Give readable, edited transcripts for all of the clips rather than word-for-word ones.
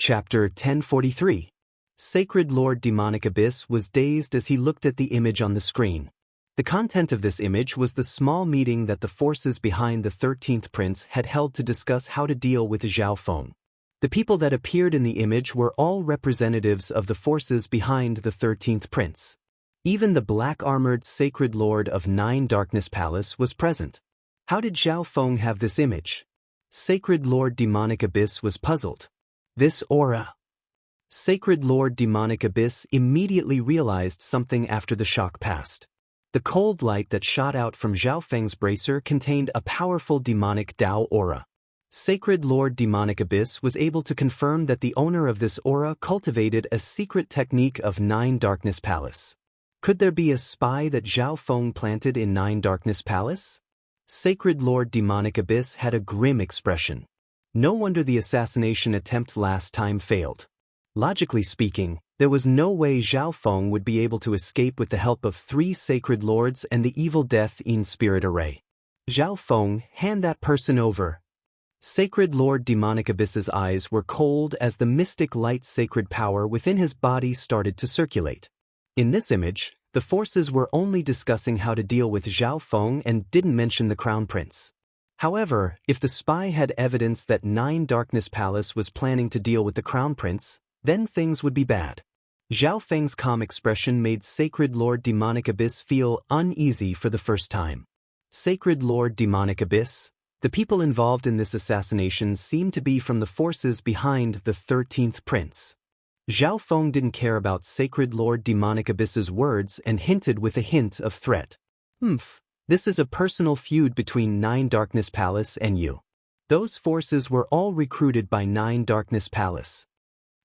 Chapter 1043. Sacred Lord Demonic Abyss was dazed as he looked at the image on the screen. The content of this image was the small meeting that the forces behind the 13th Prince had held to discuss how to deal with Zhao Feng. The people that appeared in the image were all representatives of the forces behind the 13th Prince. Even the black-armored Sacred Lord of Nine Darkness Palace was present. How did Zhao Feng have this image? Sacred Lord Demonic Abyss was puzzled. This aura. Sacred Lord Demonic Abyss immediately realized something after the shock passed. The cold light that shot out from Zhao Feng's bracer contained a powerful demonic Dao aura. Sacred Lord Demonic Abyss was able to confirm that the owner of this aura cultivated a secret technique of Nine Darkness Palace. Could there be a spy that Zhao Feng planted in Nine Darkness Palace? Sacred Lord Demonic Abyss had a grim expression. No wonder the assassination attempt last time failed. Logically speaking, there was no way Zhao Feng would be able to escape with the help of 3 Sacred Lords and the evil death in spirit array. Zhao Feng, hand that person over. Sacred Lord Demonic Abyss's eyes were cold as the mystic light sacred power within his body started to circulate. In this image, the forces were only discussing how to deal with Zhao Feng and didn't mention the Crown Prince. However, if the spy had evidence that Nine Darkness Palace was planning to deal with the Crown Prince, then things would be bad. Zhao Feng's calm expression made Sacred Lord Demonic Abyss feel uneasy for the first time. Sacred Lord Demonic Abyss, the people involved in this assassination seemed to be from the forces behind the 13th Prince. Zhao Feng didn't care about Sacred Lord Demonic Abyss's words and hinted with a hint of threat. This is a personal feud between Nine Darkness Palace and you. Those forces were all recruited by Nine Darkness Palace.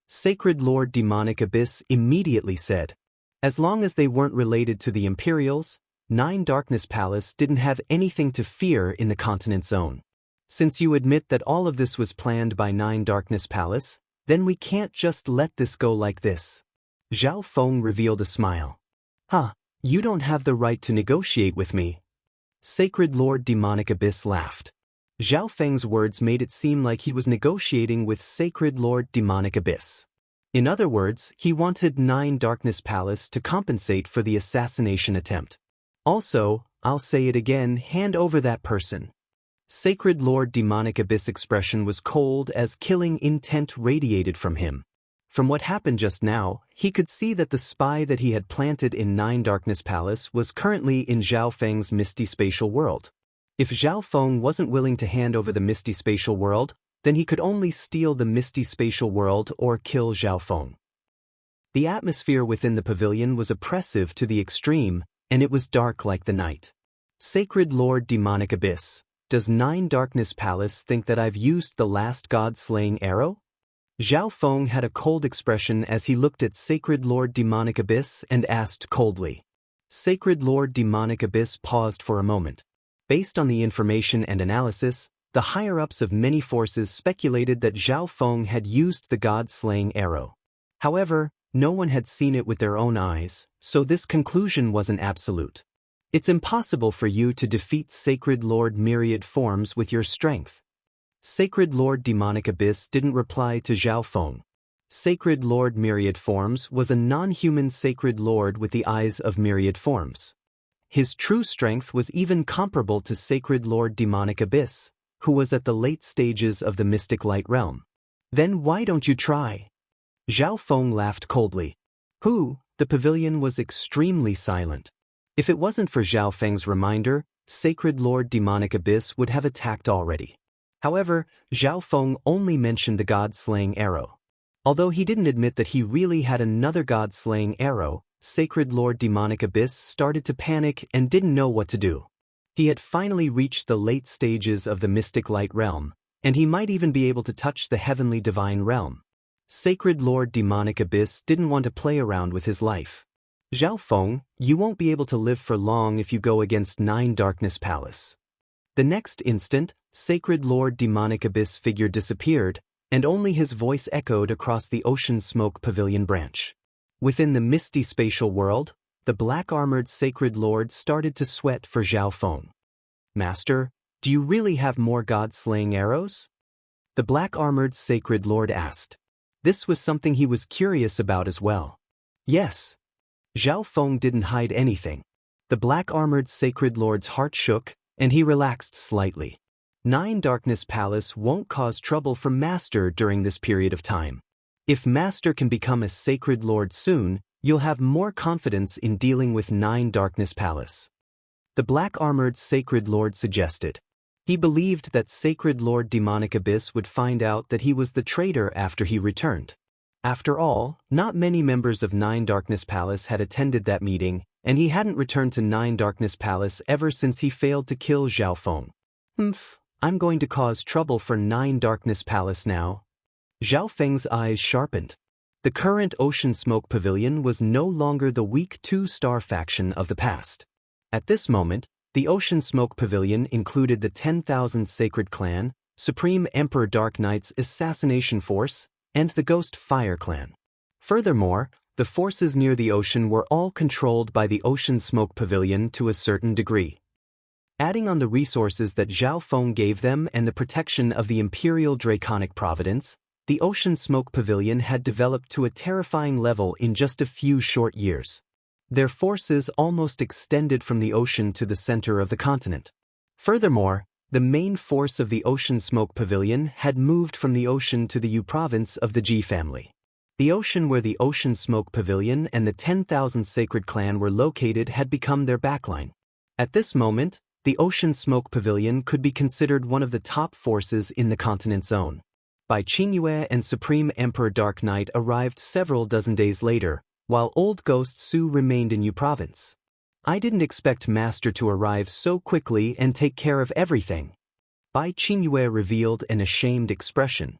Sacred Lord Demonic Abyss immediately said. As long as they weren't related to the Imperials, Nine Darkness Palace didn't have anything to fear in the continent zone. Since you admit that all of this was planned by Nine Darkness Palace, then we can't just let this go like this. Zhao Feng revealed a smile. You don't have the right to negotiate with me. Sacred Lord Demonic Abyss laughed. Zhao Feng's words made it seem like he was negotiating with Sacred Lord Demonic Abyss. In other words, he wanted Nine Darkness Palace to compensate for the assassination attempt. Also, I'll say it again, hand over that person. Sacred Lord Demonic Abyss' expression was cold as killing intent radiated from him. From what happened just now, he could see that the spy that he had planted in Nine Darkness Palace was currently in Zhao Feng's Misty Spatial World. If Zhao Feng wasn't willing to hand over the Misty Spatial World, then he could only steal the Misty Spatial World or kill Zhao Feng. The atmosphere within the pavilion was oppressive to the extreme, and it was dark like the night. Sacred Lord Demonic Abyss, does Nine Darkness Palace think that I've used the last god-slaying arrow? Zhao Feng had a cold expression as he looked at Sacred Lord Demonic Abyss and asked coldly. Sacred Lord Demonic Abyss paused for a moment. Based on the information and analysis, the higher-ups of many forces speculated that Zhao Feng had used the god-slaying arrow. However, no one had seen it with their own eyes, so this conclusion wasn't absolute. It's impossible for you to defeat Sacred Lord Myriad Forms with your strength. Sacred Lord Demonic Abyss didn't reply to Zhao Feng. Sacred Lord Myriad Forms was a non-human Sacred Lord with the eyes of Myriad Forms. His true strength was even comparable to Sacred Lord Demonic Abyss, who was at the late stages of the Mystic Light Realm. Then why don't you try? Zhao Feng laughed coldly. The pavilion was extremely silent. If it wasn't for Zhao Feng's reminder, Sacred Lord Demonic Abyss would have attacked already. However, Zhao Feng only mentioned the god-slaying arrow. Although he didn't admit that he really had another god-slaying arrow, Sacred Lord Demonic Abyss started to panic and didn't know what to do. He had finally reached the late stages of the Mystic Light Realm, and he might even be able to touch the Heavenly Divine Realm. Sacred Lord Demonic Abyss didn't want to play around with his life. Zhao Feng, you won't be able to live for long if you go against Nine Darkness Palace. The next instant, Sacred Lord Demonic Abyss figure disappeared, and only his voice echoed across the Ocean Smoke Pavilion branch. Within the Misty Spatial World, the black-armored Sacred Lord started to sweat for Zhao Feng. Master, do you really have more god-slaying arrows? The black-armored Sacred Lord asked. This was something he was curious about as well. Yes. Zhao Feng didn't hide anything. The black-armored sacred lord's heart shook, and he relaxed slightly. 9 Darkness Palace won't cause trouble for Master during this period of time. If Master can become a sacred lord soon, you'll have more confidence in dealing with 9 Darkness Palace. The black-armored sacred lord suggested. He believed that Sacred Lord Demonic Abyss would find out that he was the traitor after he returned. After all, not many members of 9 Darkness Palace had attended that meeting, and he hadn't returned to 9 Darkness Palace ever since he failed to kill Zhao Feng. I'm going to cause trouble for 9 Darkness Palace now. Zhao Feng's eyes sharpened. The current Ocean Smoke Pavilion was no longer the weak 2-star faction of the past. At this moment, the Ocean Smoke Pavilion included the 10,000 Sacred Clan, Supreme Emperor Dark Knight's Assassination Force, and the Ghost Fire Clan. Furthermore, the forces near the ocean were all controlled by the Ocean Smoke Pavilion to a certain degree. Adding on the resources that Zhao Feng gave them and the protection of the Imperial Draconic Providence, the Ocean Smoke Pavilion had developed to a terrifying level in just a few short years. Their forces almost extended from the ocean to the center of the continent. Furthermore, the main force of the Ocean Smoke Pavilion had moved from the ocean to the U province of the Ji family. The ocean where the Ocean Smoke Pavilion and the 10,000 Sacred Clan were located had become their backline. At this moment, the Ocean Smoke Pavilion could be considered one of the top forces in the continent zone. Bai Qingyue and Supreme Emperor Dark Knight arrived several dozen days later, while Old Ghost Su remained in U province. I didn't expect Master to arrive so quickly and take care of everything. Bai Qingyue revealed an ashamed expression.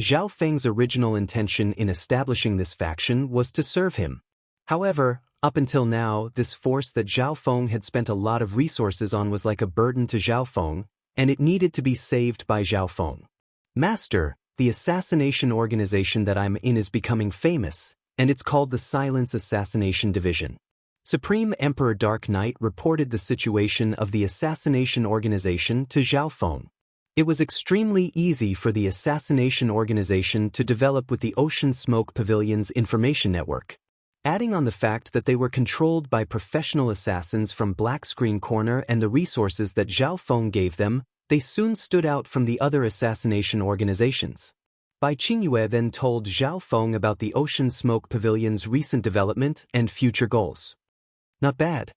Zhao Feng's original intention in establishing this faction was to serve him. However, up until now, this force that Zhao Feng had spent a lot of resources on was like a burden to Zhao Feng, and it needed to be saved by Zhao Feng. Master, the assassination organization that I'm in is becoming famous, and it's called the Silence Assassination Division. Supreme Emperor Dark Knight reported the situation of the assassination organization to Zhao Feng. It was extremely easy for the assassination organization to develop with the Ocean Smoke Pavilion's information network. Adding on the fact that they were controlled by professional assassins from Black Screen Corner and the resources that Zhao Feng gave them, they soon stood out from the other assassination organizations. Bai Qingyue then told Zhao Feng about the Ocean Smoke Pavilion's recent development and future goals. Not bad,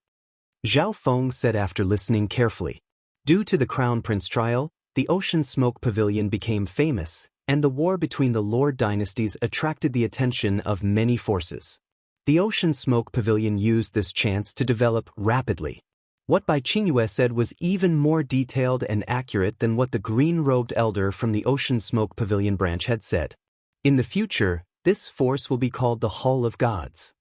Zhao Feng said after listening carefully. Due to the Crown Prince trial, the Ocean Smoke Pavilion became famous, and the war between the Lord dynasties attracted the attention of many forces. The Ocean Smoke Pavilion used this chance to develop rapidly. What Bai Qingyue said was even more detailed and accurate than what the green-robed elder from the Ocean Smoke Pavilion branch had said. In the future, this force will be called the Hall of Gods,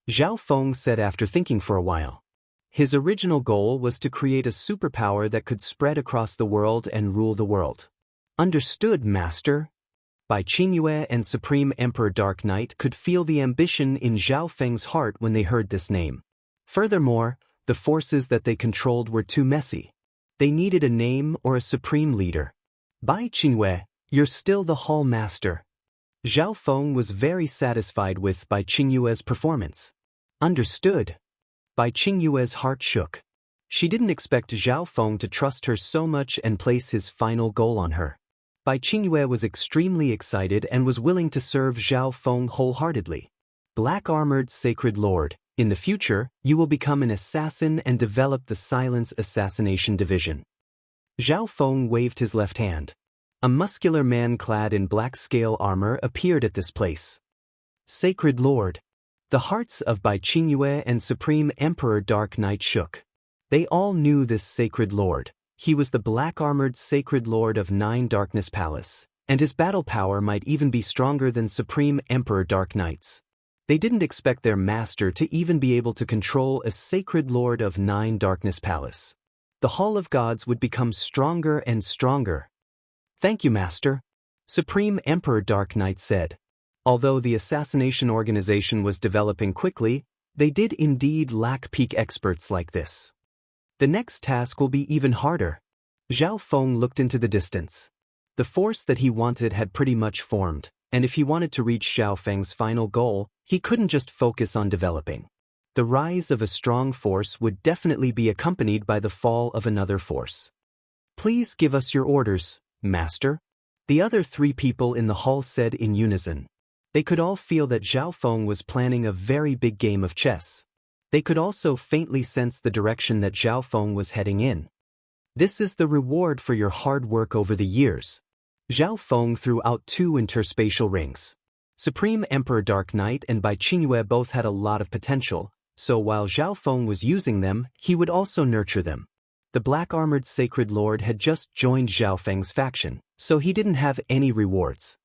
Zhao Feng said after thinking for a while. His original goal was to create a superpower that could spread across the world and rule the world. Understood, Master. Bai Qingyue and Supreme Emperor Dark Knight could feel the ambition in Zhao Feng's heart when they heard this name. Furthermore, the forces that they controlled were too messy. They needed a name or a supreme leader. Bai Qingyue, you're still the Hall Master. Zhao Feng was very satisfied with Bai Qingyue's performance. Understood. Bai Qingyue's heart shook. She didn't expect Zhao Feng to trust her so much and place his final goal on her. Bai Qingyue was extremely excited and was willing to serve Zhao Feng wholeheartedly. Black-armored Sacred Lord, in the future, you will become an assassin and develop the Silence Assassination Division. Zhao Feng waved his left hand. A muscular man clad in black scale armor appeared at this place. Sacred Lord. The hearts of Bai Qingyue and Supreme Emperor Dark Knight shook. They all knew this Sacred Lord. He was the black-armored Sacred Lord of 9 Darkness Palace, and his battle power might even be stronger than Supreme Emperor Dark Knight's. They didn't expect their master to even be able to control a Sacred Lord of 9 Darkness Palace. The Hall of Gods would become stronger and stronger. Thank you, Master, Supreme Emperor Dark Knight said. Although the assassination organization was developing quickly, they did indeed lack peak experts like this. The next task will be even harder. Zhao Feng looked into the distance. The force that he wanted had pretty much formed, And if he wanted to reach Zhao Feng's final goal, he couldn't just focus on developing. The rise of a strong force would definitely be accompanied by the fall of another force. "Please give us your orders, Master," the other 3 people in the hall said in unison. They could all feel that Zhao Feng was planning a very big game of chess. They could also faintly sense the direction that Zhao Feng was heading in. "This is the reward for your hard work over the years." Zhao Feng threw out 2 interspatial rings. Supreme Emperor Dark Knight and Bai Qingyue both had a lot of potential, so while Zhao Feng was using them, he would also nurture them. The black-armored Sacred Lord had just joined Zhao Feng's faction, so he didn't have any rewards.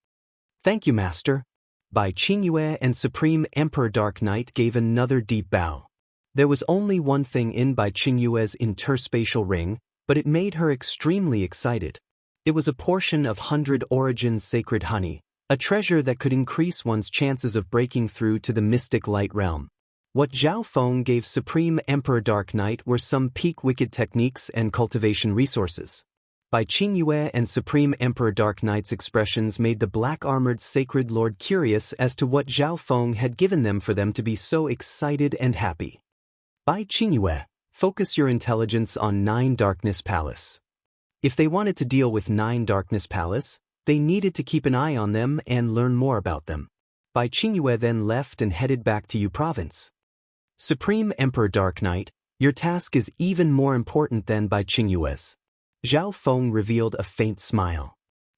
"Thank you, Master." Bai Qingyue and Supreme Emperor Dark Knight gave another deep bow. There was only one thing in Bai Qingyue's interspatial ring, but it made her extremely excited. It was a portion of 100 Origins sacred honey, a treasure that could increase one's chances of breaking through to the mystic light realm. What Zhao Feng gave Supreme Emperor Dark Knight were some peak wicked techniques and cultivation resources. Bai Qingyue and Supreme Emperor Dark Knight's expressions made the black-armored Sacred Lord curious as to what Zhao Feng had given them for them to be so excited and happy. "Bai Qingyue, focus your intelligence on 9 Darkness Palace." If they wanted to deal with 9 Darkness Palace, they needed to keep an eye on them and learn more about them. Bai Qingyue then left and headed back to Yu Province. "Supreme Emperor Dark Knight, your task is even more important than Bai Qingyue's." Zhao Feng revealed a faint smile.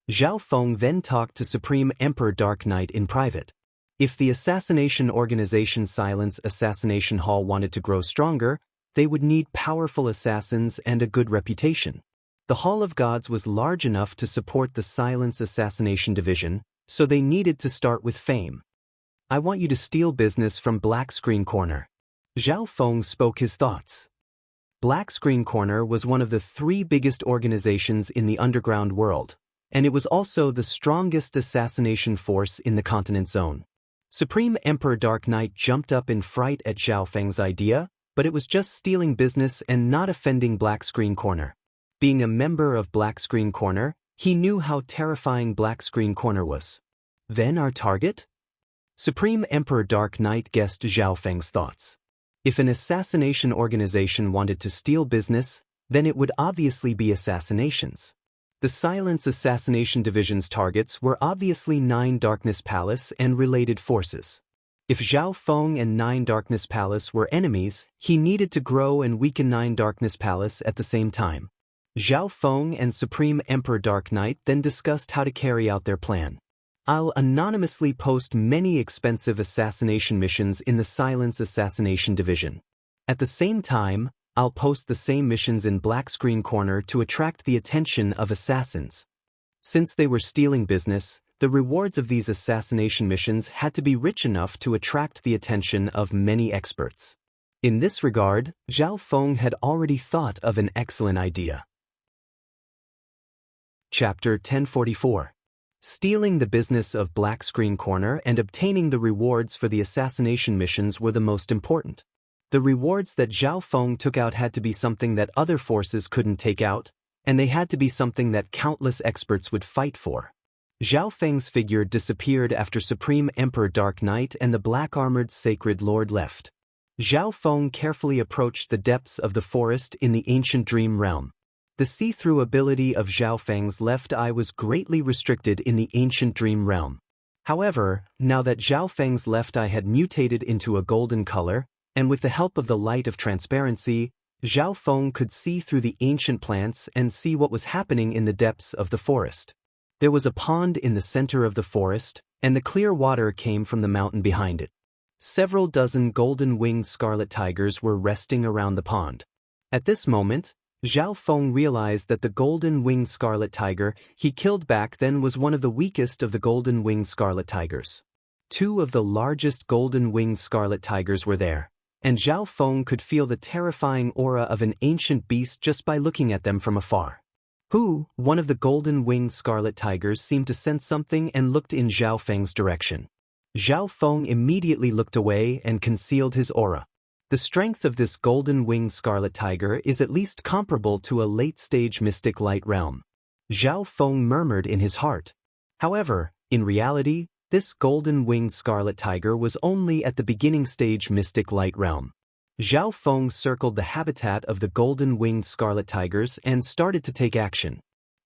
Zhao Feng then talked to Supreme Emperor Dark Knight in private. If the assassination organization Silence Assassination Hall wanted to grow stronger, they would need powerful assassins and a good reputation. The Hall of Gods was large enough to support the Silence Assassination Division, so they needed to start with fame. "I want you to steal business from Black Screen Corner." Zhao Feng spoke his thoughts. Black Screen Corner was one of the 3 biggest organizations in the underground world, and it was also the strongest assassination force in the continent zone. Supreme Emperor Dark Knight jumped up in fright at Zhao Feng's idea, but it was just stealing business and not offending Black Screen Corner. Being a member of Black Screen Corner, he knew how terrifying Black Screen Corner was. "Then our target?" Supreme Emperor Dark Knight guessed Zhao Feng's thoughts. If an assassination organization wanted to steal business, then it would obviously be assassinations. The Silence Assassination Division's targets were obviously 9 Darkness Palace and related forces. If Zhao Feng and 9 Darkness Palace were enemies, he needed to grow and weaken 9 Darkness Palace at the same time. Zhao Feng and Supreme Emperor Dark Knight then discussed how to carry out their plan. "I'll anonymously post many expensive assassination missions in the Silence Assassination Division. At the same time, I'll post the same missions in Black Screen Corner to attract the attention of assassins." Since they were stealing business, the rewards of these assassination missions had to be rich enough to attract the attention of many experts. In this regard, Zhao Feng had already thought of an excellent idea. Chapter 1044. Stealing the business of Black Screen Corner and obtaining the rewards for the assassination missions were the most important. The rewards that Zhao Feng took out had to be something that other forces couldn't take out, and they had to be something that countless experts would fight for. Zhao Feng's figure disappeared after Supreme Emperor Dark Knight and the black-armored Sacred Lord left. Zhao Feng carefully approached the depths of the forest in the ancient dream realm. The see-through ability of Zhao Feng's left eye was greatly restricted in the ancient dream realm. However, now that Zhao Feng's left eye had mutated into a golden color, and with the help of the light of transparency, Zhao Feng could see through the ancient plants and see what was happening in the depths of the forest. There was a pond in the center of the forest, and the clear water came from the mountain behind it. Several dozen golden-winged scarlet tigers were resting around the pond. At this moment, Zhao Feng realized that the golden-winged scarlet tiger he killed back then was one of the weakest of the golden-winged scarlet tigers. 2 of the largest golden-winged scarlet tigers were there, and Zhao Feng could feel the terrifying aura of an ancient beast just by looking at them from afar. One of the golden-winged scarlet tigers seemed to sense something and looked in Zhao Feng's direction. Zhao Feng immediately looked away and concealed his aura. The strength of this golden-winged scarlet tiger is at least comparable to a late-stage mystic light realm. Zhao Feng murmured in his heart. However, in reality, This golden-winged scarlet tiger was only at the beginning stage mystic light realm. Zhao Feng circled the habitat of the golden-winged scarlet tigers and started to take action.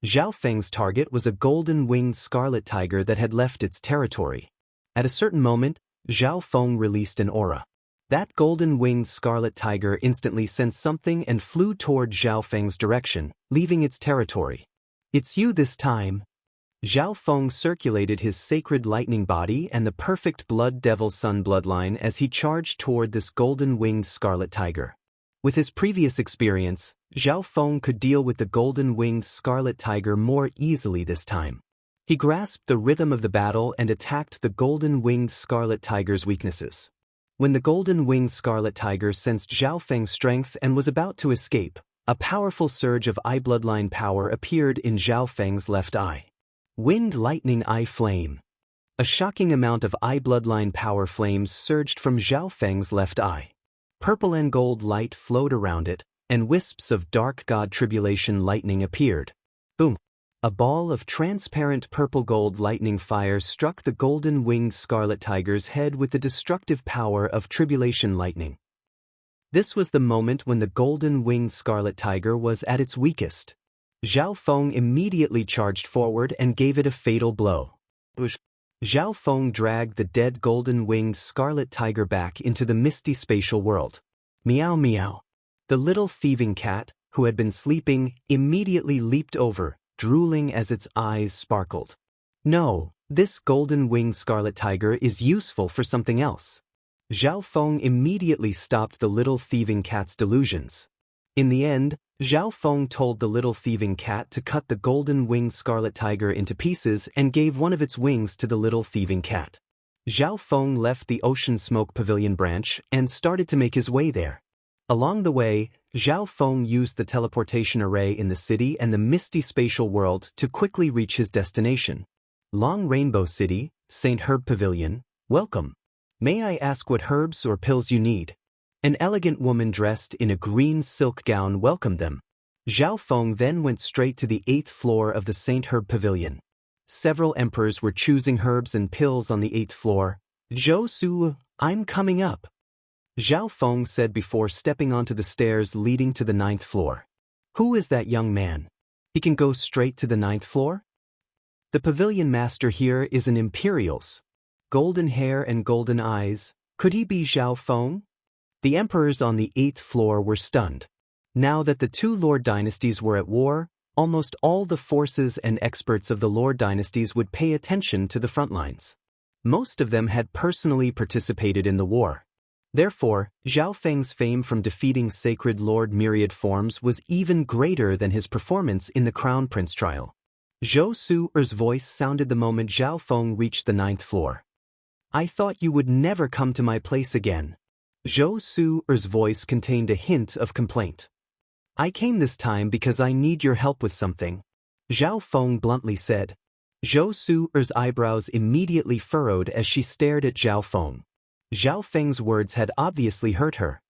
Zhao Feng's target was a golden-winged scarlet tiger that had left its territory. At a certain moment, Zhao Feng released an aura. That golden-winged scarlet tiger instantly sensed something and flew toward Zhao Feng's direction, leaving its territory. "It's you this time." Zhao Feng circulated his sacred lightning body and the perfect blood devil sun bloodline as he charged toward this golden-winged scarlet tiger. With his previous experience, Zhao Feng could deal with the golden-winged scarlet tiger more easily this time. He grasped the rhythm of the battle and attacked the golden-winged scarlet tiger's weaknesses. When the golden-winged scarlet tiger sensed Zhao Feng's strength and was about to escape, a powerful surge of eye bloodline power appeared in Zhao Feng's left eye. Wind Lightning Eye Flame. A shocking amount of eye bloodline power flames surged from Zhao Feng's left eye. Purple and gold light flowed around it, and wisps of dark god tribulation lightning appeared. Boom! A ball of transparent purple-gold lightning fire struck the golden-winged scarlet tiger's head with the destructive power of tribulation lightning. This was the moment when the golden-winged scarlet tiger was at its weakest. Zhao Feng immediately charged forward and gave it a fatal blow. Zhao Feng dragged the dead golden-winged scarlet tiger back into the misty spatial world. Meow meow. The little thieving cat, who had been sleeping, immediately leaped over, drooling as its eyes sparkled. "No, this golden-winged scarlet tiger is useful for something else." Zhao Feng immediately stopped the little thieving cat's delusions. In the end, Zhao Feng told the little thieving cat to cut the golden-winged scarlet tiger into pieces and gave one of its wings to the little thieving cat. Zhao Feng left the Ocean Smoke Pavilion branch and started to make his way there. Along the way, Zhao Feng used the teleportation array in the city and the misty spatial world to quickly reach his destination. Long Rainbow City, St. Herb Pavilion, welcome. May I ask what herbs or pills you need? An elegant woman dressed in a green silk gown welcomed them. Zhao Feng then went straight to the 8th floor of the St. Herb Pavilion. Several emperors were choosing herbs and pills on the 8th floor. "Zhou Su, I'm coming up," Zhao Feng said before stepping onto the stairs leading to the 9th floor. "Who is that young man? He can go straight to the 9th floor? The pavilion master here is an imperial's. Golden hair and golden eyes. Could he be Zhao Feng?" The emperors on the 8th floor were stunned. Now that the two Lord dynasties were at war, almost all the forces and experts of the Lord dynasties would pay attention to the front lines. Most of them had personally participated in the war. Therefore, Zhao Feng's fame from defeating Sacred Lord Myriad Forms was even greater than his performance in the Crown Prince trial. Zhou Su's voice sounded the moment Zhao Feng reached the 9th floor. "I thought you would never come to my place again." Zhou Su's voice contained a hint of complaint. "I came this time because I need your help with something," Zhao Feng bluntly said. Zhou Su's eyebrows immediately furrowed as she stared at Zhao Feng. Zhao Feng's words had obviously hurt her.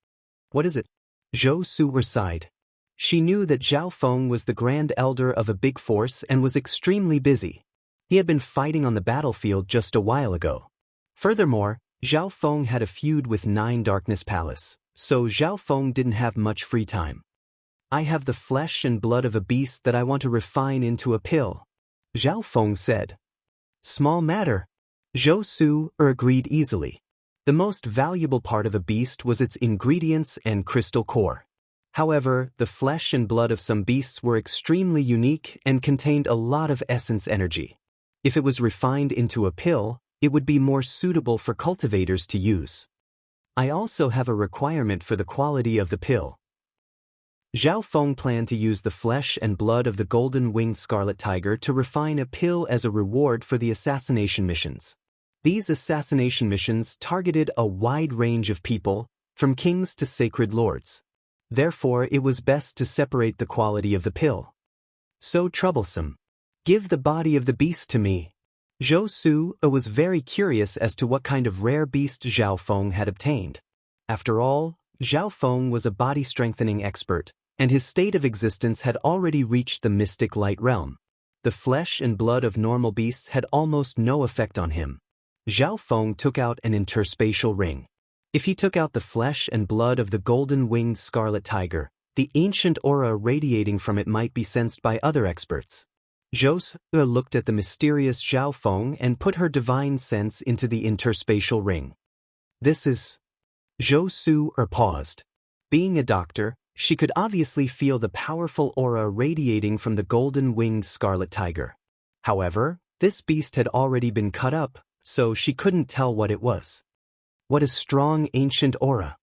"What is it?" Zhou Su sighed. She knew that Zhao Feng was the Grand Elder of a big force and was extremely busy. He had been fighting on the battlefield just a while ago. Furthermore, Zhao Feng had a feud with 9 Darkness Palace, so Zhao Feng didn't have much free time. "I have the flesh and blood of a beast that I want to refine into a pill," Zhao Feng said. "Small matter." Zhou Su agreed easily. The most valuable part of a beast was its ingredients and crystal core. However, the flesh and blood of some beasts were extremely unique and contained a lot of essence energy. If it was refined into a pill, it would be more suitable for cultivators to use. I also have a requirement for the quality of the pill. Zhao Feng planned to use the flesh and blood of the golden-winged scarlet tiger to refine a pill as a reward for the assassination missions. These assassination missions targeted a wide range of people, from kings to sacred lords. Therefore, it was best to separate the quality of the pill. "So troublesome. Give the body of the beast to me." Zhou Su was very curious as to what kind of rare beast Zhao Feng had obtained. After all, Zhao Feng was a body-strengthening expert, and his state of existence had already reached the mystic light realm. The flesh and blood of normal beasts had almost no effect on him. Zhao Feng took out an interspatial ring. If he took out the flesh and blood of the golden-winged scarlet tiger, the ancient aura radiating from it might be sensed by other experts. Zhou Su looked at the mysterious Zhao Feng and put her divine sense into the interspatial ring. This is... Zhou Su paused. Being a doctor, she could obviously feel the powerful aura radiating from the golden-winged scarlet tiger. However, this beast had already been cut up, so she couldn't tell what it was. What a strong ancient aura!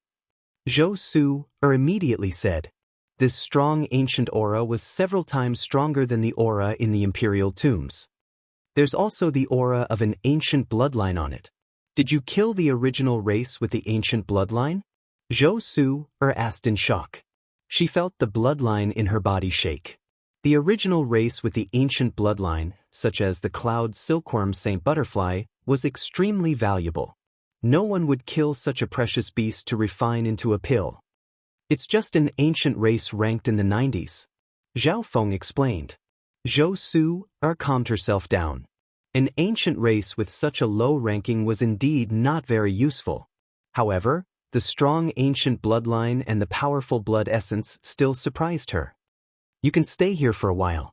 Zhou Su immediately said. This strong ancient aura was several times stronger than the aura in the imperial tombs. There's also the aura of an ancient bloodline on it. Did you kill the original race with the ancient bloodline? Zhou Su asked in shock. She felt the bloodline in her body shake. The original race with the ancient bloodline, such as the cloud silkworm Saint Butterfly, was extremely valuable. No one would kill such a precious beast to refine into a pill. It's just an ancient race ranked in the 90s. Zhao Feng explained. Zhou Su calmed herself down. An ancient race with such a low ranking was indeed not very useful. However, the strong ancient bloodline and the powerful blood essence still surprised her. You can stay here for a while.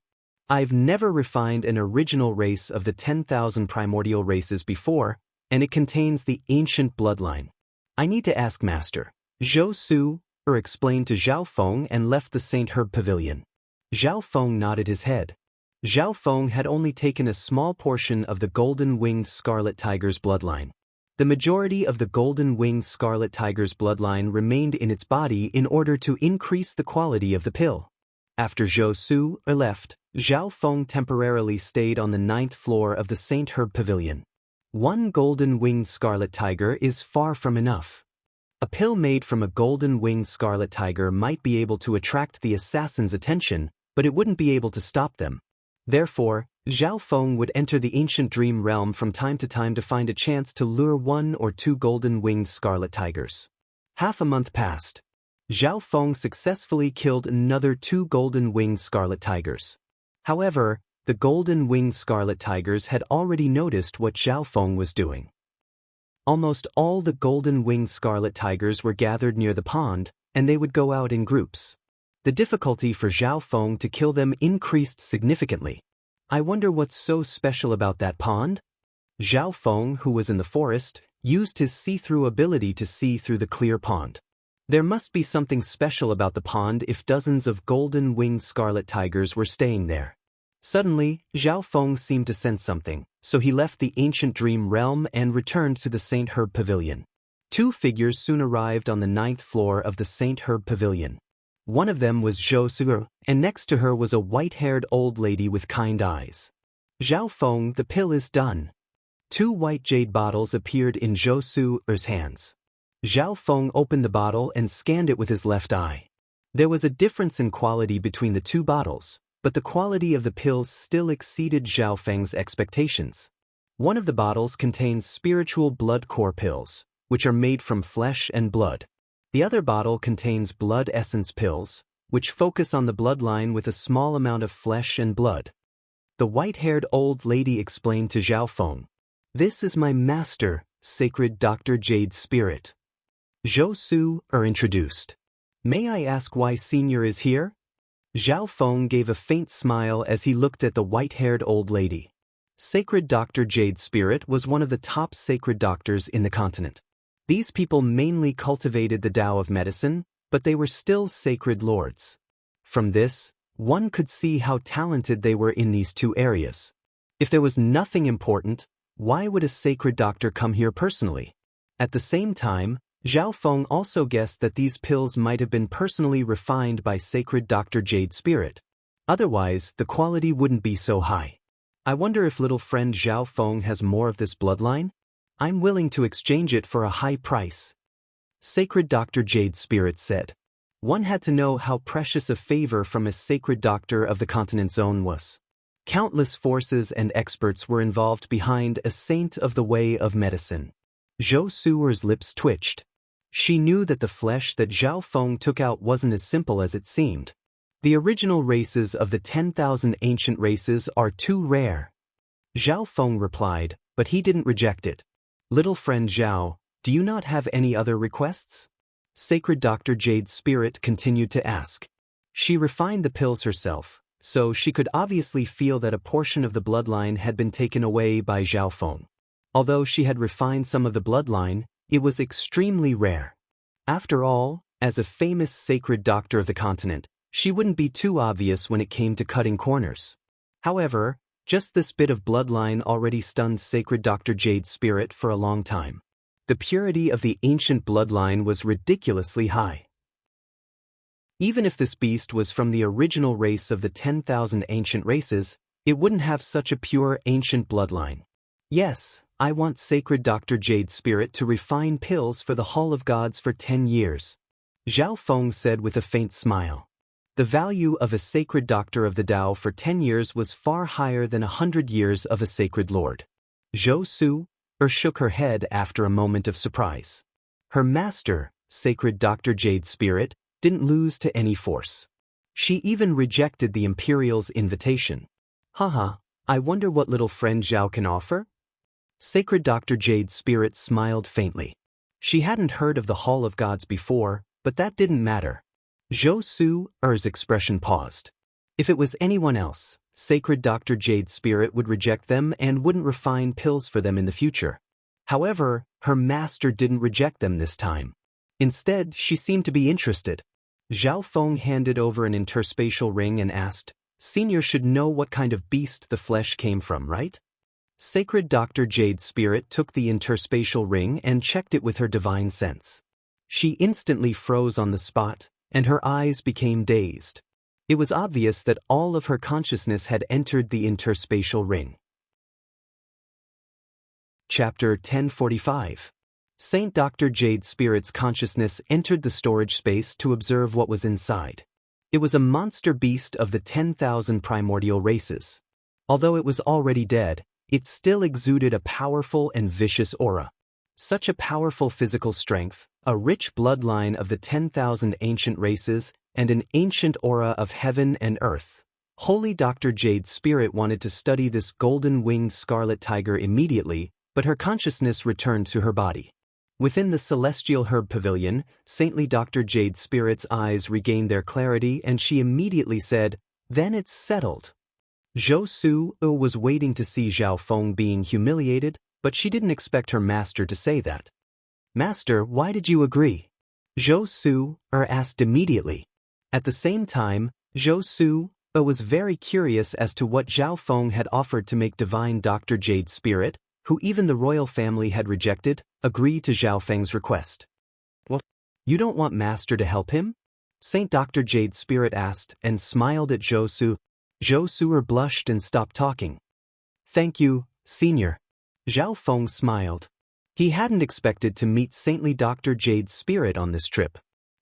I've never refined an original race of the 10,000 primordial races before, and it contains the ancient bloodline. I need to ask Master. Zhou Su explained to Zhao Feng and left the Saint Herb Pavilion. Zhao Feng nodded his head. Zhao Feng had only taken a small portion of the golden-winged scarlet tiger's bloodline. The majority of the golden-winged scarlet tiger's bloodline remained in its body in order to increase the quality of the pill. After Zhou Su left, Zhao Feng temporarily stayed on the 9th floor of the Saint Herb Pavilion. One golden-winged scarlet tiger is far from enough. A pill made from a golden-winged scarlet tiger might be able to attract the assassin's attention, but it wouldn't be able to stop them. Therefore, Zhao Feng would enter the ancient dream realm from time to time to find a chance to lure 1 or 2 golden-winged scarlet tigers. Half a month passed. Zhao Feng successfully killed another 2 golden-winged scarlet tigers. However, the golden-winged scarlet tigers had already noticed what Zhao Feng was doing. Almost all the golden-winged scarlet tigers were gathered near the pond, and they would go out in groups. The difficulty for Zhao Feng to kill them increased significantly. I wonder what's so special about that pond? Zhao Feng, who was in the forest, used his see-through ability to see through the clear pond. There must be something special about the pond if dozens of golden-winged scarlet tigers were staying there. Suddenly, Zhao Feng seemed to sense something, so he left the ancient dream realm and returned to the Saint Herb Pavilion. 2 figures soon arrived on the 9th floor of the Saint Herb Pavilion. One of them was Zhou Su, and next to her was a white-haired old lady with kind eyes. Zhao Feng, the pill is done. 2 white jade bottles appeared in Zhou Su's hands. Zhao Feng opened the bottle and scanned it with his left eye. There was a difference in quality between the 2 bottles, but the quality of the pills still exceeded Zhao Feng's expectations. One of the bottles contains spiritual blood core pills, which are made from flesh and blood. The other bottle contains blood essence pills, which focus on the bloodline with a small amount of flesh and blood. The white-haired old lady explained to Zhao Feng. This is my master, sacred Dr. Jade Spirit. Zhou Su introduced. May I ask why Senior is here? Zhao Feng gave a faint smile as he looked at the white-haired old lady. Sacred Dr. Jade Spirit was one of the top sacred doctors in the continent. These people mainly cultivated the Tao of medicine, but they were still sacred lords. From this, one could see how talented they were in these 2 areas. If there was nothing important, why would a sacred doctor come here personally? At the same time, Zhao Feng also guessed that these pills might have been personally refined by sacred Dr. Jade Spirit. Otherwise, the quality wouldn't be so high. I wonder if little friend Zhao Feng has more of this bloodline? I'm willing to exchange it for a high price. Sacred Dr. Jade Spirit said. One had to know how precious a favor from a sacred doctor of the continent's own was. Countless forces and experts were involved behind a saint of the way of medicine. Zhou Su's lips twitched. She knew that the flesh that Zhao Feng took out wasn't as simple as it seemed. The original races of the 10,000 ancient races are too rare. Zhao Feng replied, but he didn't reject it. Little friend Zhao, do you not have any other requests? Sacred Dr. Jade's spirit continued to ask. She refined the pills herself, so she could obviously feel that a portion of the bloodline had been taken away by Zhao Feng. Although she had refined some of the bloodline, it was extremely rare. After all, as a famous sacred doctor of the continent, she wouldn't be too obvious when it came to cutting corners. However, just this bit of bloodline already stunned Sacred Dr. Jade's spirit for a long time. The purity of the ancient bloodline was ridiculously high. Even if this beast was from the original race of the 10,000 ancient races, it wouldn't have such a pure ancient bloodline. Yes, I want Sacred Dr. Jade's spirit to refine pills for the Hall of Gods for 10 years. Zhao Feng said with a faint smile. The value of a sacred doctor of the Tao for 10 years was far higher than 100 years of a sacred lord. Zhou Su shook her head after a moment of surprise. Her master, Sacred Dr. Jade's spirit, didn't lose to any force. She even rejected the Imperial's invitation. Haha, I wonder what little friend Zhao can offer? Sacred Dr. Jade's spirit smiled faintly. She hadn't heard of the Hall of Gods before, but that didn't matter. Zhou Su's expression paused. If it was anyone else, Sacred Dr. Jade's spirit would reject them and wouldn't refine pills for them in the future. However, her master didn't reject them this time. Instead, she seemed to be interested. Zhao Feng handed over an interspatial ring and asked, Senior should know what kind of beast the flesh came from, right? Sacred Dr. Jade's spirit took the interspatial ring and checked it with her divine sense. She instantly froze on the spot, and her eyes became dazed. It was obvious that all of her consciousness had entered the interspatial ring. Chapter 1045. Saint Dr. Jade's spirit's consciousness entered the storage space to observe what was inside. It was a monster beast of the 10,000 primordial races. Although it was already dead, it still exuded a powerful and vicious aura. Such a powerful physical strength, a rich bloodline of the 10,000 ancient races, and an ancient aura of heaven and earth. Holy Dr. Jade's spirit wanted to study this golden-winged scarlet tiger immediately, but her consciousness returned to her body. Within the celestial herb pavilion, saintly Dr. Jade's spirit's eyes regained their clarity and she immediately said, Then it's settled. Zhou Su was waiting to see Zhao Feng being humiliated, but she didn't expect her master to say that. Master, why did you agree? Zhou Su asked immediately. At the same time, Zhou Su was very curious as to what Zhao Feng had offered to make divine Dr. Jade's spirit, who even the royal family had rejected, agree to Zhao Feng's request. What? You don't want master to help him? Saint Dr. Jade's spirit asked and smiled at Zhou Su. Zhou Su blushed and stopped talking. Thank you, senior. Zhao Feng smiled. He hadn't expected to meet saintly Dr. Jade's spirit on this trip.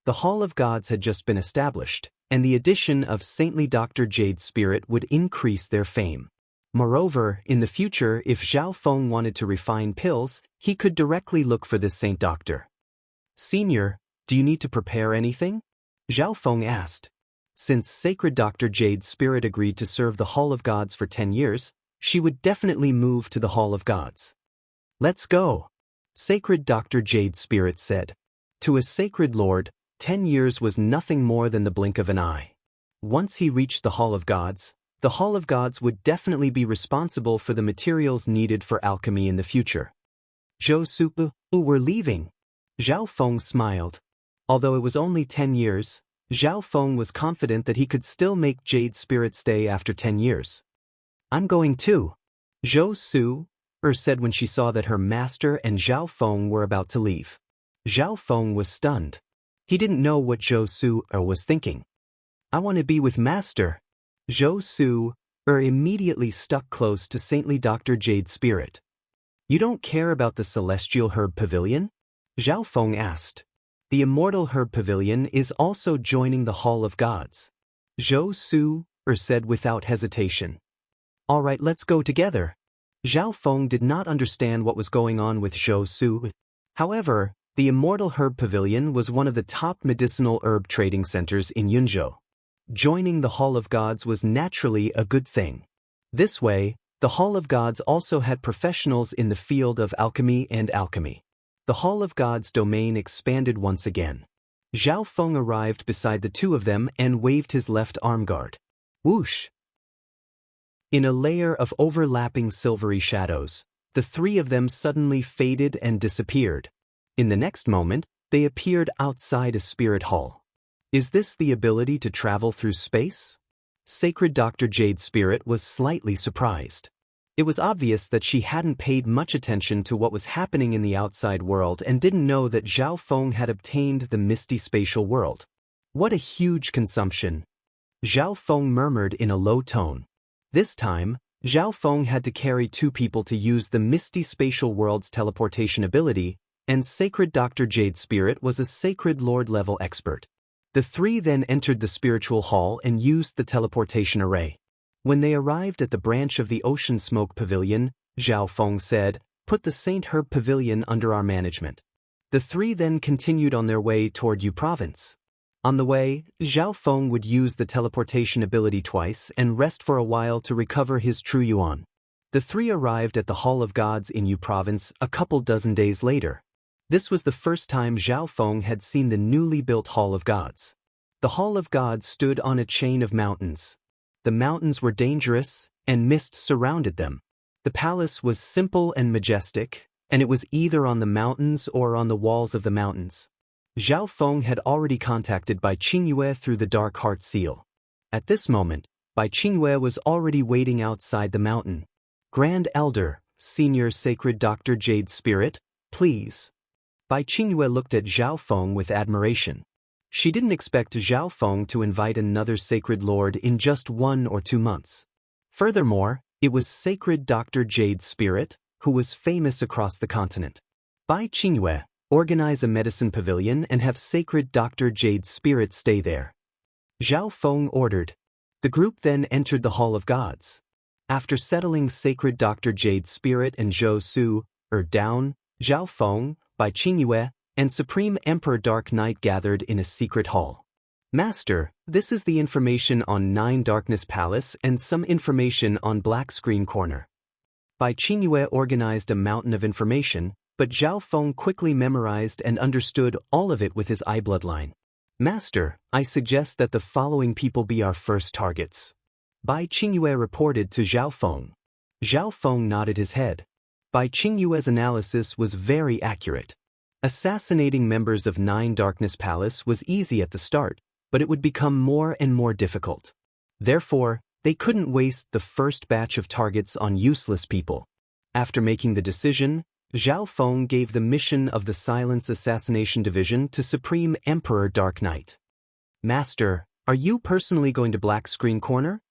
The Hall of Gods had just been established, and the addition of saintly Dr. Jade's spirit would increase their fame. Moreover, in the future, if Zhao Feng wanted to refine pills, he could directly look for this saint doctor. Senior, do you need to prepare anything? Zhao Feng asked. Since Sacred Dr. Jade's spirit agreed to serve the Hall of Gods for 10 years, she would definitely move to the Hall of Gods. Let's go, Sacred Dr. Jade's spirit said. To a sacred lord, 10 years was nothing more than the blink of an eye. Once he reached the Hall of Gods would definitely be responsible for the materials needed for alchemy in the future. Zhou Su, we're leaving. Zhao Feng smiled. Although it was only 10 years, Zhao Feng was confident that he could still make Jade's spirit stay after 10 years. I'm going too, Zhou Su said when she saw that her master and Zhao Feng were about to leave. Zhao Feng was stunned. He didn't know what Zhou Su was thinking. I want to be with master. Zhou Su immediately stuck close to saintly Dr. Jade's spirit. You don't care about the celestial herb pavilion? Zhao Feng asked. The immortal herb pavilion is also joining the Hall of Gods. Zhou Su said without hesitation. All right, let's go together. Zhao Feng did not understand what was going on with Zhou Su. However, the immortal herb pavilion was one of the top medicinal herb trading centers in Yunzhou. Joining the Hall of Gods was naturally a good thing. This way, The Hall of Gods also had professionals in the field of alchemy and alchemy. The Hall of Gods domain expanded once again. Zhao Feng arrived beside the two of them and waved his left arm guard. Whoosh! In a layer of overlapping silvery shadows, the three of them suddenly faded and disappeared. In the next moment, they appeared outside a spirit hall. Is this the ability to travel through space? Sacred Dr. Jade Spirit was slightly surprised. It was obvious that she hadn't paid much attention to what was happening in the outside world and didn't know that Zhao Feng had obtained the misty spatial world. What a huge consumption! Zhao Feng murmured in a low tone. This time, Zhao Feng had to carry two people to use the misty spatial world's teleportation ability, and Sacred Dr. Jade Spirit was a Sacred Lord-level expert. The three then entered the spiritual hall and used the teleportation array. When they arrived at the branch of the Ocean Smoke Pavilion, Zhao Feng said, "Put the Saint Herb Pavilion under our management." The three then continued on their way toward Yu Province. On the way, Zhao Feng would use the teleportation ability twice and rest for a while to recover his true yuan. The three arrived at the Hall of Gods in Yu Province a couple dozen days later. This was the first time Zhao Feng had seen the newly built Hall of Gods. The Hall of Gods stood on a chain of mountains. The mountains were dangerous, and mist surrounded them. The palace was simple and majestic, and it was either on the mountains or on the walls of the mountains. Zhao Feng had already contacted Bai Qingyue through the Dark Heart Seal. At this moment, Bai Qingyue was already waiting outside the mountain. "Grand Elder, Senior Sacred Dr. Jade Spirit, please." Bai Qingyue looked at Zhao Feng with admiration. She didn't expect Zhao Feng to invite another Sacred Lord in just 1 or 2 months. Furthermore, it was Sacred Dr. Jade Spirit, who was famous across the continent. Bai Qingyue, organize a medicine pavilion and have Sacred Dr. Jade Spirit stay there. Zhao Feng ordered. The group then entered the Hall of Gods. After settling Sacred Dr. Jade Spirit and Zhou Su, down, Zhao Feng, Bai Qingyue, and Supreme Emperor Dark Knight gathered in a secret hall. "Master, this is the information on 9 Darkness Palace and some information on Black Screen Corner." Bai Qingyue organized a mountain of information, but Zhao Feng quickly memorized and understood all of it with his eye bloodline. "Master, I suggest that the following people be our first targets." Bai Qingyue reported to Zhao Feng. Zhao Feng nodded his head. Bai Qingyue's analysis was very accurate. Assassinating members of 9 Darkness Palace was easy at the start, but it would become more and more difficult. Therefore, they couldn't waste the first batch of targets on useless people. After making the decision, Zhao Feng gave the mission of the Silence Assassination Division to Supreme Emperor Dark Knight. "Master, are you personally going to Black Screen Corner?"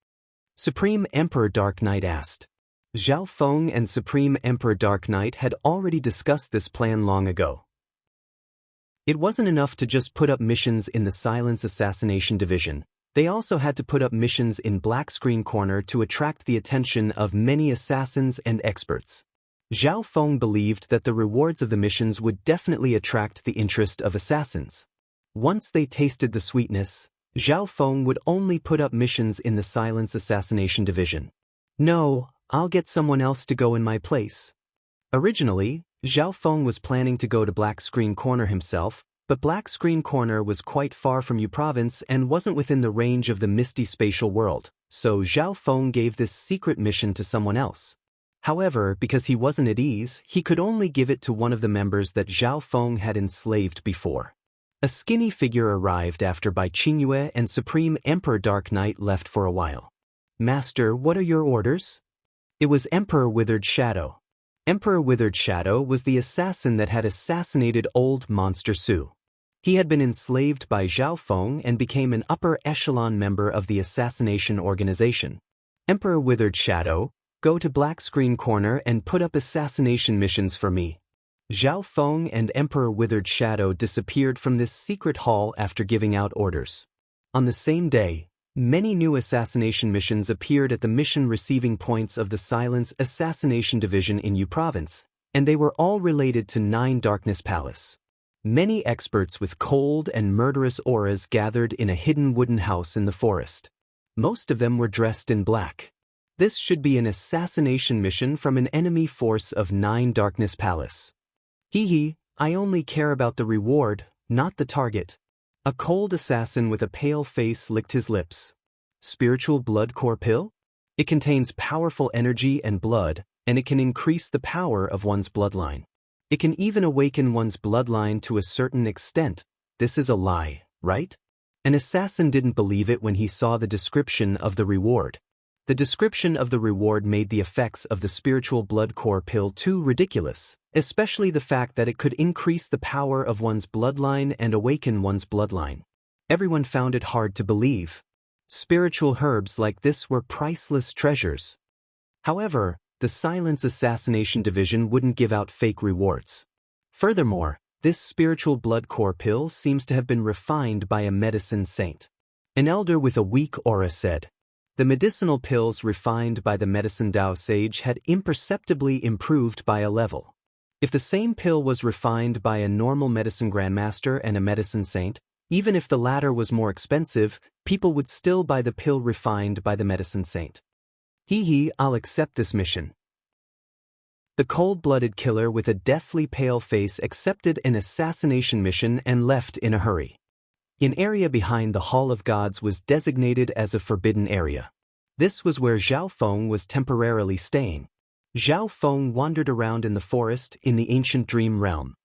Supreme Emperor Dark Knight asked. Zhao Feng and Supreme Emperor Dark Knight had already discussed this plan long ago. It wasn't enough to just put up missions in the Silence Assassination Division. They also had to put up missions in Black Screen Corner to attract the attention of many assassins and experts. Zhao Feng believed that the rewards of the missions would definitely attract the interest of assassins. Once they tasted the sweetness, Zhao Feng would only put up missions in the Silence Assassination Division. "No, I'll get someone else to go in my place." Originally, Zhao Feng was planning to go to Black Screen Corner himself, but Black Screen Corner was quite far from Yu Province and wasn't within the range of the misty spatial world, so Zhao Feng gave this secret mission to someone else. However, because he wasn't at ease, he could only give it to one of the members that Zhao Feng had enslaved before. A skinny figure arrived after Bai Qingyue and Supreme Emperor Dark Knight left for a while. "Master, what are your orders?" It was Emperor Withered Shadow. Emperor Withered Shadow was the assassin that had assassinated old Monster Su. He had been enslaved by Zhao Feng and became an upper echelon member of the assassination organization. "Emperor Withered Shadow, go to Black Screen Corner and put up assassination missions for me." Zhao Feng and Emperor Withered Shadow disappeared from this secret hall after giving out orders. On the same day, many new assassination missions appeared at the mission receiving points of the Silence Assassination Division in Yu Province, and they were all related to 9 Darkness Palace. Many experts with cold and murderous auras gathered in a hidden wooden house in the forest. Most of them were dressed in black. This should be an assassination mission from an enemy force of 9 Darkness Palace. Hee, I only care about the reward, not the target. A cold assassin with a pale face licked his lips. Spiritual blood core pill? It contains powerful energy and blood, and it can increase the power of one's bloodline. It can even awaken one's bloodline to a certain extent. This is a lie, right? An assassin didn't believe it when he saw the description of the reward. The description of the reward made the effects of the spiritual blood core pill too ridiculous, especially the fact that it could increase the power of one's bloodline and awaken one's bloodline. Everyone found it hard to believe. Spiritual herbs like this were priceless treasures. However, the Silence Assassination Division wouldn't give out fake rewards. Furthermore, this spiritual blood core pill seems to have been refined by a medicine saint. An elder with a weak aura said, "The medicinal pills refined by the medicine Dao sage had imperceptibly improved by a level. If the same pill was refined by a normal medicine grandmaster and a medicine saint, even if the latter was more expensive, people would still buy the pill refined by the medicine saint. Hee, I'll accept this mission." The cold-blooded killer with a deathly pale face accepted an assassination mission and left in a hurry. An area behind the Hall of Gods was designated as a forbidden area. This was where Zhao Feng was temporarily staying. Zhao Feng wandered around in the forest in the ancient dream realm.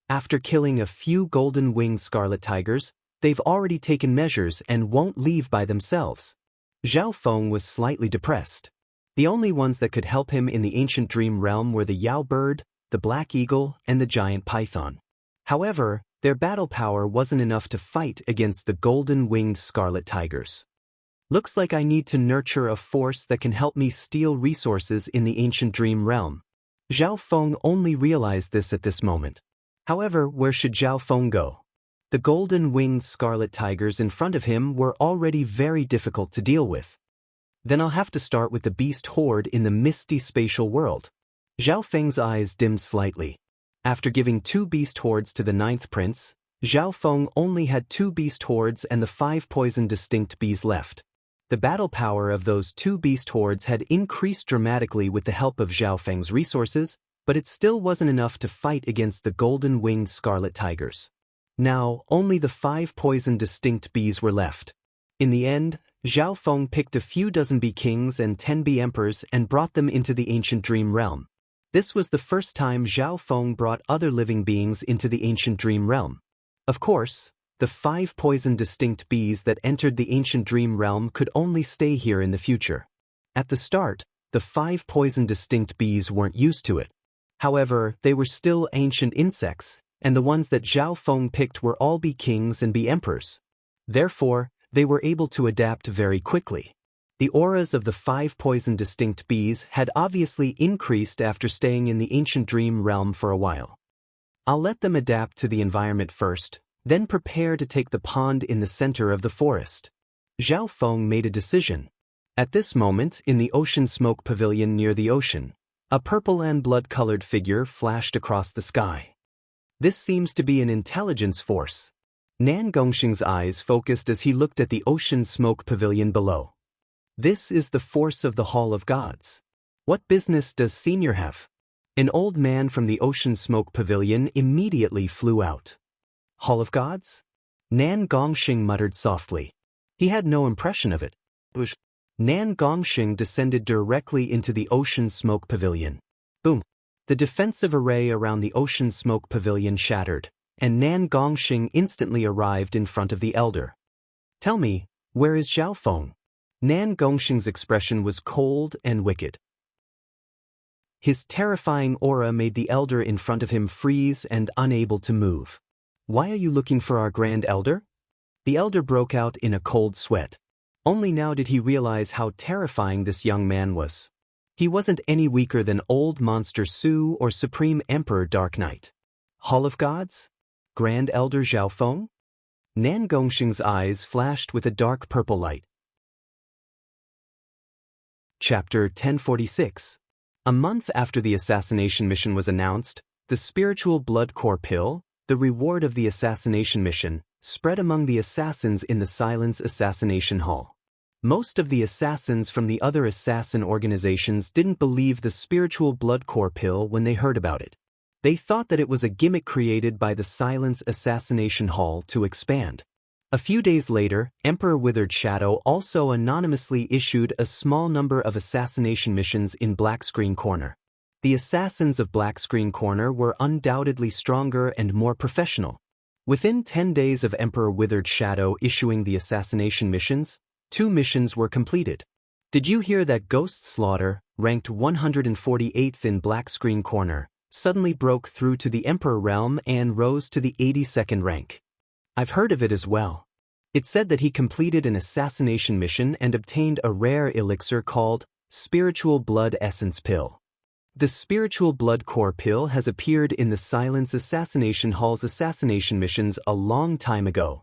After killing a few golden-winged scarlet tigers, they've already taken measures and won't leave by themselves. Zhao Feng was slightly depressed. The only ones that could help him in the ancient dream realm were the Yao bird, the black eagle, and the giant python. However, their battle power wasn't enough to fight against the golden-winged scarlet tigers. Looks like I need to nurture a force that can help me steal resources in the ancient dream realm. Zhao Feng only realized this at this moment. However, where should Zhao Feng go? The golden-winged scarlet tigers in front of him were already very difficult to deal with. Then I'll have to start with the beast horde in the misty spatial world. Zhao Feng's eyes dimmed slightly. After giving 2 beast hordes to the 9th prince, Zhao Feng only had 2 beast hordes and the 5 poison distinct bees left. The battle power of those 2 beast hordes had increased dramatically with the help of Zhao Feng's resources, but it still wasn't enough to fight against the golden-winged scarlet tigers. Now, only the 5 poison distinct bees were left. In the end, Zhao Feng picked a few dozen bee kings and 10 bee emperors and brought them into the ancient dream realm. This was the first time Zhao Feng brought other living beings into the ancient dream realm. Of course, the 5 poison distinct bees that entered the ancient dream realm could only stay here in the future. At the start, the 5 poison distinct bees weren't used to it. However, they were still ancient insects, and the ones that Zhao Feng picked were all bee kings and bee emperors. Therefore, they were able to adapt very quickly. The auras of the 5 poison distinct bees had obviously increased after staying in the ancient dream realm for a while. I'll let them adapt to the environment first, then prepare to take the pond in the center of the forest. Zhao Feng made a decision. At this moment, in the ocean smoke pavilion near the ocean, a purple and blood-colored figure flashed across the sky. This seems to be an intelligence force. Nan Gongxing's eyes focused as he looked at the ocean smoke pavilion below. This is the force of the Hall of Gods. What business does Senior have? An old man from the ocean smoke pavilion immediately flew out. Hall of Gods? Nan Gongxing muttered softly. He had no impression of it. Nan Gongxing descended directly into the ocean smoke pavilion. Boom! The defensive array around the ocean smoke pavilion shattered, and Nan Gongxing instantly arrived in front of the elder. Tell me, where is Zhao Feng? Nan Gongxing's expression was cold and wicked. His terrifying aura made the elder in front of him freeze and unable to move. Why are you looking for our grand elder? The elder broke out in a cold sweat. Only now did he realize how terrifying this young man was. He wasn't any weaker than Old Monster Su or Supreme Emperor Dark Knight. Hall of Gods? Grand Elder Zhao Feng? Nan Gongxing's eyes flashed with a dark purple light. Chapter 1046. A month after the assassination mission was announced, the spiritual blood core pill, the reward of the assassination mission, spread among the assassins in the Silence Assassination Hall. Most of the assassins from the other assassin organizations didn't believe the spiritual blood core pill when they heard about it. They thought that it was a gimmick created by the Silence Assassination Hall to expand. A few days later, Emperor Withered Shadow also anonymously issued a small number of assassination missions in Black Screen Corner. The assassins of Black Screen Corner were undoubtedly stronger and more professional. Within 10 days of Emperor Withered Shadow issuing the assassination missions, 2 missions were completed. Did you hear that Ghost Slaughter, ranked 148th in Black Screen Corner, suddenly broke through to the Emperor realm and rose to the 82nd rank? I've heard of it as well. It said that he completed an assassination mission and obtained a rare elixir called Spiritual Blood Essence Pill. The Spiritual Blood Core Pill has appeared in the Silence Assassination Hall's assassination missions a long time ago.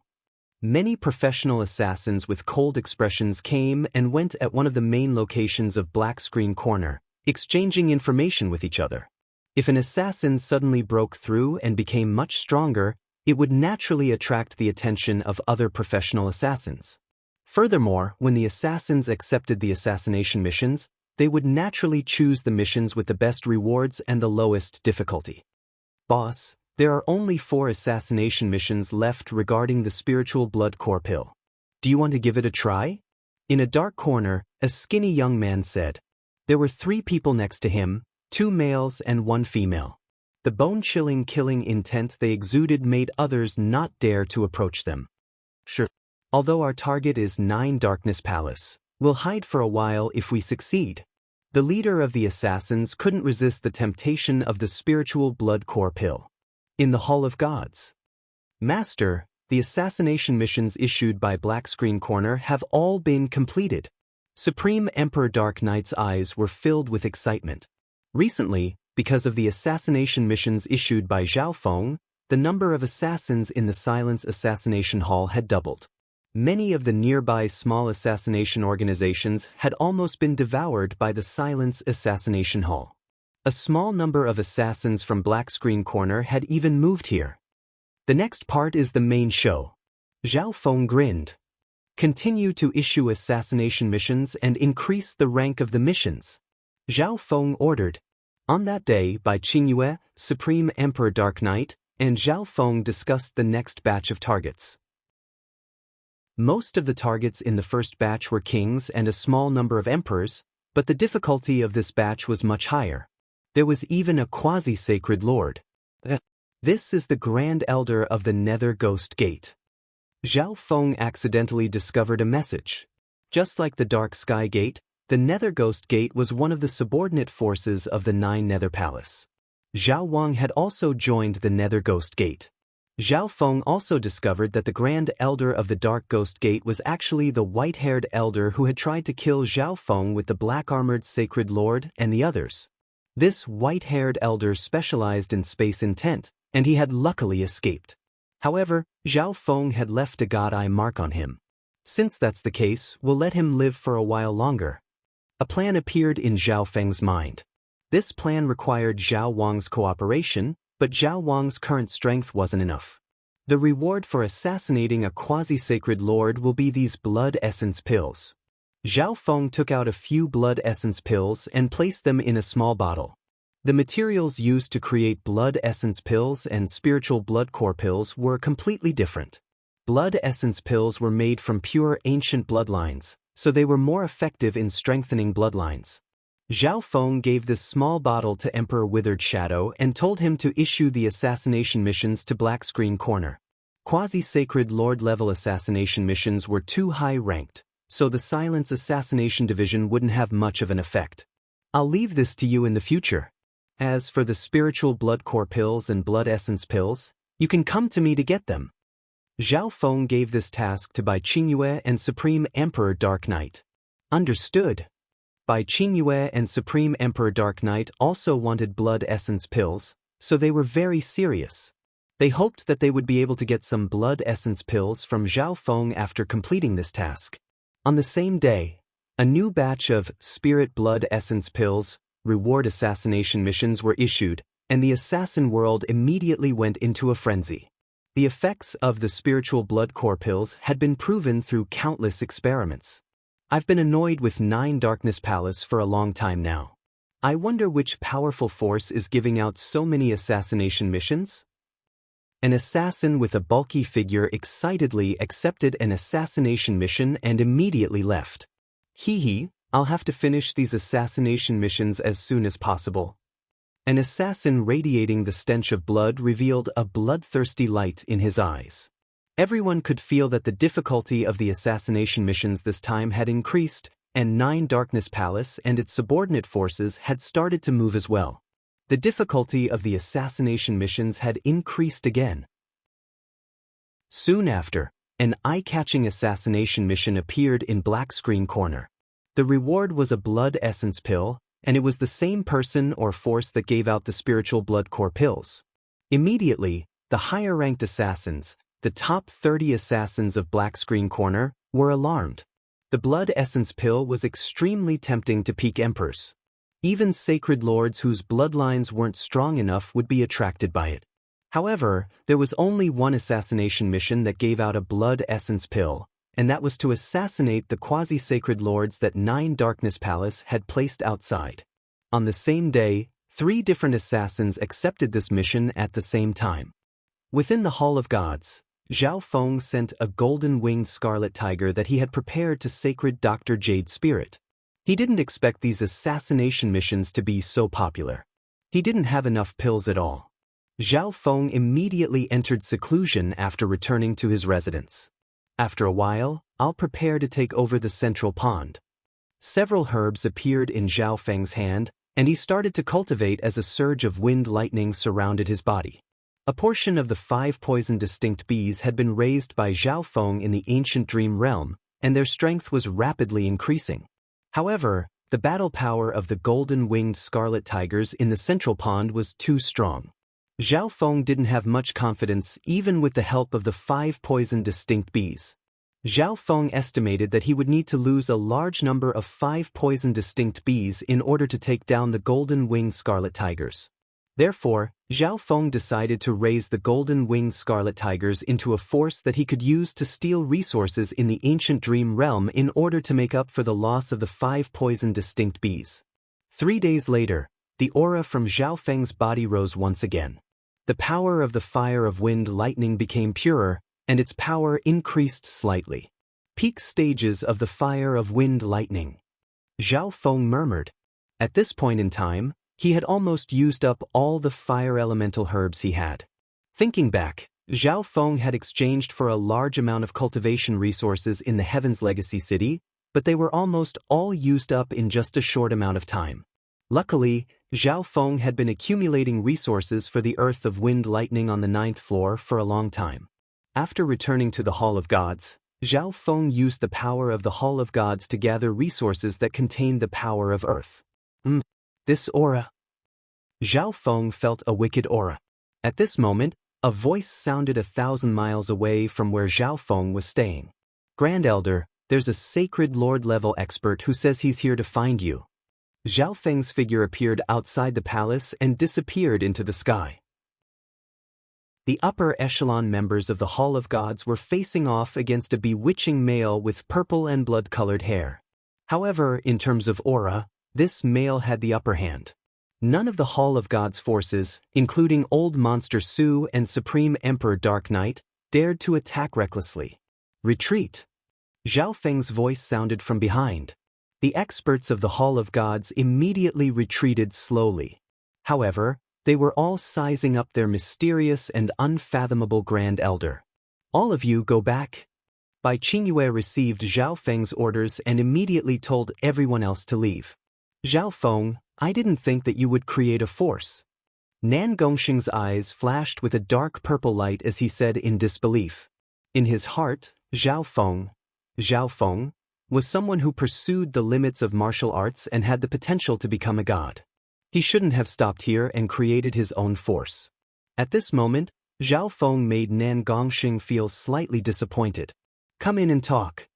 Many professional assassins with cold expressions came and went at one of the main locations of Black Screen Corner, exchanging information with each other. If an assassin suddenly broke through and became much stronger, it would naturally attract the attention of other professional assassins. Furthermore, when the assassins accepted the assassination missions, they would naturally choose the missions with the best rewards and the lowest difficulty. Boss, there are only 4 assassination missions left regarding the Spiritual Blood Core Pill. Do you want to give it a try? In a dark corner, a skinny young man said. There were 3 people next to him, 2 males and 1 female. The bone-chilling killing intent they exuded made others not dare to approach them. Sure. Although our target is 9 Darkness Palace, we'll hide for a while if we succeed. The leader of the assassins couldn't resist the temptation of the Spiritual Blood Core Pill. In the Hall of Gods. Master, the assassination missions issued by Black Screen Corner have all been completed. Supreme Emperor Dark Knight's eyes were filled with excitement. Recently, because of the assassination missions issued by Zhao Feng, the number of assassins in the Silence Assassination Hall had doubled. Many of the nearby small assassination organizations had almost been devoured by the Silence Assassination Hall. A small number of assassins from Black Screen Corner had even moved here. The next part is the main show. Zhao Feng grinned. Continue to issue assassination missions and increase the rank of the missions. Zhao Feng ordered. On that day, Bai Qingyue, Supreme Emperor Dark Knight, and Zhao Feng discussed the next batch of targets. Most of the targets in the first batch were kings and a small number of emperors, but the difficulty of this batch was much higher. There was even a quasi-sacred lord. This is the Grand Elder of the Nether Ghost Gate. Zhao Feng accidentally discovered a message. Just like the Dark Sky Gate, the Nether Ghost Gate was one of the subordinate forces of the 9 Nether Palace. Zhao Wang had also joined the Nether Ghost Gate. Zhao Feng also discovered that the Grand Elder of the Dark Ghost Gate was actually the white-haired elder who had tried to kill Zhao Feng with the black-armored Sacred Lord and the others. This white-haired elder specialized in space intent, and he had luckily escaped. However, Zhao Feng had left a god-eye mark on him. Since that's the case, we'll let him live for a while longer. A plan appeared in Zhao Feng's mind. This plan required Zhao Wang's cooperation, but Zhao Wang's current strength wasn't enough. The reward for assassinating a quasi-sacred lord will be these blood essence pills. Zhao Feng took out a few blood essence pills and placed them in a small bottle. The materials used to create blood essence pills and spiritual blood core pills were completely different. Blood essence pills were made from pure ancient bloodlines, so they were more effective in strengthening bloodlines. Zhao Feng gave this small bottle to Emperor Withered Shadow and told him to issue the assassination missions to Black Screen Corner. Quasi-sacred Lord-level assassination missions were too high-ranked, so the Silence Assassination Division wouldn't have much of an effect. I'll leave this to you in the future. As for the spiritual blood core pills and blood essence pills, you can come to me to get them. Zhao Feng gave this task to Bai Qingyue and Supreme Emperor Dark Knight. Understood. Bai Qingyue and Supreme Emperor Dark Knight also wanted blood essence pills, so they were very serious. They hoped that they would be able to get some blood essence pills from Zhao Feng after completing this task. On the same day, a new batch of Spirit Blood Essence Pills reward assassination missions were issued, and the assassin world immediately went into a frenzy. The effects of the spiritual blood core pills had been proven through countless experiments. I've been annoyed with 9 Darkness Palace for a long time now. I wonder which powerful force is giving out so many assassination missions? An assassin with a bulky figure excitedly accepted an assassination mission and immediately left. Hee, I'll have to finish these assassination missions as soon as possible. An assassin radiating the stench of blood revealed a bloodthirsty light in his eyes. Everyone could feel that the difficulty of the assassination missions this time had increased, and 9 Darkness Palace and its subordinate forces had started to move as well. The difficulty of the assassination missions had increased again. Soon after, an eye-catching assassination mission appeared in black screen corner. The reward was a blood essence pill, and it was the same person or force that gave out the spiritual blood core pills. Immediately, the higher-ranked assassins, the top 30 assassins of black screen corner, were alarmed. The blood essence pill was extremely tempting to peak emperors. Even sacred lords whose bloodlines weren't strong enough would be attracted by it. However, there was only one assassination mission that gave out a blood essence pill, and that was to assassinate the quasi-sacred lords that 9 Darkness Palace had placed outside. On the same day, 3 different assassins accepted this mission at the same time. Within the Hall of Gods, Zhao Feng sent a golden-winged scarlet tiger that he had prepared to sacred Dr. Jade Spirit. He didn't expect these assassination missions to be so popular. He didn't have enough pills at all. Zhao Feng immediately entered seclusion after returning to his residence. After a while, I'll prepare to take over the central pond. Several herbs appeared in Zhao Feng's hand, and he started to cultivate as a surge of wind lightning surrounded his body. A portion of the 5 poison distinct bees had been raised by Zhao Feng in the ancient dream realm, and their strength was rapidly increasing. However, the battle power of the golden-winged scarlet tigers in the central pond was too strong. Zhao Feng didn't have much confidence even with the help of the 5 poison distinct bees. Zhao Feng estimated that he would need to lose a large number of 5 poison distinct bees in order to take down the golden-winged scarlet tigers. Therefore, Zhao Feng decided to raise the golden-winged scarlet tigers into a force that he could use to steal resources in the ancient dream realm in order to make up for the loss of the 5 poison distinct bees. 3 days later, the aura from Zhao Feng's body rose once again. The power of the fire of wind lightning became purer, and its power increased slightly. Peak stages of the fire of wind lightning. Zhao Feng murmured. At this point in time, he had almost used up all the fire elemental herbs he had. Thinking back, Zhao Feng had exchanged for a large amount of cultivation resources in the Heaven's Legacy City, but they were almost all used up in just a short amount of time. Luckily, Zhao Feng had been accumulating resources for the Earth of Wind Lightning on the 9th floor for a long time. After returning to the Hall of Gods, Zhao Feng used the power of the Hall of Gods to gather resources that contained the power of Earth. This aura. Zhao Feng felt a wicked aura. At this moment, a voice sounded 1,000 miles away from where Zhao Feng was staying. Grand Elder, there's a sacred lord-level expert who says he's here to find you. Zhao Feng's figure appeared outside the palace and disappeared into the sky. The upper echelon members of the Hall of Gods were facing off against a bewitching male with purple and blood-colored hair. However, in terms of aura, this male had the upper hand. None of the Hall of Gods forces, including Old Monster Su and Supreme Emperor Dark Knight, dared to attack recklessly. Retreat. Zhao Feng's voice sounded from behind. The experts of the Hall of Gods immediately retreated slowly. However, they were all sizing up their mysterious and unfathomable Grand Elder. All of you go back. Bai Qingyue received Zhao Feng's orders and immediately told everyone else to leave. Zhao Feng, I didn't think that you would create a force. Nan Gongxing's eyes flashed with a dark purple light as he said in disbelief. In his heart, Zhao Feng, was someone who pursued the limits of martial arts and had the potential to become a god. He shouldn't have stopped here and created his own force. At this moment, Zhao Feng made Nan Gongxing feel slightly disappointed. Come in and talk.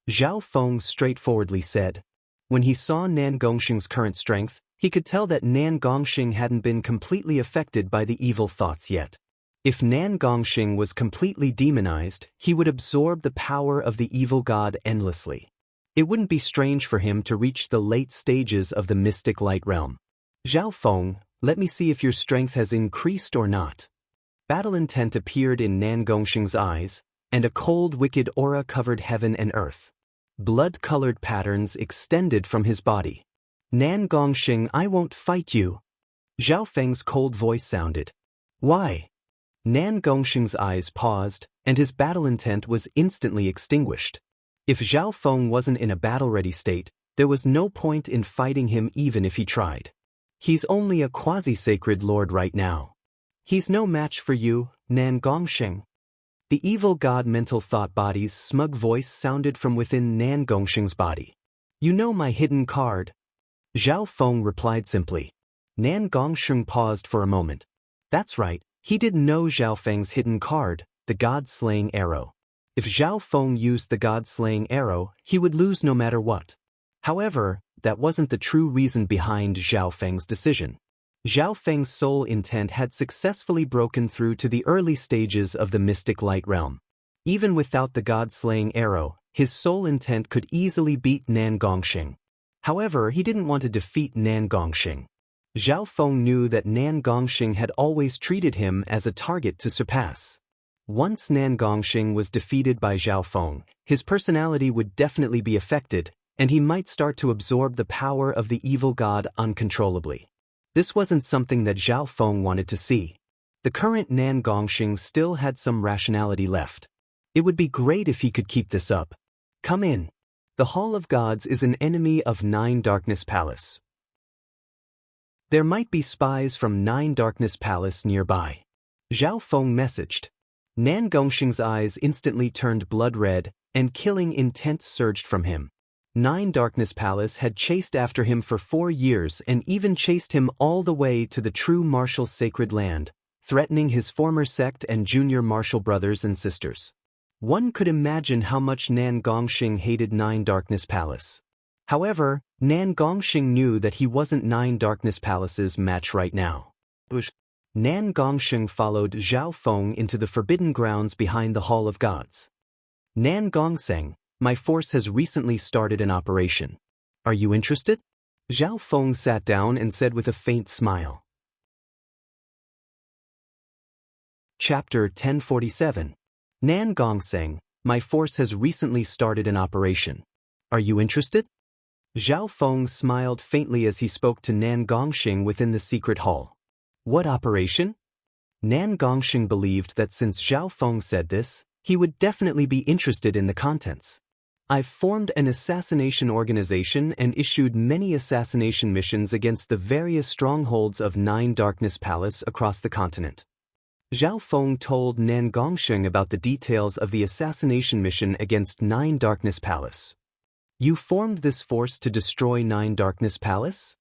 Zhao Feng straightforwardly said. When he saw Nan Gongxing's current strength, he could tell that Nan Gongxing hadn't been completely affected by the evil thoughts yet. If Nan Gongxing was completely demonized, he would absorb the power of the evil god endlessly. It wouldn't be strange for him to reach the late stages of the mystic light realm. Zhao Feng, let me see if your strength has increased or not. Battle intent appeared in Nan Gongxing's eyes, and a cold, wicked aura covered heaven and earth. Blood-colored patterns extended from his body. Nan Gongxing, I won't fight you. Zhao Feng's cold voice sounded. Why? Nan Gongxing's eyes paused, and his battle intent was instantly extinguished. If Zhao Feng wasn't in a battle-ready state, there was no point in fighting him even if he tried. He's only a quasi-sacred lord right now. He's no match for you, Nan Gongxing. The evil god mental thought body's smug voice sounded from within Nan Gongxing's body. You know my hidden card? Zhao Feng replied simply. Nan Gongxing paused for a moment. That's right, he didn't know Zhao Feng's hidden card, the god-slaying arrow. If Zhao Feng used the god-slaying arrow, he would lose no matter what. However, that wasn't the true reason behind Zhao Feng's decision. Zhao Feng's soul intent had successfully broken through to the early stages of the mystic light realm. Even without the god-slaying arrow, his soul intent could easily beat Nan Gongxing. However, he didn't want to defeat Nan Gongxing. Zhao Feng knew that Nan Gongxing had always treated him as a target to surpass. Once Nan Gongxing was defeated by Zhao Feng, his personality would definitely be affected, and he might start to absorb the power of the evil god uncontrollably. This wasn't something that Zhao Feng wanted to see. The current Nan Gongxing still had some rationality left. It would be great if he could keep this up. Come in. The Hall of Gods is an enemy of Nine Darkness Palace. There might be spies from Nine Darkness Palace nearby. Zhao Feng messaged. Nan Gongxing's eyes instantly turned blood red, and killing intent surged from him. Nine Darkness Palace had chased after him for 4 years and even chased him all the way to the true martial sacred land, threatening his former sect and junior martial brothers and sisters. One could imagine how much Nan Gongxing hated Nine Darkness Palace. However, Nan Gongxing knew that he wasn't Nine Darkness Palace's match right now. Nan Gongxing followed Zhao Feng into the forbidden grounds behind the Hall of Gods. Nan Gongxing, my force has recently started an operation. Are you interested? Zhao Feng sat down and said with a faint smile. Chapter 1047. Nan Gongxing, my force has recently started an operation. Are you interested? Zhao Feng smiled faintly as he spoke to Nan Gongxing within the secret hall. What operation? Nan Gongxing believed that since Zhao Feng said this, he would definitely be interested in the contents. I've formed an assassination organization and issued many assassination missions against the various strongholds of Nine Darkness Palace across the continent. Zhao Feng told Nan Gongxing about the details of the assassination mission against Nine Darkness Palace. You formed this force to destroy Nine Darkness Palace?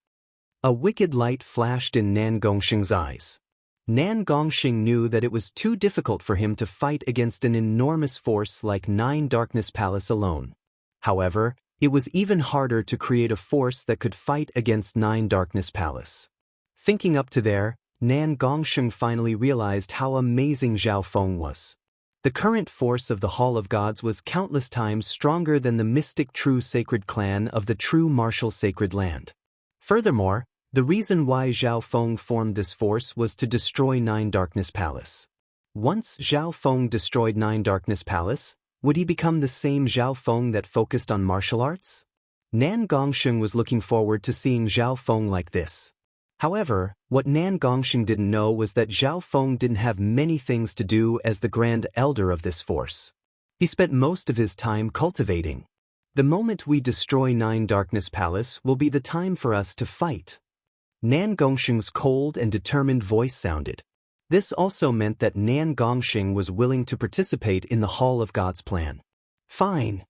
A wicked light flashed in Nan Gongxing's eyes. Nan Gongxing knew that it was too difficult for him to fight against an enormous force like Nine Darkness Palace alone. However, it was even harder to create a force that could fight against Nine Darkness Palace. Thinking up to there, Nan Gongxing finally realized how amazing Zhao Feng was. The current force of the Hall of Gods was countless times stronger than the mystic true sacred clan of the true martial sacred land. Furthermore, the reason why Zhao Feng formed this force was to destroy Nine Darkness Palace. Once Zhao Feng destroyed Nine Darkness Palace, would he become the same Zhao Feng that focused on martial arts? Nan Gongxing was looking forward to seeing Zhao Feng like this. However, what Nan Gongxing didn't know was that Zhao Feng didn't have many things to do as the Grand Elder of this force. He spent most of his time cultivating. The moment we destroy Nine Darkness Palace will be the time for us to fight. Nan Gongxing's cold and determined voice sounded. This also meant that Nan Gongxing was willing to participate in the Hall of Gods plan. Fine.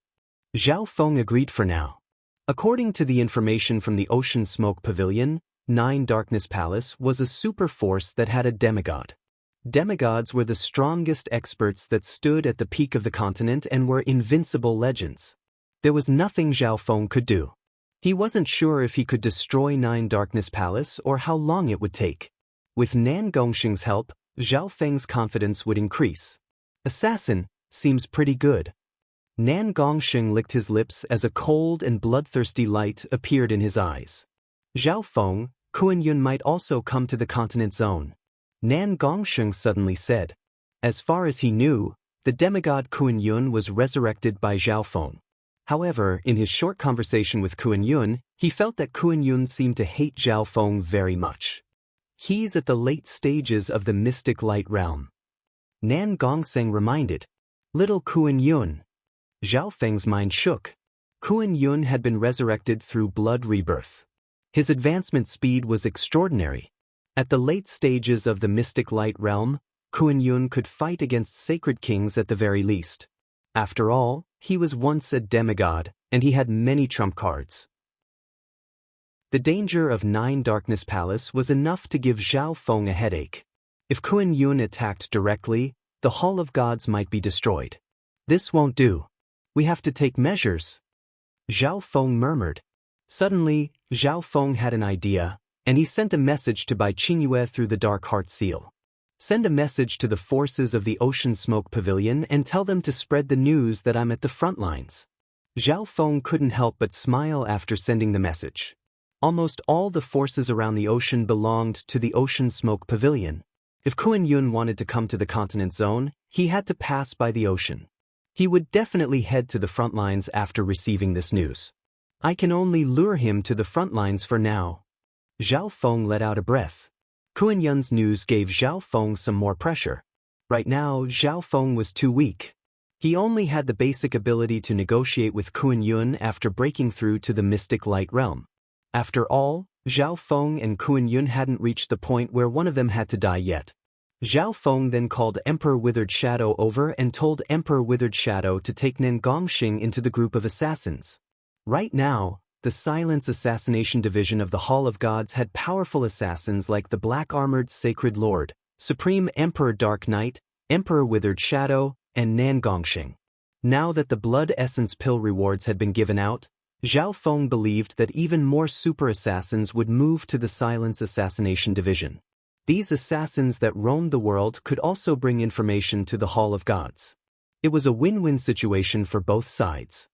Zhao Feng agreed for now. According to the information from the Ocean Smoke Pavilion, Nine Darkness Palace was a super force that had a demigod. Demigods were the strongest experts that stood at the peak of the continent and were invincible legends. There was nothing Zhao Feng could do. He wasn't sure if he could destroy Nine Darkness Palace or how long it would take. With Nan Gongxing's help, Zhao Feng's confidence would increase. Assassin seems pretty good. Nan Gongsheng licked his lips as a cold and bloodthirsty light appeared in his eyes. Zhao Feng, Kuan Yun might also come to the continent zone. Nan Gongsheng suddenly said. As far as he knew, the demigod Kuan Yun was resurrected by Zhao Feng. However, in his short conversation with Kuan Yun, he felt that Kuan Yun seemed to hate Zhao Feng very much. He's at the late stages of the mystic light realm. Nan Gongsheng reminded. Little Kuan Yun. Zhao Feng's mind shook. Kuan Yun had been resurrected through blood rebirth. His advancement speed was extraordinary. At the late stages of the mystic light realm, Kuan Yun could fight against sacred kings at the very least. After all, he was once a demigod, and he had many trump cards. The danger of 9 Darkness Palace was enough to give Zhao Feng a headache. If Kuan Yun attacked directly, the Hall of Gods might be destroyed. This won't do. We have to take measures. Zhao Feng murmured. Suddenly, Zhao Feng had an idea, and he sent a message to Bai Qingyue through the Dark Heart Seal. Send a message to the forces of the Ocean Smoke Pavilion and tell them to spread the news that I'm at the front lines. Zhao Feng couldn't help but smile after sending the message. Almost all the forces around the ocean belonged to the Ocean Smoke Pavilion. If Kuan Yun wanted to come to the continent zone, he had to pass by the ocean. He would definitely head to the front lines after receiving this news. I can only lure him to the front lines for now. Zhao Feng let out a breath. Kuan Yun's news gave Zhao Feng some more pressure. Right now, Zhao Feng was too weak. He only had the basic ability to negotiate with Kuan Yun after breaking through to the mystic light realm. After all, Zhao Feng and Kuan Yun hadn't reached the point where one of them had to die yet. Zhao Feng then called Emperor Withered Shadow over and told Emperor Withered Shadow to take Nan Gongsheng into the group of assassins. Right now, the Silence Assassination Division of the Hall of Gods had powerful assassins like the Black-Armored Sacred Lord, Supreme Emperor Dark Knight, Emperor Withered Shadow, and Nan Gongsheng. Now that the Blood Essence Pill rewards had been given out, Zhao Feng believed that even more super assassins would move to the Silence Assassination Division. These assassins that roamed the world could also bring information to the Hall of Gods. It was a win-win situation for both sides.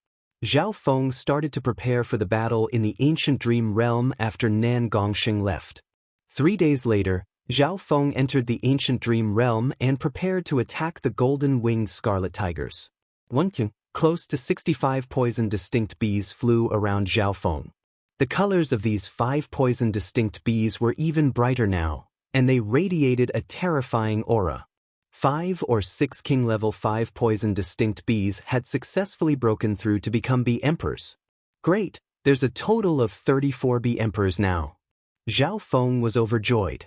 Zhao Feng started to prepare for the battle in the ancient dream realm after Nan Gongsheng left. 3 days later, Zhao Feng entered the ancient dream realm and prepared to attack the golden-winged scarlet tigers. Close to 65 poison distinct bees flew around Zhao Feng. The colors of these 5 poison distinct bees were even brighter now, and they radiated a terrifying aura. 5 or 6 king level 5 poison distinct bees had successfully broken through to become bee emperors. Great, there's a total of 34 bee emperors now. Zhao Feng was overjoyed.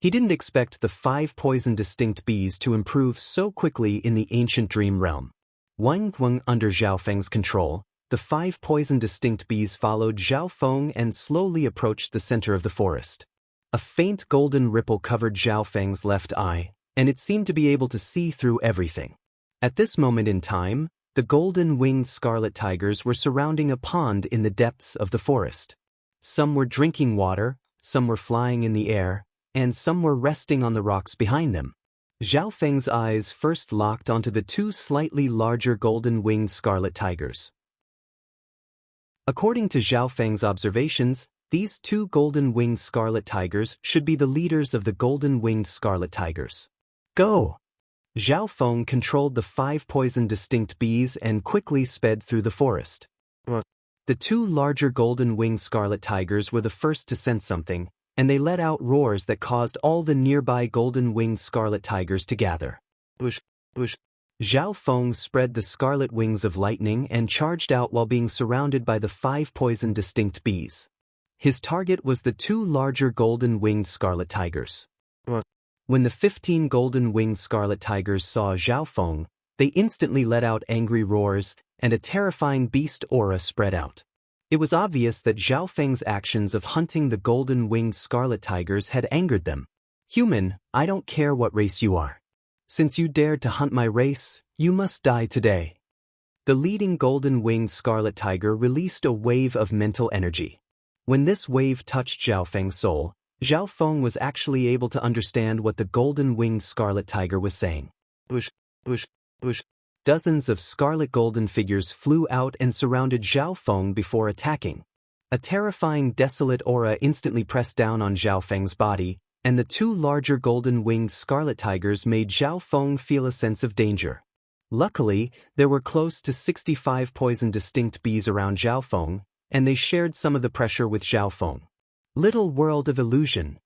He didn't expect the 5 poison distinct bees to improve so quickly in the ancient dream realm. Under Zhao Feng's control, the 5 poison distinct bees followed Zhao Feng and slowly approached the center of the forest. A faint golden ripple covered Zhao Feng's left eye, and it seemed to be able to see through everything. At this moment in time, the golden-winged scarlet tigers were surrounding a pond in the depths of the forest. Some were drinking water, some were flying in the air, and some were resting on the rocks behind them. Zhao Feng's eyes first locked onto the 2 slightly larger golden-winged scarlet tigers. According to Zhao Feng's observations, these 2 golden-winged scarlet tigers should be the leaders of the golden-winged scarlet tigers. Go! Zhao Feng controlled the 5 poison distinct bees and quickly sped through the forest. The 2 larger golden-winged scarlet tigers were the first to sense something, and they let out roars that caused all the nearby golden-winged scarlet tigers to gather. Zhao Feng spread the scarlet wings of lightning and charged out while being surrounded by the 5 poison distinct bees. His target was the 2 larger golden-winged scarlet tigers. When the 15 golden-winged scarlet tigers saw Zhao Feng, they instantly let out angry roars, and a terrifying beast aura spread out. It was obvious that Zhao Feng's actions of hunting the golden-winged scarlet tigers had angered them. Human, I don't care what race you are. Since you dared to hunt my race, you must die today. The leading golden-winged scarlet tiger released a wave of mental energy. When this wave touched Zhao Feng's soul, Zhao Feng was actually able to understand what the golden-winged scarlet tiger was saying. Dozens of scarlet golden figures flew out and surrounded Zhao Feng before attacking. A terrifying desolate aura instantly pressed down on Zhao Feng's body, and the two larger golden-winged scarlet tigers made Zhao Feng feel a sense of danger. Luckily, there were close to 65 poison-distinct bees around Zhao Feng, and they shared some of the pressure with Zhao Feng. Little world of illusion.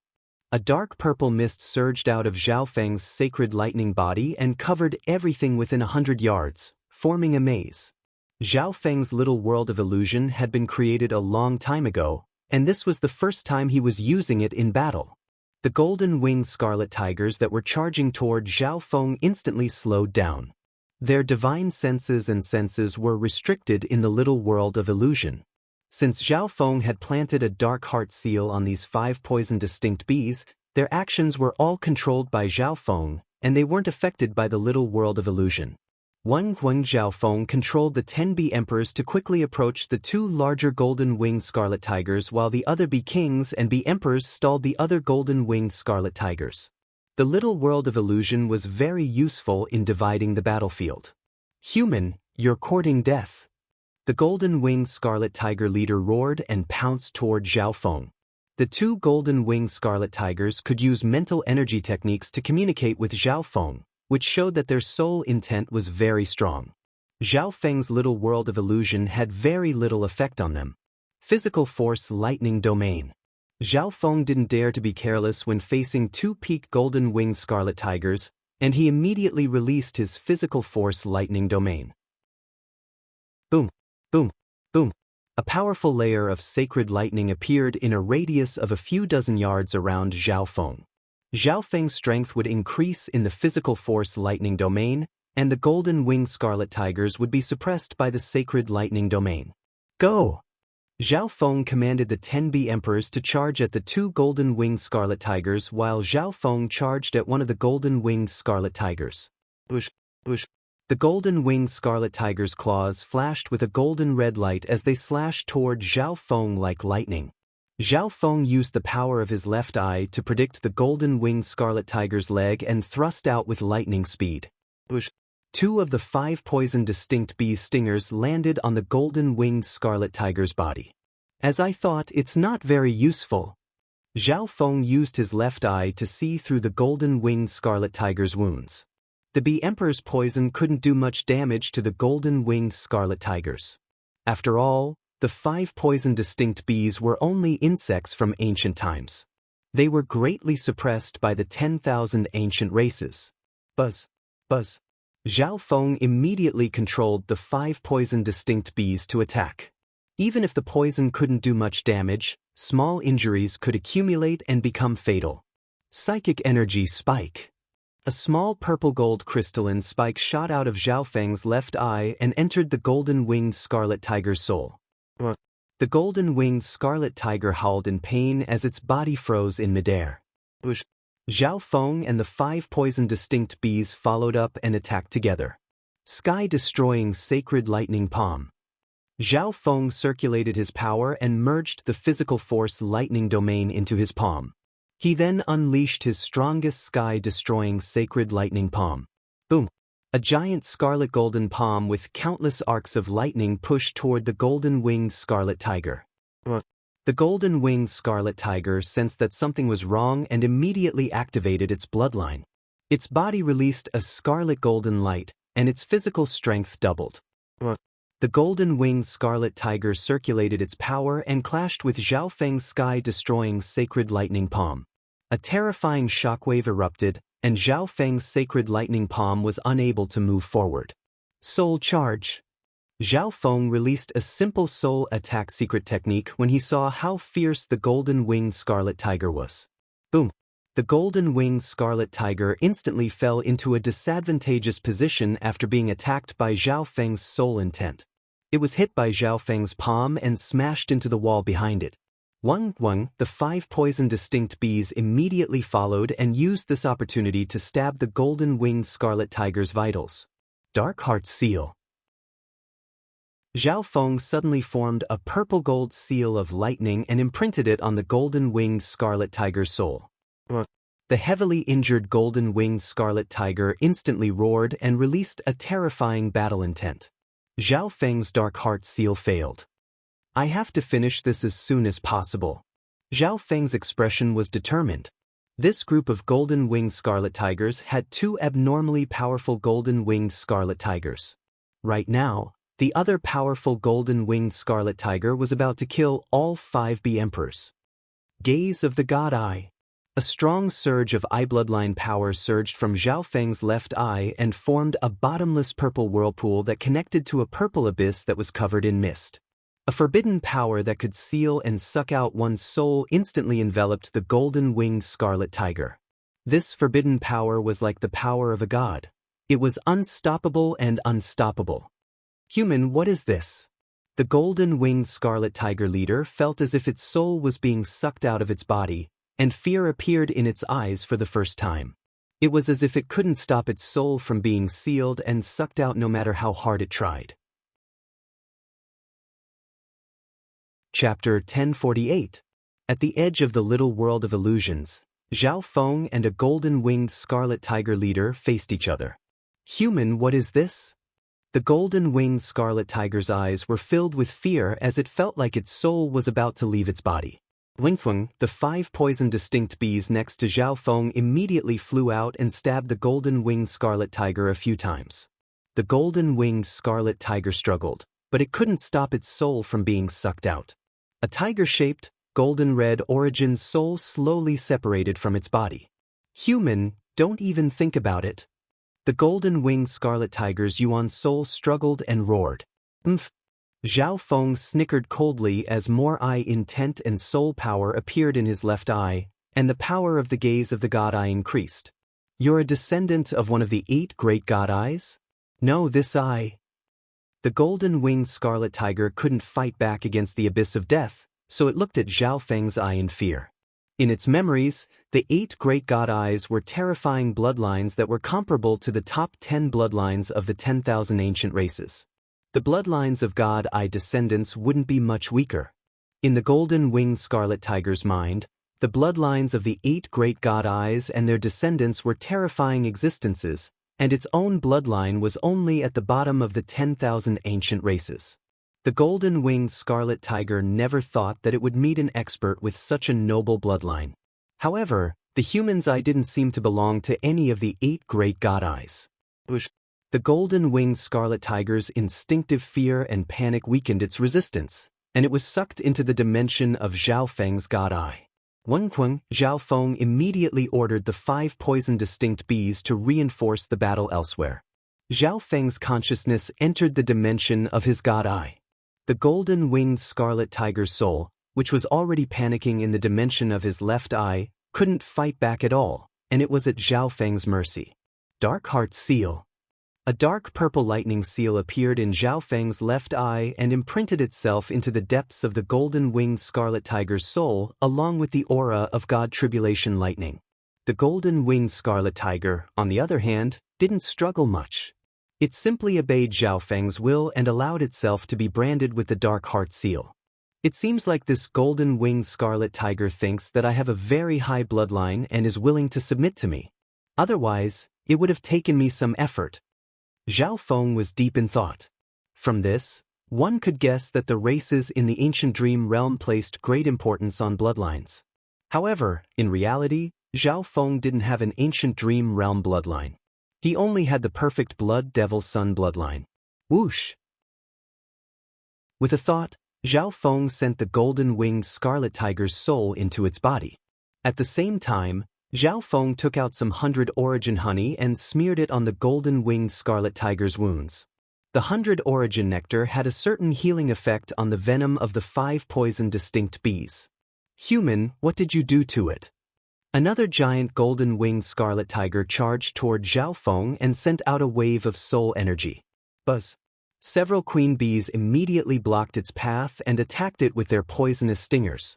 A dark purple mist surged out of Zhao Feng's sacred lightning body and covered everything within 100 yards, forming a maze. Zhao Feng's little world of illusion had been created a long time ago, and this was the first time he was using it in battle. The golden-winged scarlet tigers that were charging toward Zhao Feng instantly slowed down. Their divine senses were restricted in the little world of illusion. Since Zhao Feng had planted a dark heart seal on these 5 poison-distinct bees, their actions were all controlled by Zhao Feng, and they weren't affected by the little world of illusion. Zhao Feng controlled the 10 bee emperors to quickly approach the 2 larger golden-winged scarlet tigers while the other bee kings and bee emperors stalled the other golden-winged scarlet tigers. The little world of illusion was very useful in dividing the battlefield. Human, you're courting death. The golden-winged scarlet tiger leader roared and pounced toward Zhao Feng. The 2 golden-winged scarlet tigers could use mental energy techniques to communicate with Zhao Feng, which showed that their soul intent was very strong. Zhao Feng's little world of illusion had very little effect on them. Physical force lightning domain. Zhao Feng didn't dare to be careless when facing 2 peak golden-winged scarlet tigers, and he immediately released his physical force lightning domain. Boom, boom, boom. A powerful layer of sacred lightning appeared in a radius of a few dozen yards around Zhao Feng. Zhao Feng's strength would increase in the physical force lightning domain, and the golden-winged scarlet tigers would be suppressed by the sacred lightning domain. Go! Zhao Feng commanded the 10 bee emperors to charge at the 2 golden-winged scarlet tigers while Zhao Feng charged at one of the golden-winged scarlet tigers. Whoosh, whoosh. The golden-winged scarlet tiger's claws flashed with a golden red light as they slashed toward Zhao Feng like lightning. Zhao Feng used the power of his left eye to predict the golden-winged scarlet tiger's leg and thrust out with lightning speed. Whoosh. 2 of the 5 poison-distinct bee's stingers landed on the golden-winged scarlet tiger's body. As I thought, it's not very useful. Zhao Feng used his left eye to see through the golden-winged scarlet tiger's wounds. The bee emperor's poison couldn't do much damage to the golden-winged scarlet tigers. After all, the 5 poison-distinct bees were only insects from ancient times. They were greatly suppressed by the 10,000 ancient races. Buzz, buzz. Zhao Feng immediately controlled the 5 poison-distinct bees to attack. Even if the poison couldn't do much damage, small injuries could accumulate and become fatal. Psychic energy spike. A small purple-gold crystalline spike shot out of Zhao Feng's left eye and entered the golden-winged scarlet tiger's soul. The golden-winged scarlet tiger howled in pain as its body froze in midair. Zhao Feng and the 5 poison-distinct bees followed up and attacked together. Sky-destroying sacred lightning palm. Zhao Feng circulated his power and merged the physical force lightning domain into his palm. He then unleashed his strongest sky-destroying sacred lightning palm. Boom! A giant scarlet golden palm with countless arcs of lightning pushed toward the golden-winged scarlet tiger. The golden-winged scarlet tiger sensed that something was wrong and immediately activated its bloodline. Its body released a scarlet golden light, and its physical strength doubled. The golden-winged scarlet tiger circulated its power and clashed with Zhao Feng's sky-destroying sacred lightning palm. A terrifying shockwave erupted, and Zhao Feng's sacred lightning palm was unable to move forward. Soul charge. Zhao Feng released a simple soul attack secret technique when he saw how fierce the golden-winged scarlet tiger was. Boom! The golden-winged scarlet tiger instantly fell into a disadvantageous position after being attacked by Zhao Feng's soul intent. It was hit by Zhao Feng's palm and smashed into the wall behind it. The 5 poison-distinct bees immediately followed and used this opportunity to stab the golden-winged scarlet tiger's vitals. Dark Heart Seal. Zhao Feng suddenly formed a purple-gold seal of lightning and imprinted it on the golden-winged scarlet tiger's soul. The heavily injured golden-winged scarlet tiger instantly roared and released a terrifying battle intent. Zhao Feng's dark heart seal failed. I have to finish this as soon as possible. Zhao Feng's expression was determined. This group of golden-winged scarlet tigers had 2 abnormally powerful golden-winged scarlet tigers. Right now, the other powerful golden-winged scarlet tiger was about to kill all 5 bee emperors. Gaze of the God Eye. A strong surge of eye bloodline power surged from Zhao Feng's left eye and formed a bottomless purple whirlpool that connected to a purple abyss that was covered in mist. A forbidden power that could seal and suck out one's soul instantly enveloped the golden-winged scarlet tiger. This forbidden power was like the power of a god. It was unstoppable and unstoppable. Human, what is this? The golden-winged scarlet tiger leader felt as if its soul was being sucked out of its body, and fear appeared in its eyes for the first time. It was as if it couldn't stop its soul from being sealed and sucked out no matter how hard it tried. Chapter 1048. At the edge of the little world of illusions, Zhao Feng and a golden-winged scarlet tiger leader faced each other. Human, what is this? The golden-winged scarlet tiger's eyes were filled with fear as it felt like its soul was about to leave its body. Wingfeng, the 5 poison distinct bees next to Zhao Feng immediately flew out and stabbed the golden-winged scarlet tiger a few times. The golden-winged scarlet tiger struggled, but it couldn't stop its soul from being sucked out. A tiger-shaped, golden-red origin soul slowly separated from its body. Human, don't even think about it. The golden-winged scarlet tiger's yuan soul struggled and roared. Umph. Zhao Feng snickered coldly as more eye intent and soul power appeared in his left eye, and the power of the gaze of the God Eye increased. You're a descendant of one of the 8 great God Eyes? No, this eye. The golden-winged scarlet tiger couldn't fight back against the abyss of death, so it looked at Zhao Feng's eye in fear. In its memories, the 8 great God Eyes were terrifying bloodlines that were comparable to the top 10 bloodlines of the 10,000 ancient races. The bloodlines of God Eye descendants wouldn't be much weaker. In the golden-winged scarlet tiger's mind, the bloodlines of the 8 great God Eyes and their descendants were terrifying existences, and its own bloodline was only at the bottom of the 10,000 ancient races. The golden-winged scarlet tiger never thought that it would meet an expert with such a noble bloodline. However, the human's eye didn't seem to belong to any of the 8 great God Eyes. The golden-winged scarlet tiger's instinctive fear and panic weakened its resistance, and it was sucked into the dimension of Zhao Feng's God Eye. Wengquang, Zhao Feng immediately ordered the 5 poison distinct bees to reinforce the battle elsewhere. Zhao Feng's consciousness entered the dimension of his God Eye. The golden-winged scarlet tiger's soul, which was already panicking in the dimension of his left eye, couldn't fight back at all, and it was at Zhao Feng's mercy. Dark Heart Seal. A dark purple lightning seal appeared in Zhao Feng's left eye and imprinted itself into the depths of the golden-winged scarlet tiger's soul along with the aura of God Tribulation Lightning. The golden-winged scarlet tiger, on the other hand, didn't struggle much. It simply obeyed Zhao Feng's will and allowed itself to be branded with the Dark Heart Seal. It seems like this golden-winged scarlet tiger thinks that I have a very high bloodline and is willing to submit to me. Otherwise, it would have taken me some effort. Zhao Feng was deep in thought. From this, one could guess that the races in the ancient dream realm placed great importance on bloodlines. However, in reality, Zhao Feng didn't have an ancient dream realm bloodline. He only had the perfect blood devil sun bloodline. Whoosh! With a thought, Zhao Feng sent the golden-winged scarlet tiger's soul into its body. At the same time, Zhao Feng took out some 100 origin honey and smeared it on the golden-winged scarlet tiger's wounds. The 100 origin nectar had a certain healing effect on the venom of the 5 poison distinct bees. Human, what did you do to it? Another giant golden-winged scarlet tiger charged toward Zhao Feng and sent out a wave of soul energy. Buzz. Several queen bees immediately blocked its path and attacked it with their poisonous stingers.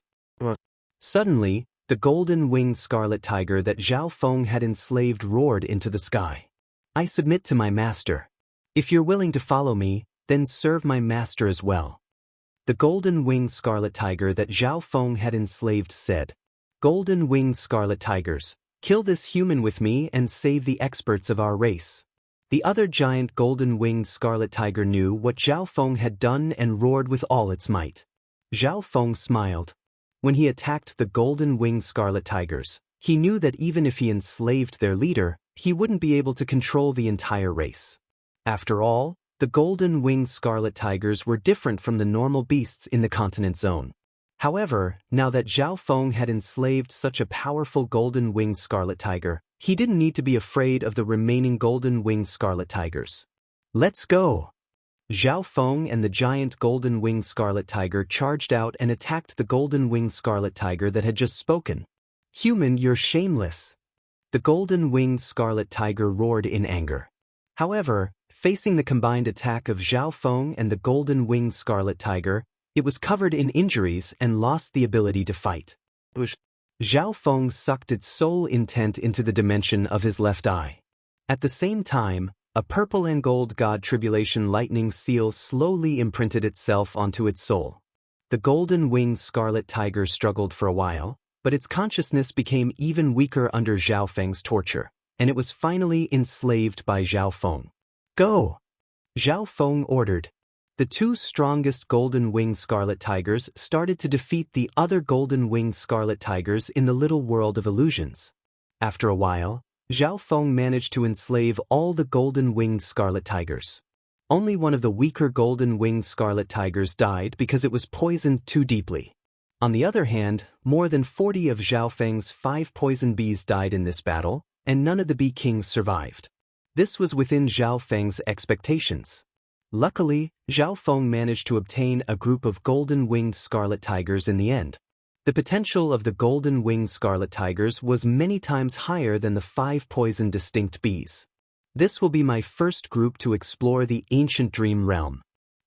Suddenly, the golden-winged scarlet tiger that Zhao Feng had enslaved roared into the sky. I submit to my master. If you're willing to follow me, then serve my master as well. The golden-winged scarlet tiger that Zhao Feng had enslaved said. Golden-winged scarlet tigers, Kill this human with me and save the experts of our race. The other giant golden-winged scarlet tiger knew what Zhao Feng had done and roared with all its might. Zhao Feng smiled. When he attacked the golden-winged scarlet tigers, he knew that even if he enslaved their leader, he wouldn't be able to control the entire race. After all, the golden-winged scarlet tigers were different from the normal beasts in the continent zone. However, now that Zhao Feng had enslaved such a powerful golden-winged scarlet tiger, he didn't need to be afraid of the remaining golden-winged scarlet tigers. Let's go! Zhao Feng and the giant golden-winged scarlet tiger charged out and attacked the golden-winged scarlet tiger that had just spoken. Human, you're shameless! The golden-winged scarlet tiger roared in anger. However, facing the combined attack of Zhao Feng and the golden-winged scarlet tiger, it was covered in injuries and lost the ability to fight. Zhao Feng sucked its soul intent into the dimension of his left eye. At the same time, a purple and gold god tribulation lightning seal slowly imprinted itself onto its soul. The golden-winged scarlet tiger struggled for a while, but its consciousness became even weaker under Zhao Feng's torture, and it was finally enslaved by Zhao Feng. Go! Zhao Feng ordered. The two strongest golden-winged scarlet tigers started to defeat the other golden-winged scarlet tigers in the little world of illusions. After a while, Zhao Feng managed to enslave all the golden-winged scarlet tigers. Only one of the weaker golden-winged scarlet tigers died because it was poisoned too deeply. On the other hand, more than 40 of Zhao Feng's 5 poison bees died in this battle, and none of the bee kings survived. This was within Zhao Feng's expectations. Luckily, Zhao Feng managed to obtain a group of golden-winged scarlet tigers in the end. The potential of the golden-winged scarlet tigers was many times higher than the 5 poison distinct bees. This will be my first group to explore the ancient dream realm.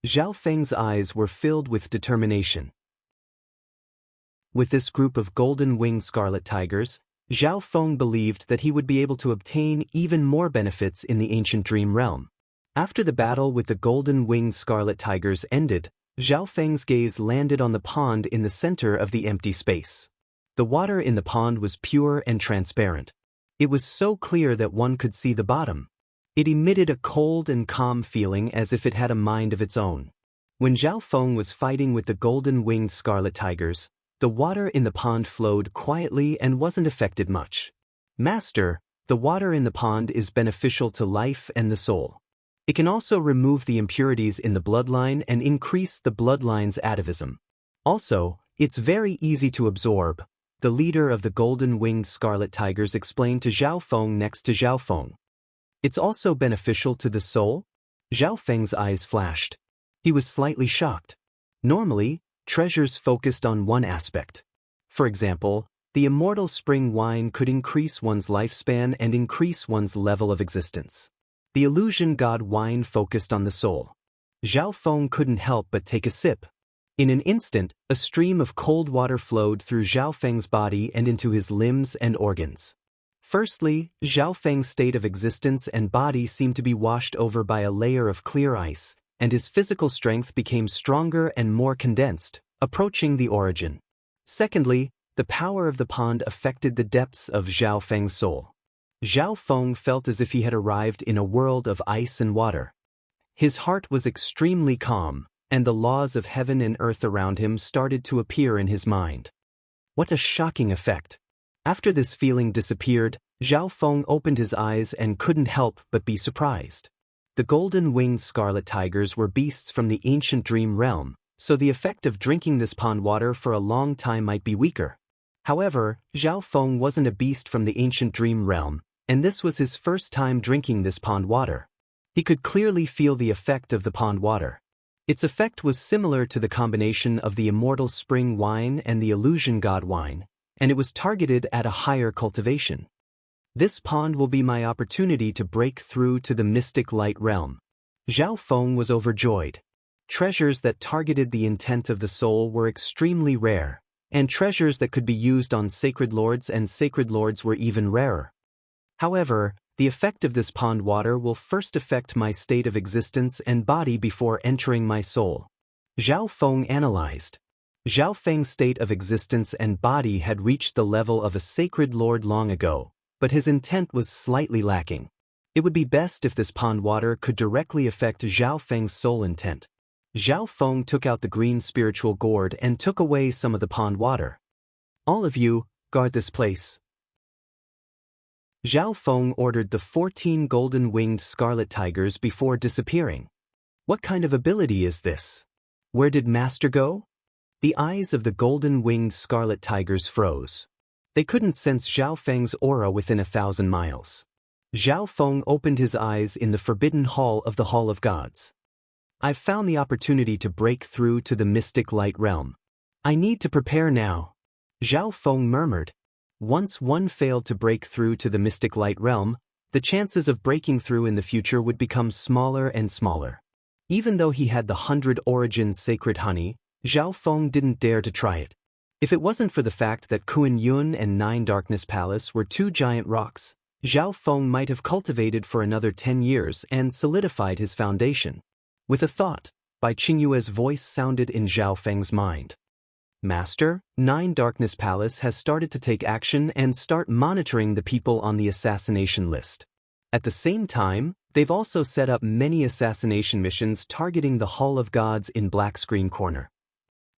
Zhao Feng's eyes were filled with determination. With this group of golden-winged scarlet tigers, Zhao Feng believed that he would be able to obtain even more benefits in the ancient dream realm. After the battle with the golden-winged scarlet tigers ended, Zhao Feng's gaze landed on the pond in the center of the empty space. The water in the pond was pure and transparent. It was so clear that one could see the bottom. It emitted a cold and calm feeling as if it had a mind of its own. When Zhao Feng was fighting with the golden-winged scarlet tigers, the water in the pond flowed quietly and wasn't affected much. Master, the water in the pond is beneficial to life and the soul. It can also remove the impurities in the bloodline and increase the bloodline's atavism. Also, it's very easy to absorb, the leader of the golden-winged scarlet tigers explained to Zhao Feng next to Zhao Feng. It's also beneficial to the soul? Zhao Feng's eyes flashed. He was slightly shocked. Normally, treasures focused on one aspect. For example, the immortal spring wine could increase one's lifespan and increase one's level of existence. The illusion god wine focused on the soul. Zhao Feng couldn't help but take a sip. In an instant, a stream of cold water flowed through Zhao Feng's body and into his limbs and organs. Firstly, Zhao Feng's state of existence and body seemed to be washed over by a layer of clear ice, and his physical strength became stronger and more condensed, approaching the origin. Secondly, the power of the pond affected the depths of Zhao Feng's soul. Zhao Feng felt as if he had arrived in a world of ice and water. His heart was extremely calm, and the laws of heaven and earth around him started to appear in his mind. What a shocking effect! After this feeling disappeared, Zhao Feng opened his eyes and couldn't help but be surprised. The golden-winged scarlet tigers were beasts from the ancient dream realm, so the effect of drinking this pond water for a long time might be weaker. However, Zhao Feng wasn't a beast from the ancient dream realm, and this was his first time drinking this pond water. He could clearly feel the effect of the pond water. Its effect was similar to the combination of the immortal spring wine and the illusion god wine, and it was targeted at a higher cultivation. This pond will be my opportunity to break through to the mystic light realm. Zhao Feng was overjoyed. Treasures that targeted the intent of the soul were extremely rare, and treasures that could be used on sacred lords and sacred lords were even rarer. However, the effect of this pond water will first affect my state of existence and body before entering my soul. Zhao Feng analyzed. Zhao Feng's state of existence and body had reached the level of a sacred lord long ago, but his intent was slightly lacking. It would be best if this pond water could directly affect Zhao Feng's soul intent. Zhao Feng took out the green spiritual gourd and took away some of the pond water. "All of you, guard this place." Zhao Feng ordered the 14 golden-winged scarlet tigers before disappearing. What kind of ability is this? Where did Master go? The eyes of the golden-winged scarlet tigers froze. They couldn't sense Zhao Feng's aura within 1,000 miles. Zhao Feng opened his eyes in the forbidden hall of the Hall of Gods. "I've found the opportunity to break through to the mystic light realm. I need to prepare now," Zhao Feng murmured. Once one failed to break through to the mystic light realm, the chances of breaking through in the future would become smaller and smaller. Even though he had the 100 origins sacred honey, Zhao Feng didn't dare to try it. If it wasn't for the fact that Kuan Yun and 9 Darkness Palace were 2 giant rocks, Zhao Feng might have cultivated for another 10 years and solidified his foundation. With a thought, Bai Qingyue's voice sounded in Zhao Feng's mind. "Master, 9 Darkness Palace has started to take action and start monitoring the people on the assassination list. At the same time, they've also set up many assassination missions targeting the Hall of Gods in Black Screen Corner."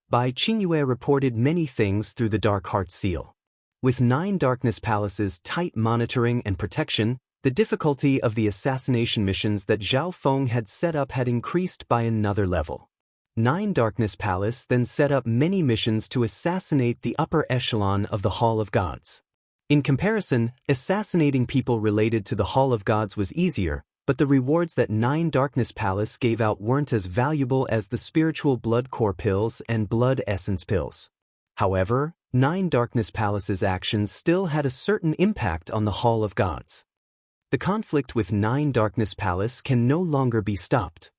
Bai Qingyue reported many things through the Dark Heart Seal. With 9 Darkness Palaces' tight monitoring and protection, the difficulty of the assassination missions that Zhao Feng had set up had increased by another level. 9 Darkness Palace then set up many missions to assassinate the upper echelon of the Hall of Gods. In comparison, assassinating people related to the Hall of Gods was easier, but the rewards that 9 Darkness Palace gave out weren't as valuable as the spiritual blood core pills and blood essence pills. However, 9 Darkness Palace's actions still had a certain impact on the Hall of Gods. The conflict with 9 Darkness Palace can no longer be stopped.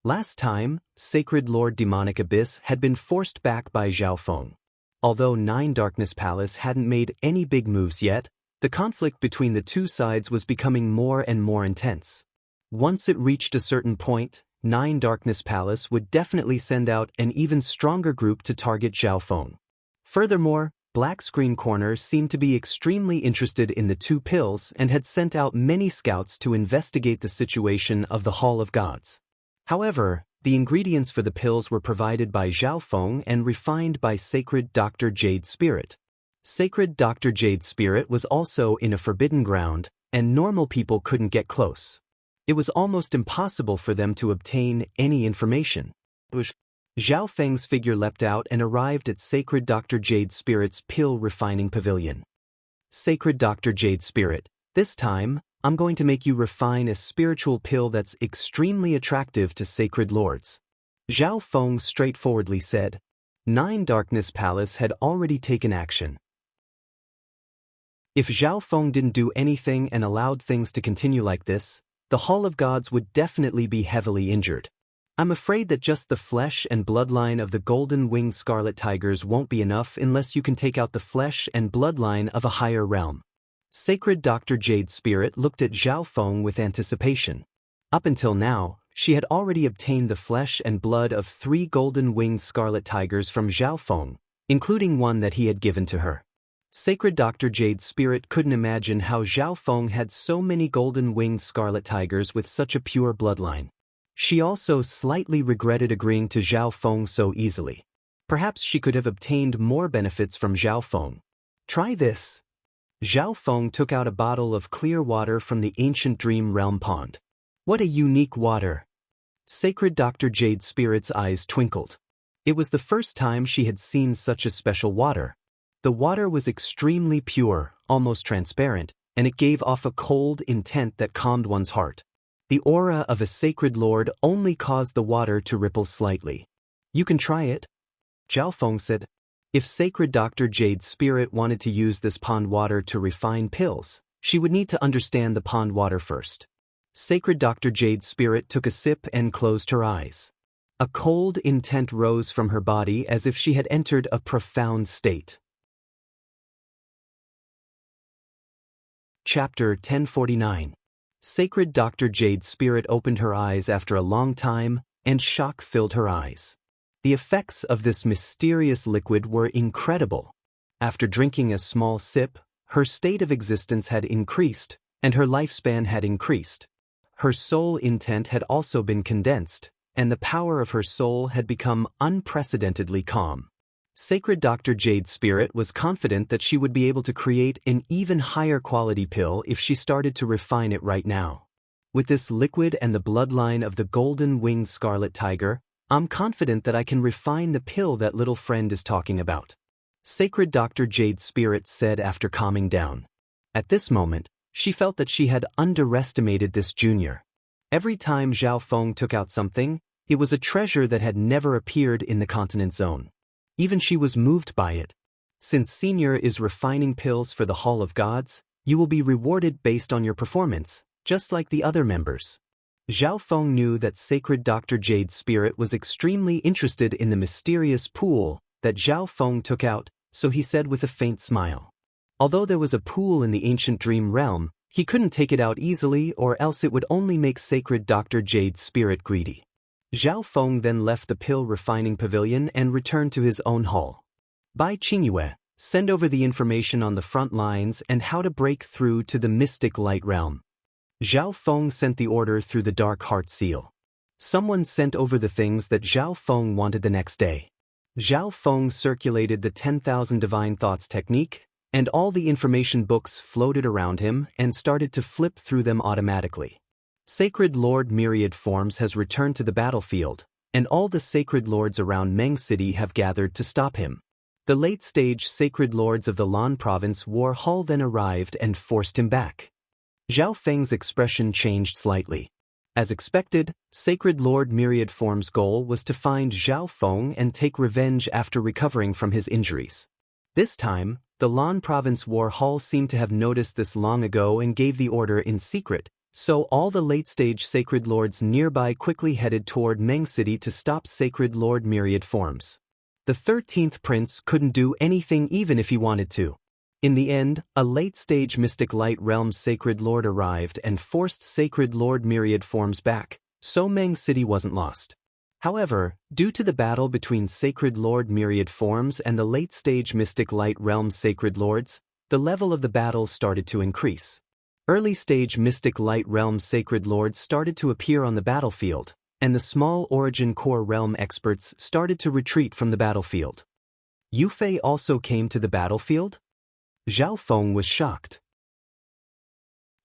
Last time, Sacred Lord Demonic Abyss had been forced back by Zhao Feng. Although 9 Darkness Palace hadn't made any big moves yet, the conflict between the two sides was becoming more and more intense. Once it reached a certain point, 9 Darkness Palace would definitely send out an even stronger group to target Zhao Feng. Furthermore, Black Screen Corner seemed to be extremely interested in the 2 pills and had sent out many scouts to investigate the situation of the Hall of Gods. However, the ingredients for the pills were provided by Zhao Feng and refined by Sacred Dr. Jade Spirit. Sacred Dr. Jade Spirit was also in a forbidden ground, and normal people couldn't get close. It was almost impossible for them to obtain any information. Zhao Feng's figure leapt out and arrived at Sacred Dr. Jade Spirit's pill refining pavilion. "Sacred Dr. Jade Spirit, this time, I'm going to make you refine a spiritual pill that's extremely attractive to sacred lords," Zhao Feng straightforwardly said. 9 Darkness Palace had already taken action. If Zhao Feng didn't do anything and allowed things to continue like this, the Hall of Gods would definitely be heavily injured. "I'm afraid that just the flesh and bloodline of the golden-winged scarlet tigers won't be enough unless you can take out the flesh and bloodline of a higher realm." Sacred Dr. Jade Spirit looked at Zhao Feng with anticipation. Up until now, she had already obtained the flesh and blood of 3 golden-winged scarlet tigers from Zhao Feng, including one that he had given to her. Sacred Dr. Jade Spirit couldn't imagine how Zhao Feng had so many golden-winged scarlet tigers with such a pure bloodline. She also slightly regretted agreeing to Zhao Feng so easily. Perhaps she could have obtained more benefits from Zhao Feng. "Try this." Zhao Feng took out a bottle of clear water from the ancient Dream Realm pond. "What a unique water." Sacred Dr. Jade Spirit's eyes twinkled. It was the first time she had seen such a special water. The water was extremely pure, almost transparent, and it gave off a cold intent that calmed one's heart. The aura of a sacred lord only caused the water to ripple slightly. "You can try it," Zhao Feng said. If Sacred Dr. Jade Spirit wanted to use this pond water to refine pills, she would need to understand the pond water first. Sacred Dr. Jade Spirit took a sip and closed her eyes. A cold intent rose from her body as if she had entered a profound state. Chapter 1049. Sacred Dr. Jade Spirit opened her eyes after a long time, and shock filled her eyes. The effects of this mysterious liquid were incredible. After drinking a small sip, Her state of existence had increased, and her lifespan had increased. Her soul intent had also been condensed, and the power of her soul had become unprecedentedly calm. Sacred Dr. Jade's spirit was confident that she would be able to create an even higher quality pill if she started to refine it right now. With this liquid and the bloodline of the golden-winged scarlet tiger, I'm confident that I can refine the pill that little friend is talking about. Sacred Dr. Jade's spirit said after calming down. At this moment, she felt that she had underestimated this junior. Every time Zhao Feng took out something, it was a treasure that had never appeared in the continent zone. Even she was moved by it. Since Senior is refining pills for the Hall of Gods, you will be rewarded based on your performance, just like the other members. Zhao Feng knew that Sacred Dr. Jade's spirit was extremely interested in the mysterious pool that Zhao Feng took out, so he said with a faint smile. Although there was a pool in the ancient dream realm, he couldn't take it out easily or else it would only make Sacred Dr. Jade's spirit greedy. Zhao Feng then left the pill refining pavilion and returned to his own hall. Bai Qingyue, send over the information on the front lines and how to break through to the mystic light realm. Zhao Feng sent the order through the dark heart seal. Someone sent over the things that Zhao Feng wanted the next day. Zhao Feng circulated the 10,000 divine thoughts technique, and all the information books floated around him and started to flip through them automatically. Sacred Lord Myriad Forms has returned to the battlefield, and all the Sacred Lords around Meng City have gathered to stop him. The late-stage Sacred Lords of the Lan Province War Hall then arrived and forced him back. Zhao Feng's expression changed slightly. As expected, Sacred Lord Myriad Form's goal was to find Zhao Feng and take revenge after recovering from his injuries. This time, the Lan Province War Hall seemed to have noticed this long ago and gave the order in secret, so all the late-stage Sacred Lords nearby quickly headed toward Meng City to stop Sacred Lord Myriad Forms. The 13th Prince couldn't do anything even if he wanted to. In the end, a late-stage Mystic Light Realm Sacred Lord arrived and forced Sacred Lord Myriad Forms back, so Meng City wasn't lost. However, due to the battle between Sacred Lord Myriad Forms and the late-stage Mystic Light Realm Sacred Lords, the level of the battle started to increase. Early-stage Mystic Light Realm Sacred Lords started to appear on the battlefield, and the small Origin Core Realm experts started to retreat from the battlefield. Yufei also came to the battlefield? Zhao Feng was shocked.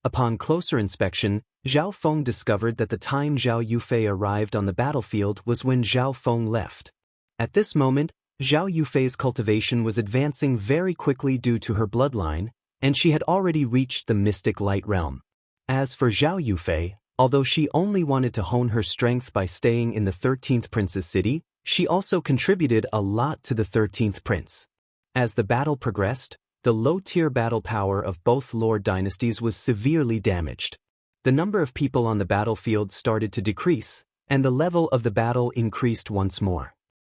Upon closer inspection, Zhao Feng discovered that the time Zhao Yufei arrived on the battlefield was when Zhao Feng left. At this moment, Zhao Yufei's cultivation was advancing very quickly due to her bloodline, and she had already reached the Mystic Light Realm. As for Zhao Yufei, although she only wanted to hone her strength by staying in the 13th Prince's city, she also contributed a lot to the 13th Prince. As the battle progressed, the low-tier battle power of both Lord dynasties was severely damaged. The number of people on the battlefield started to decrease, and the level of the battle increased once more.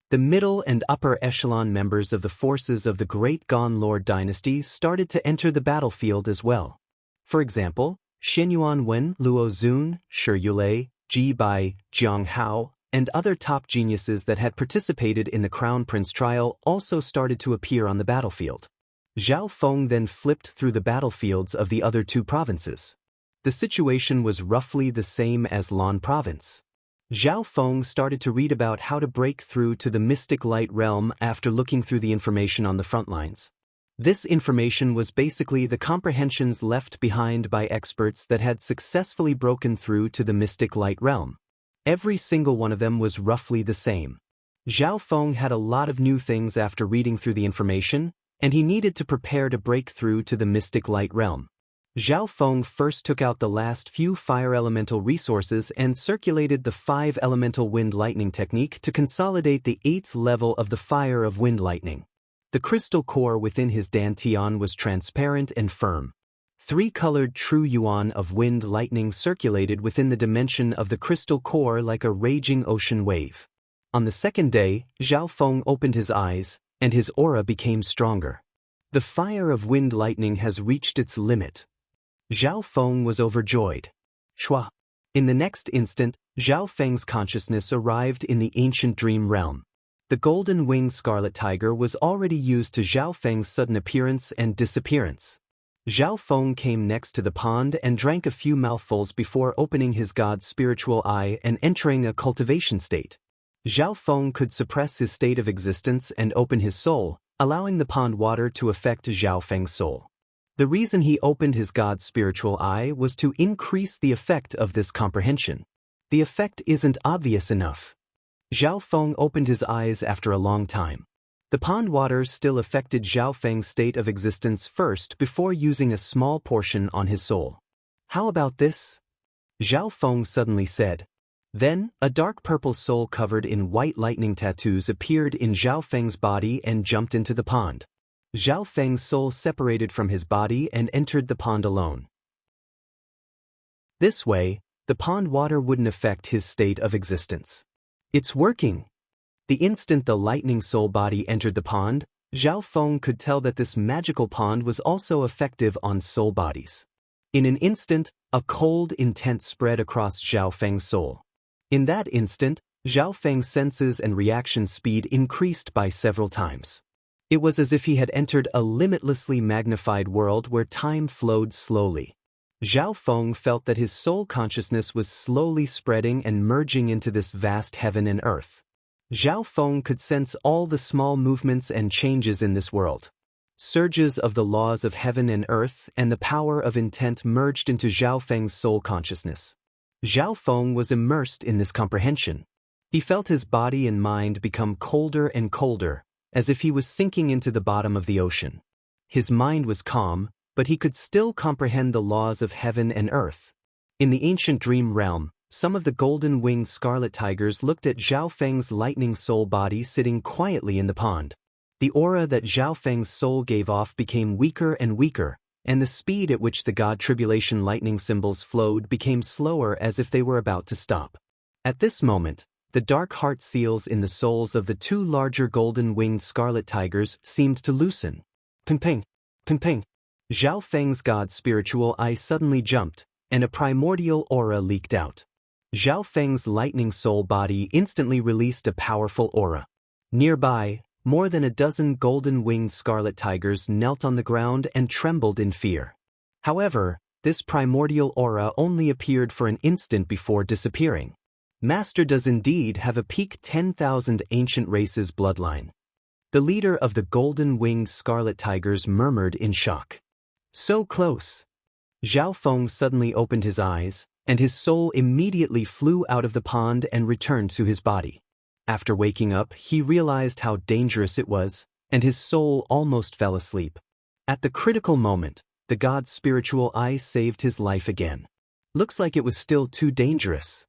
The middle and upper echelon members of the forces of the Great Gan Lord dynasty started to enter the battlefield as well. For example, Xianyuan Wen, Luo Zun, Shi Yulei, Ji Bai, Jiang Hao, and other top geniuses that had participated in the Crown Prince trial also started to appear on the battlefield. Zhao Feng then flipped through the battlefields of the other two provinces. The situation was roughly the same as Lan Province. Zhao Feng started to read about how to break through to the Mystic Light Realm after looking through the information on the front lines. This information was basically the comprehensions left behind by experts that had successfully broken through to the Mystic Light Realm. Every single one of them was roughly the same. Zhao Feng had a lot of new things after reading through the information, and he needed to prepare to break through to the Mystic Light Realm. Zhao Feng first took out the last few fire elemental resources and circulated the 5 elemental wind lightning technique to consolidate the 8th level of the fire of wind lightning. The crystal core within his dantian was transparent and firm. 3-colored true yuan of wind lightning circulated within the dimension of the crystal core like a raging ocean wave. On the second day, Zhao Feng opened his eyes, and his aura became stronger. The fire of wind lightning has reached its limit. Zhao Feng was overjoyed. Shua. In the next instant, Zhao Feng's consciousness arrived in the ancient dream realm. The golden-winged scarlet tiger was already used to Zhao Feng's sudden appearance and disappearance. Zhao Feng came next to the pond and drank a few mouthfuls before opening his god's spiritual eye and entering a cultivation state. Zhao Feng could suppress his state of existence and open his soul, allowing the pond water to affect Zhao Feng's soul. The reason he opened his god's spiritual eye was to increase the effect of this comprehension. The effect isn't obvious enough. Zhao Feng opened his eyes after a long time. The pond water still affected Zhao Feng's state of existence first before using a small portion on his soul. How about this? Zhao Feng suddenly said. Then, a dark purple soul covered in white lightning tattoos appeared in Zhao Feng's body and jumped into the pond. Zhao Feng's soul separated from his body and entered the pond alone. This way, the pond water wouldn't affect his state of existence. It's working! The instant the lightning soul body entered the pond, Zhao Feng could tell that this magical pond was also effective on soul bodies. In an instant, a cold intent spread across Zhao Feng's soul. In that instant, Zhao Feng's senses and reaction speed increased by several times. It was as if he had entered a limitlessly magnified world where time flowed slowly. Zhao Feng felt that his soul consciousness was slowly spreading and merging into this vast heaven and earth. Zhao Feng could sense all the small movements and changes in this world. Surges of the laws of heaven and earth and the power of intent merged into Zhao Feng's soul consciousness. Zhao Feng was immersed in this comprehension. He felt his body and mind become colder and colder, as if he was sinking into the bottom of the ocean. His mind was calm, but he could still comprehend the laws of heaven and earth. In the ancient dream realm, some of the golden-winged scarlet tigers looked at Zhao Feng's lightning soul body sitting quietly in the pond. The aura that Zhao Feng's soul gave off became weaker and weaker, and the speed at which the God Tribulation lightning symbols flowed became slower as if they were about to stop. At this moment, the dark heart seals in the souls of the two larger golden-winged scarlet tigers seemed to loosen. Ping ping, ping ping. Zhao Feng's god's spiritual eye suddenly jumped, and a primordial aura leaked out. Zhao Feng's lightning soul body instantly released a powerful aura. Nearby, more than a dozen golden-winged scarlet tigers knelt on the ground and trembled in fear. However, this primordial aura only appeared for an instant before disappearing. Master does indeed have a peak 10,000 ancient races bloodline. The leader of the golden-winged scarlet tigers murmured in shock. So close! Zhao Feng suddenly opened his eyes, and his soul immediately flew out of the pond and returned to his body. After waking up, he realized how dangerous it was, and his soul almost fell asleep. At the critical moment, the god's spiritual eye saved his life again. Looks like it was still too dangerous.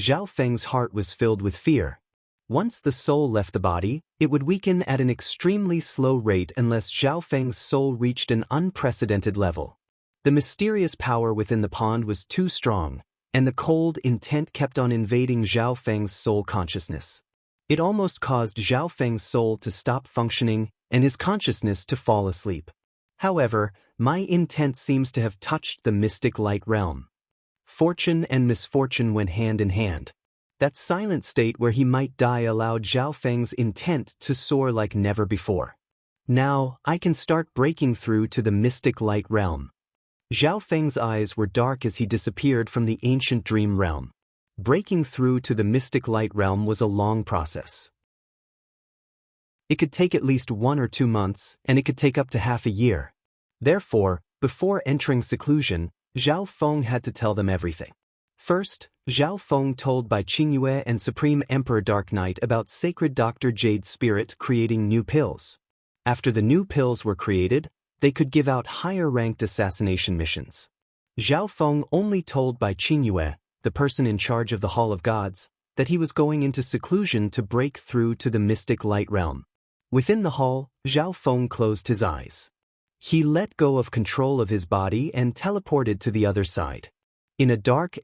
Zhao Feng's heart was filled with fear. Once the soul left the body, it would weaken at an extremely slow rate unless Zhao Feng's soul reached an unprecedented level. The mysterious power within the pond was too strong, and the cold intent kept on invading Zhao Feng's soul consciousness. It almost caused Zhao Feng's soul to stop functioning and his consciousness to fall asleep. However, my intent seems to have touched the mystic light realm. Fortune and misfortune went hand in hand. That silent state where he might die allowed Zhao Feng's intent to soar like never before. Now, I can start breaking through to the mystic light realm. Zhao Feng's eyes were dark as he disappeared from the ancient dream realm. Breaking through to the mystic light realm was a long process. It could take at least 1 or 2 months, and it could take up to half a year. Therefore, before entering seclusion, Zhao Feng had to tell them everything. First, Zhao Feng told Bai Qingyue and Supreme Emperor Dark Knight about Sacred Dr. Jade's spirit creating new pills. After the new pills were created, they could give out higher-ranked assassination missions. Zhao Feng only told Bai Qingyue, the person in charge of the Hall of Gods, that he was going into seclusion to break through to the mystic light realm. Within the hall, Zhao Feng closed his eyes. He let go of control of his body and teleported to the other side. In a dark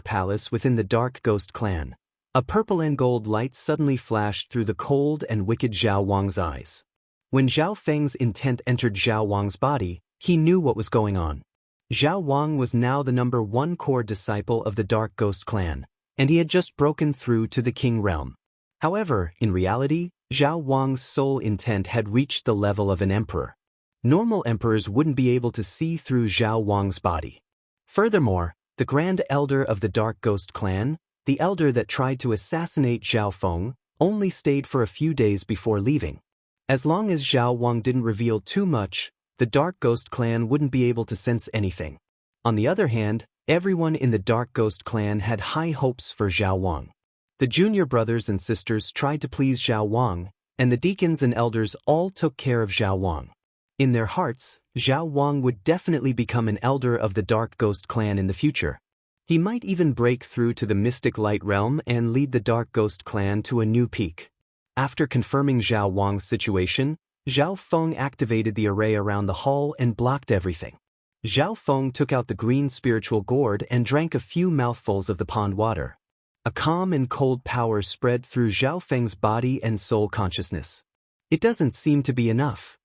palace within the Dark Ghost clan, a purple and gold light suddenly flashed through the cold and wicked Zhao Wang's eyes. When Zhao Feng's intent entered Zhao Wang's body, he knew what was going on. Zhao Wang was now the #1 core disciple of the Dark Ghost clan, and he had just broken through to the King realm. However, in reality, Zhao Wang's soul intent had reached the level of an emperor. Normal emperors wouldn't be able to see through Zhao Wang's body. Furthermore, the Grand Elder of the Dark Ghost clan, the elder that tried to assassinate Zhao Feng, only stayed for a few days before leaving. As long as Zhao Wang didn't reveal too much, the Dark Ghost clan wouldn't be able to sense anything. On the other hand, everyone in the Dark Ghost clan had high hopes for Zhao Wang. The junior brothers and sisters tried to please Zhao Wang, and the deacons and elders all took care of Zhao Wang. In their hearts, Zhao Wang would definitely become an elder of the Dark Ghost clan in the future. He might even break through to the Mystic Light Realm and lead the Dark Ghost clan to a new peak. After confirming Zhao Wang's situation, Zhao Feng activated the array around the hall and blocked everything. Zhao Feng took out the green spiritual gourd and drank a few mouthfuls of the pond water. A calm and cold power spread through Zhao Feng's body and soul consciousness. It doesn't seem to be enough.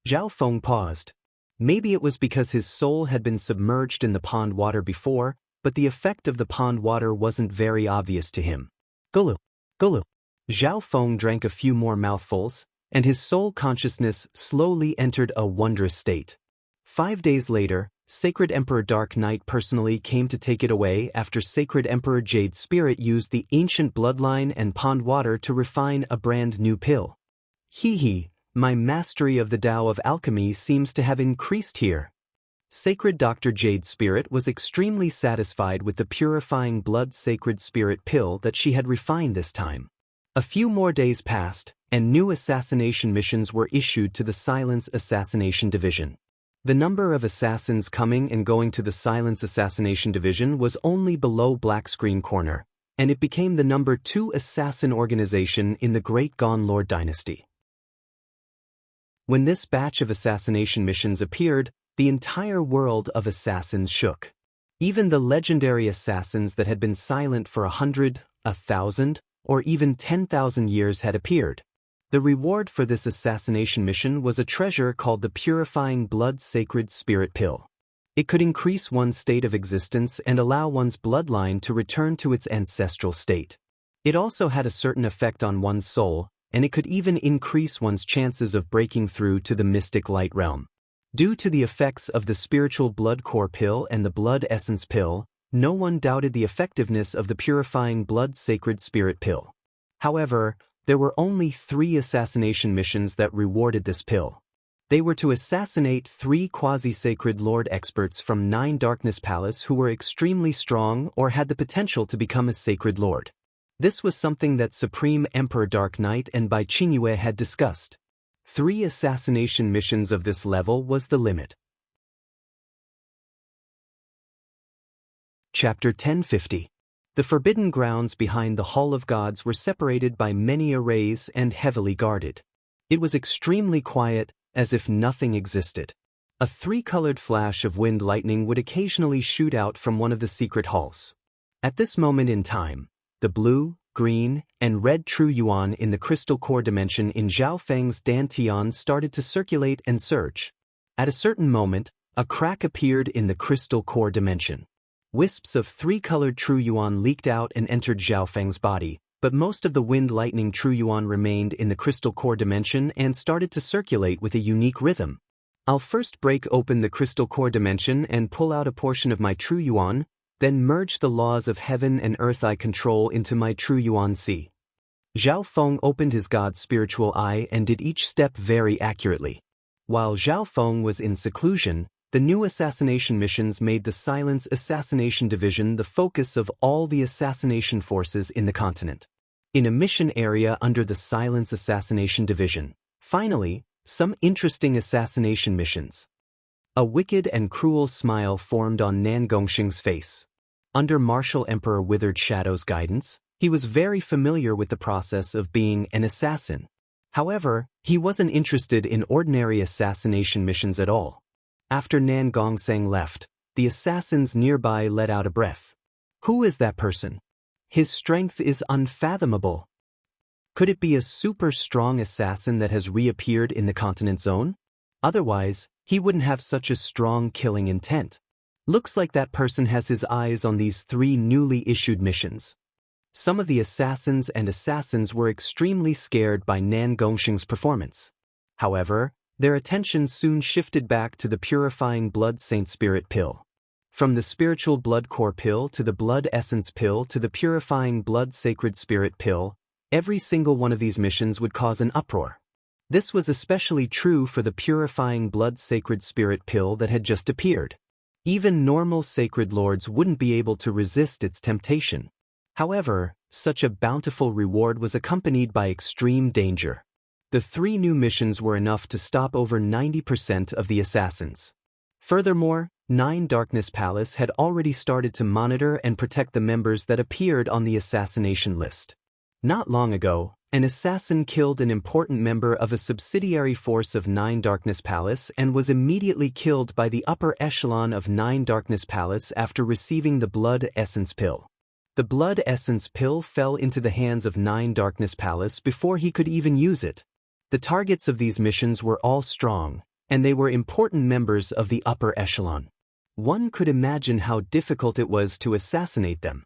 Zhao Feng paused. Maybe it was because his soul had been submerged in the pond water before, but the effect of the pond water wasn't very obvious to him. Gulu, gulu. Zhao Feng drank a few more mouthfuls, and his soul consciousness slowly entered a wondrous state. 5 days later, Sacred Emperor Dark Knight personally came to take it away after Sacred Emperor Jade Spirit used the ancient bloodline and pond water to refine a brand new pill. Hee, my mastery of the Tao of alchemy seems to have increased here. Sacred Dr. Jade Spirit was extremely satisfied with the purifying blood Sacred Spirit pill that she had refined this time. A few more days passed, and new assassination missions were issued to the Silence Assassination Division. The number of assassins coming and going to the Silence Assassination Division was only below Black Screen Corner, and it became the number 2 assassin organization in the Great Gone Lord dynasty. When this batch of assassination missions appeared, the entire world of assassins shook. Even the legendary assassins that had been silent for 100, 1,000, or even 10,000 years had appeared. The reward for this assassination mission was a treasure called the Purifying Blood Sacred Spirit Pill. It could increase one's state of existence and allow one's bloodline to return to its ancestral state. It also had a certain effect on one's soul, and it could even increase one's chances of breaking through to the Mystic Light Realm. Due to the effects of the Spiritual Blood Core Pill and the Blood Essence Pill, no one doubted the effectiveness of the Purifying Blood Sacred Spirit Pill. However, there were only 3 assassination missions that rewarded this pill. They were to assassinate 3 quasi-sacred lord experts from 9 Darkness Palace who were extremely strong or had the potential to become a sacred lord. This was something that Supreme Emperor Dark Knight and Bai Qingyue had discussed. 3 assassination missions of this level was the limit. Chapter 1050. The forbidden grounds behind the Hall of Gods were separated by many arrays and heavily guarded. It was extremely quiet, as if nothing existed. A 3-colored flash of wind lightning would occasionally shoot out from one of the secret halls. At this moment in time, the blue, green, and red true yuan in the crystal core dimension in Zhao Feng's dantian started to circulate and surge. At a certain moment, a crack appeared in the crystal core dimension. Wisps of 3-colored true yuan leaked out and entered Zhao Feng's body, but most of the wind lightning true yuan remained in the crystal core dimension and started to circulate with a unique rhythm. I'll first break open the crystal core dimension and pull out a portion of my true yuan, then merge the laws of heaven and earth I control into my true yuan C. Zhao Feng opened his god's spiritual eye and did each step very accurately. While Zhao Feng was in seclusion, the new assassination missions made the Silence Assassination Division the focus of all the assassination forces in the continent. In a mission area under the Silence Assassination Division, finally, some interesting assassination missions. A wicked and cruel smile formed on Nan Gongxing's face. Under Martial Emperor Withered Shadow's guidance, he was very familiar with the process of being an assassin. However, he wasn't interested in ordinary assassination missions at all. After Nan Gongxing left, the assassins nearby let out a breath. Who is that person? His strength is unfathomable. Could it be a super strong assassin that has reappeared in the continent zone? Otherwise, he wouldn't have such a strong killing intent. Looks like that person has his eyes on these 3 newly issued missions. Some of the assassins were extremely scared by Nan Gongxing's performance. However, their attention soon shifted back to the purifying blood saint spirit pill. From the spiritual blood core pill to the blood essence pill to the purifying blood sacred spirit pill, every single one of these missions would cause an uproar. This was especially true for the purifying blood sacred spirit pill that had just appeared. Even normal sacred lords wouldn't be able to resist its temptation. However, such a bountiful reward was accompanied by extreme danger. The 3 new missions were enough to stop over 90% of the assassins. Furthermore, 9 Darkness Palace had already started to monitor and protect the members that appeared on the assassination list. Not long ago, an assassin killed an important member of a subsidiary force of 9 Darkness Palace and was immediately killed by the upper echelon of 9 Darkness Palace after receiving the Blood Essence Pill. The Blood Essence Pill fell into the hands of 9 Darkness Palace before he could even use it. The targets of these missions were all strong, and they were important members of the upper echelon. One could imagine how difficult it was to assassinate them.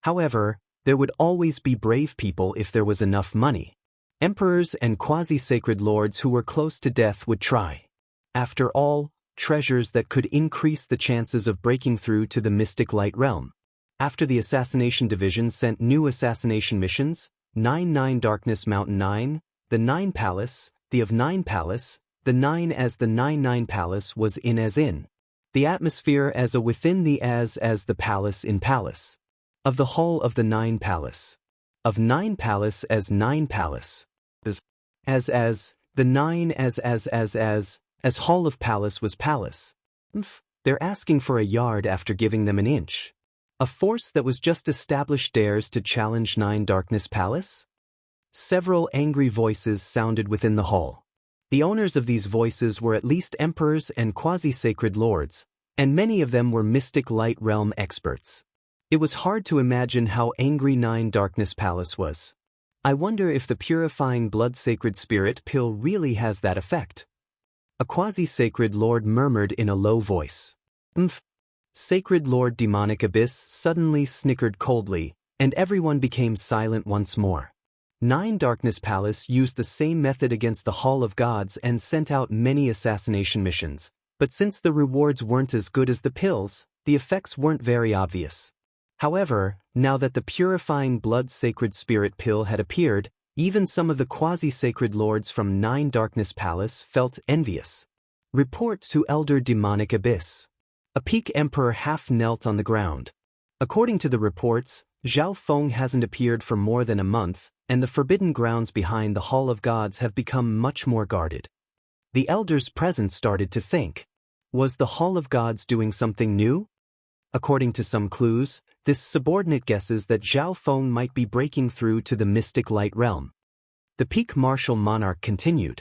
However, there would always be brave people if there was enough money. Emperors and quasi-sacred lords who were close to death would try. After all, treasures that could increase the chances of breaking through to the mystic light realm. After the assassination division sent new assassination missions, 9 Darkness Mountain 9, the 9 Palace, the of 9 Palace, the 9 as the 9 Palace was in as in. The atmosphere as a within the as the palace in palace. Of the hall of the 9 Palace. Of 9 Palace as 9 Palace. As the 9 as hall of palace was palace. They're asking for a yard after giving them an inch. A force that was just established dares to challenge 9 Darkness Palace? Several angry voices sounded within the hall. The owners of these voices were at least emperors and quasi-sacred lords, and many of them were mystic light realm experts. It was hard to imagine how angry 9 Darkness Palace was. I wonder if the purifying blood sacred spirit pill really has that effect. A quasi-sacred lord murmured in a low voice. Sacred Lord Demonic Abyss suddenly snickered coldly, and everyone became silent once more. 9 Darkness Palace used the same method against the Hall of Gods and sent out many assassination missions, but since the rewards weren't as good as the pills, the effects weren't very obvious. However, now that the purifying blood sacred spirit pill had appeared, even some of the quasi-sacred lords from 9 Darkness Palace felt envious. Report to Elder Demonic Abyss. A peak emperor half knelt on the ground. According to the reports, Zhao Feng hasn't appeared for more than a month, and the forbidden grounds behind the Hall of Gods have become much more guarded. The elders present started to think. Was the Hall of Gods doing something new? According to some clues, this subordinate guesses that Zhao Feng might be breaking through to the mystic light realm. The peak martial monarch continued.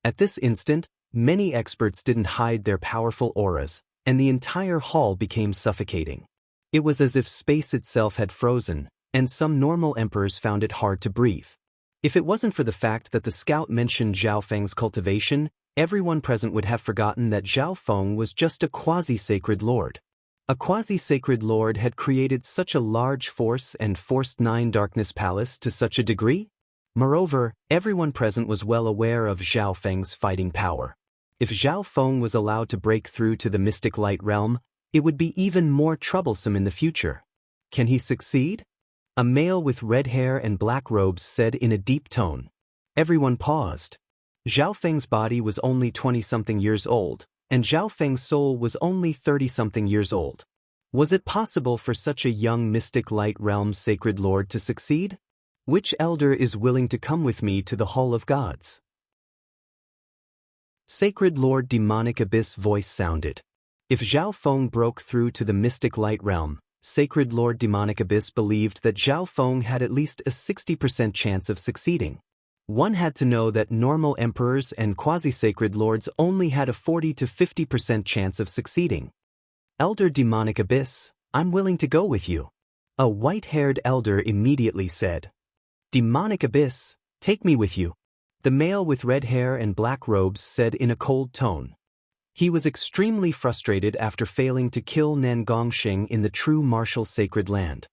At this instant, many experts didn't hide their powerful auras, and the entire hall became suffocating. It was as if space itself had frozen, and some normal emperors found it hard to breathe. If it wasn't for the fact that the scout mentioned Zhao Feng's cultivation, everyone present would have forgotten that Zhao Feng was just a quasi-sacred lord. A quasi-sacred lord had created such a large force and forced 9 Darkness Palace to such a degree? Moreover, everyone present was well aware of Zhao Feng's fighting power. If Zhao Feng was allowed to break through to the mystic light realm, it would be even more troublesome in the future. Can he succeed? A male with red hair and black robes said in a deep tone. Everyone paused. Zhao Feng's body was only 20-something years old, and Zhao Feng's soul was only 30-something years old. Was it possible for such a young mystic light realm sacred lord to succeed? Which elder is willing to come with me to the Hall of Gods? Sacred Lord Demonic Abyss voice sounded. If Zhao Feng broke through to the mystic light realm, Sacred Lord Demonic Abyss believed that Zhao Feng had at least a 60% chance of succeeding. One had to know that normal emperors and quasi-sacred lords only had a 40 to 50% chance of succeeding. Elder Demonic Abyss, I'm willing to go with you. A white-haired elder immediately said. Demonic Abyss, take me with you. The male with red hair and black robes said in a cold tone. He was extremely frustrated after failing to kill Nan Gongxing in the true martial sacred land.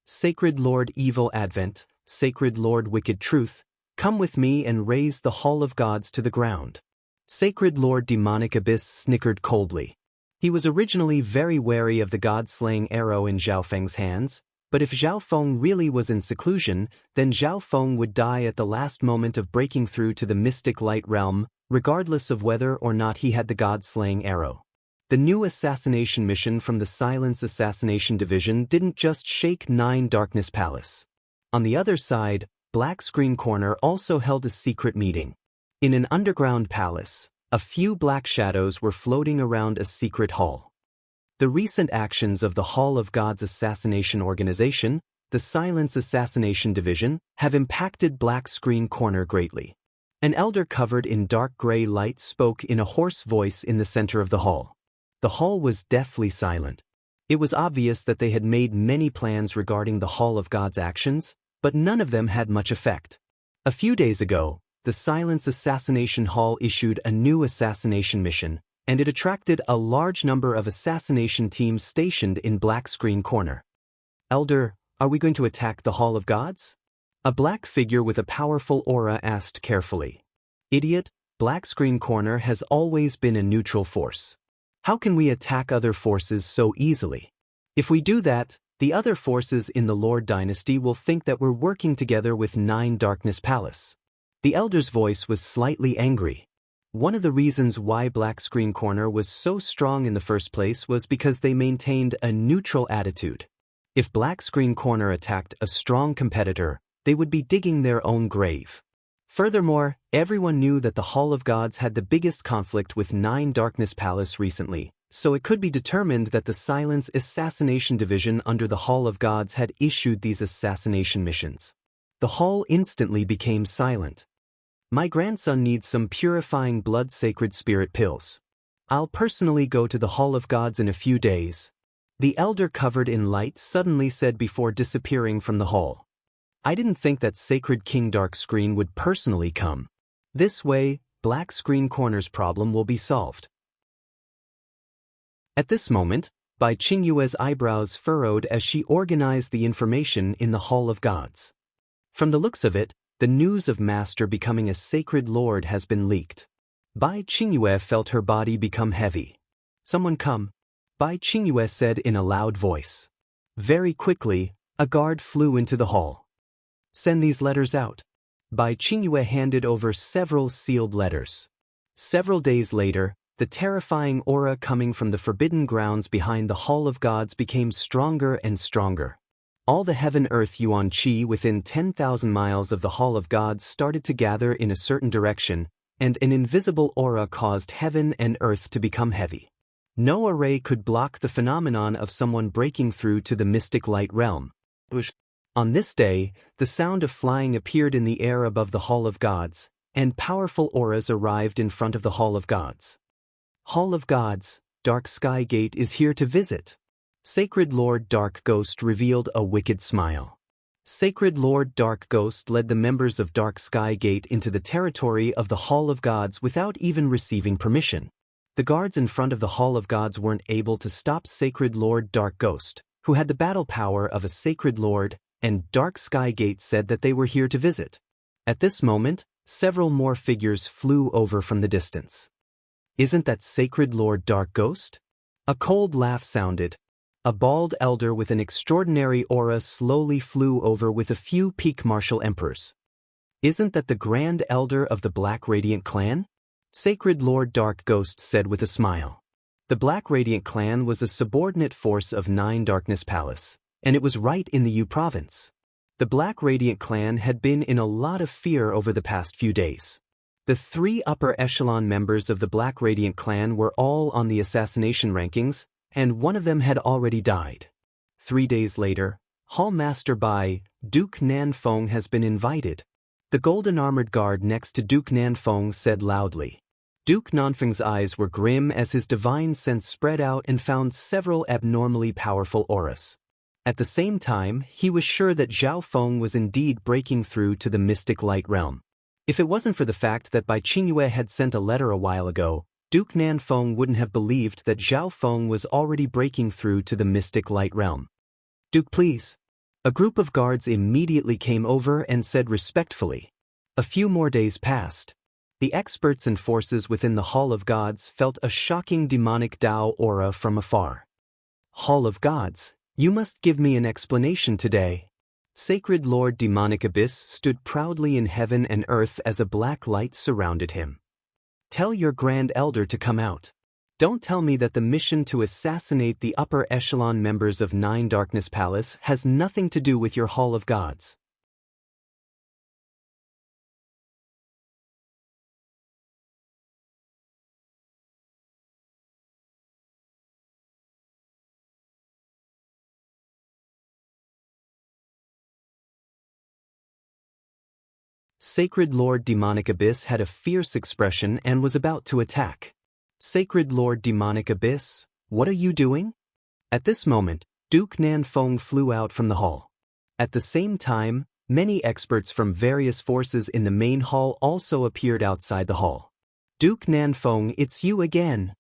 Sacred Lord Evil Advent, Sacred Lord Wicked Truth, Come with me and raze the Hall of Gods to the ground." Sacred Lord Demonic Abyss snickered coldly. He was originally very wary of the god-slaying arrow in Zhao Feng's hands, but if Zhao Feng really was in seclusion, then Zhao Feng would die at the last moment of breaking through to the mystic light realm, regardless of whether or not he had the god-slaying arrow. The new assassination mission from the Silence Assassination Division didn't just shake Nine Darkness Palace. On the other side, Black Screen Corner also held a secret meeting. In an underground palace, a few black shadows were floating around a secret hall. The recent actions of the Hall of Gods Assassination Organization, the Silence Assassination Division, have impacted Black Screen Corner greatly. An elder covered in dark gray light spoke in a hoarse voice in the center of the hall. The hall was deathly silent. It was obvious that they had made many plans regarding the Hall of Gods' actions, but none of them had much effect. A few days ago, the Silence Assassination Hall issued a new assassination mission, and it attracted a large number of assassination teams stationed in Black Screen Corner. "Elder, are we going to attack the Hall of Gods?" A black figure with a powerful aura asked carefully. "Idiot, Black Screen Corner has always been a neutral force. How can we attack other forces so easily? If we do that, the other forces in the Lord Dynasty will think that we're working together with Nine Darkness Palace." The elder's voice was slightly angry. One of the reasons why Black Screen Corner was so strong in the first place was because they maintained a neutral attitude. If Black Screen Corner attacked a strong competitor, they would be digging their own grave. Furthermore, everyone knew that the Hall of Gods had the biggest conflict with Nine Darkness Palace recently, so it could be determined that the Silence Assassination Division under the Hall of Gods had issued these assassination missions. The hall instantly became silent. "My grandson needs some purifying blood sacred spirit pills. I'll personally go to the Hall of Gods in a few days," the elder covered in light suddenly said before disappearing from the hall. "I didn't think that Sacred King Dark Screen would personally come. This way, Black Screen Corner's problem will be solved." At this moment, Bai Qingyue's eyebrows furrowed as she organized the information in the Hall of Gods. From the looks of it, the news of Master becoming a sacred lord has been leaked. Bai Qingyue felt her body become heavy. "Someone come," Bai Qingyue said in a loud voice. Very quickly, a guard flew into the hall. "Send these letters out." Bai Qingyue handed over several sealed letters. Several days later, the terrifying aura coming from the forbidden grounds behind the Hall of Gods became stronger and stronger. All the heaven-earth yuan qi within 10,000 miles of the Hall of Gods started to gather in a certain direction, and an invisible aura caused heaven and earth to become heavy. No array could block the phenomenon of someone breaking through to the mystic light realm. On this day, the sound of flying appeared in the air above the Hall of Gods, and powerful auras arrived in front of the Hall of Gods. "Hall of Gods, Dark Sky Gate is here to visit." Sacred Lord Dark Ghost revealed a wicked smile. Sacred Lord Dark Ghost led the members of Dark Sky Gate into the territory of the Hall of Gods without even receiving permission. The guards in front of the Hall of Gods weren't able to stop Sacred Lord Dark Ghost, who had the battle power of a Sacred Lord, and Dark Sky Gate said that they were here to visit. At this moment, several more figures flew over from the distance. "Isn't that Sacred Lord Dark Ghost?" A cold laugh sounded. A bald elder with an extraordinary aura slowly flew over with a few peak martial emperors. "Isn't that the Grand Elder of the Black Radiant Clan?" Sacred Lord Dark Ghost said with a smile. The Black Radiant Clan was a subordinate force of Nine Darkness Palace, and it was right in the Yu province. The Black Radiant Clan had been in a lot of fear over the past few days. The 3 upper echelon members of the Black Radiant Clan were all on the assassination rankings, and one of them had already died. 3 days later, Hall Master Bai, Duke Nanfeng has been invited. The golden armored guard next to Duke Nanfeng said loudly. Duke Nanfeng's eyes were grim as his divine sense spread out and found several abnormally powerful auras. At the same time, he was sure that Zhao Feng was indeed breaking through to the mystic light realm. If it wasn't for the fact that Bai Qingyue had sent a letter a while ago, Duke Nanfeng wouldn't have believed that Zhao Feng was already breaking through to the mystic light realm. "Duke, please." A group of guards immediately came over and said respectfully. A few more days passed. The experts and forces within the Hall of Gods felt a shocking demonic Tao aura from afar. Hall of Gods, you must give me an explanation today. Sacred Lord Demonic Abyss stood proudly in heaven and earth as a black light surrounded him. Tell your Grand Elder to come out. Don't tell me that the mission to assassinate the upper echelon members of Nine Darkness Palace has nothing to do with your Hall of Gods. Sacred Lord Demonic Abyss had a fierce expression and was about to attack. Sacred Lord Demonic Abyss, what are you doing? At this moment, Duke Nanfeng flew out from the hall. At the same time, many experts from various forces in the main hall also appeared outside the hall. Duke Nanfeng, it's you again.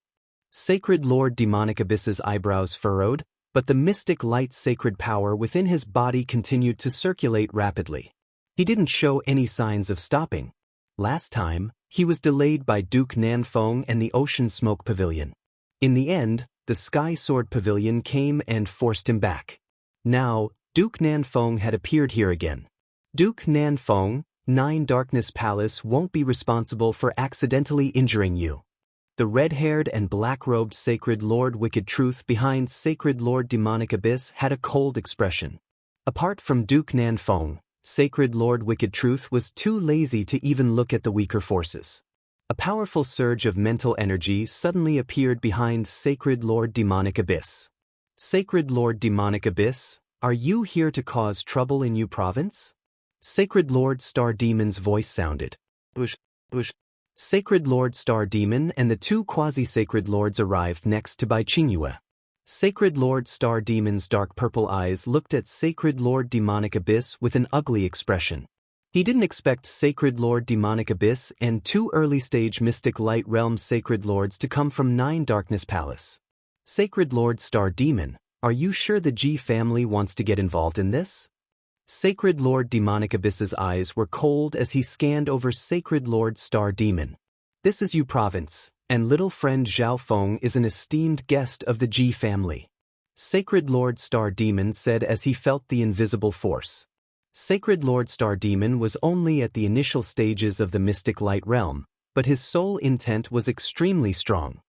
Sacred Lord Demonic Abyss's eyebrows furrowed, but the mystic light sacred power within his body continued to circulate rapidly. He didn't show any signs of stopping. Last time, he was delayed by Duke Nanfeng and the Ocean Smoke Pavilion. In the end, the Sky Sword Pavilion came and forced him back. Now, Duke Nanfeng had appeared here again. Duke Nanfeng, Nine Darkness Palace won't be responsible for accidentally injuring you. The red-haired and black-robed Sacred Lord Wicked Truth behind Sacred Lord Demonic Abyss had a cold expression. Apart from Duke Nanfeng, Sacred Lord Wicked Truth was too lazy to even look at the weaker forces. A powerful surge of mental energy suddenly appeared behind Sacred Lord Demonic Abyss. Sacred Lord Demonic Abyss, are you here to cause trouble in Yu Province? Sacred Lord Star Demon's voice sounded. Sacred Lord Star Demon and the two quasi-sacred lords arrived next to Bai Qingyue. Sacred Lord Star Demon's dark purple eyes looked at Sacred Lord Demonic Abyss with an ugly expression. He didn't expect Sacred Lord Demonic Abyss and two early-stage Mystic Light Realm Sacred Lords to come from Nine Darkness Palace. Sacred Lord Star Demon, are you sure the G family wants to get involved in this? Sacred Lord Demonic Abyss's eyes were cold as he scanned over Sacred Lord Star Demon. This is Yu Province, and little friend Zhao Feng is an esteemed guest of the G family. Sacred Lord Star Demon said as he felt the invisible force. Sacred Lord Star Demon was only at the initial stages of the Mystic Light Realm, but his soul intent was extremely strong.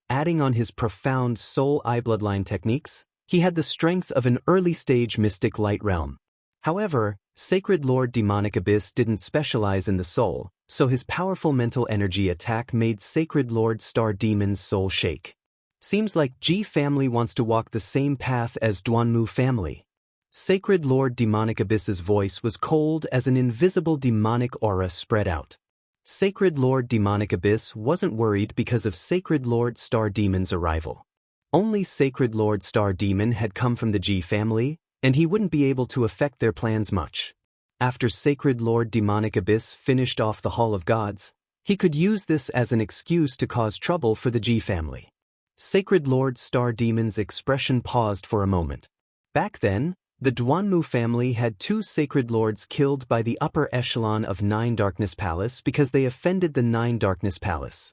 Adding on his profound soul eye bloodline techniques, he had the strength of an early-stage Mystic Light Realm. However, Sacred Lord Demonic Abyss didn't specialize in the soul, so his powerful mental energy attack made Sacred Lord Star Demon's soul shake. Seems like G family wants to walk the same path as Duanmu family. Sacred Lord Demonic Abyss's voice was cold as an invisible demonic aura spread out. Sacred Lord Demonic Abyss wasn't worried because of Sacred Lord Star Demon's arrival. Only Sacred Lord Star Demon had come from the G family, and he wouldn't be able to affect their plans much. After Sacred Lord Demonic Abyss finished off the Hall of Gods, he could use this as an excuse to cause trouble for the G family. Sacred Lord Star Demon's expression paused for a moment. Back then, the Duanmu family had two Sacred Lords killed by the upper echelon of Nine Darkness Palace because they offended the Nine Darkness Palace.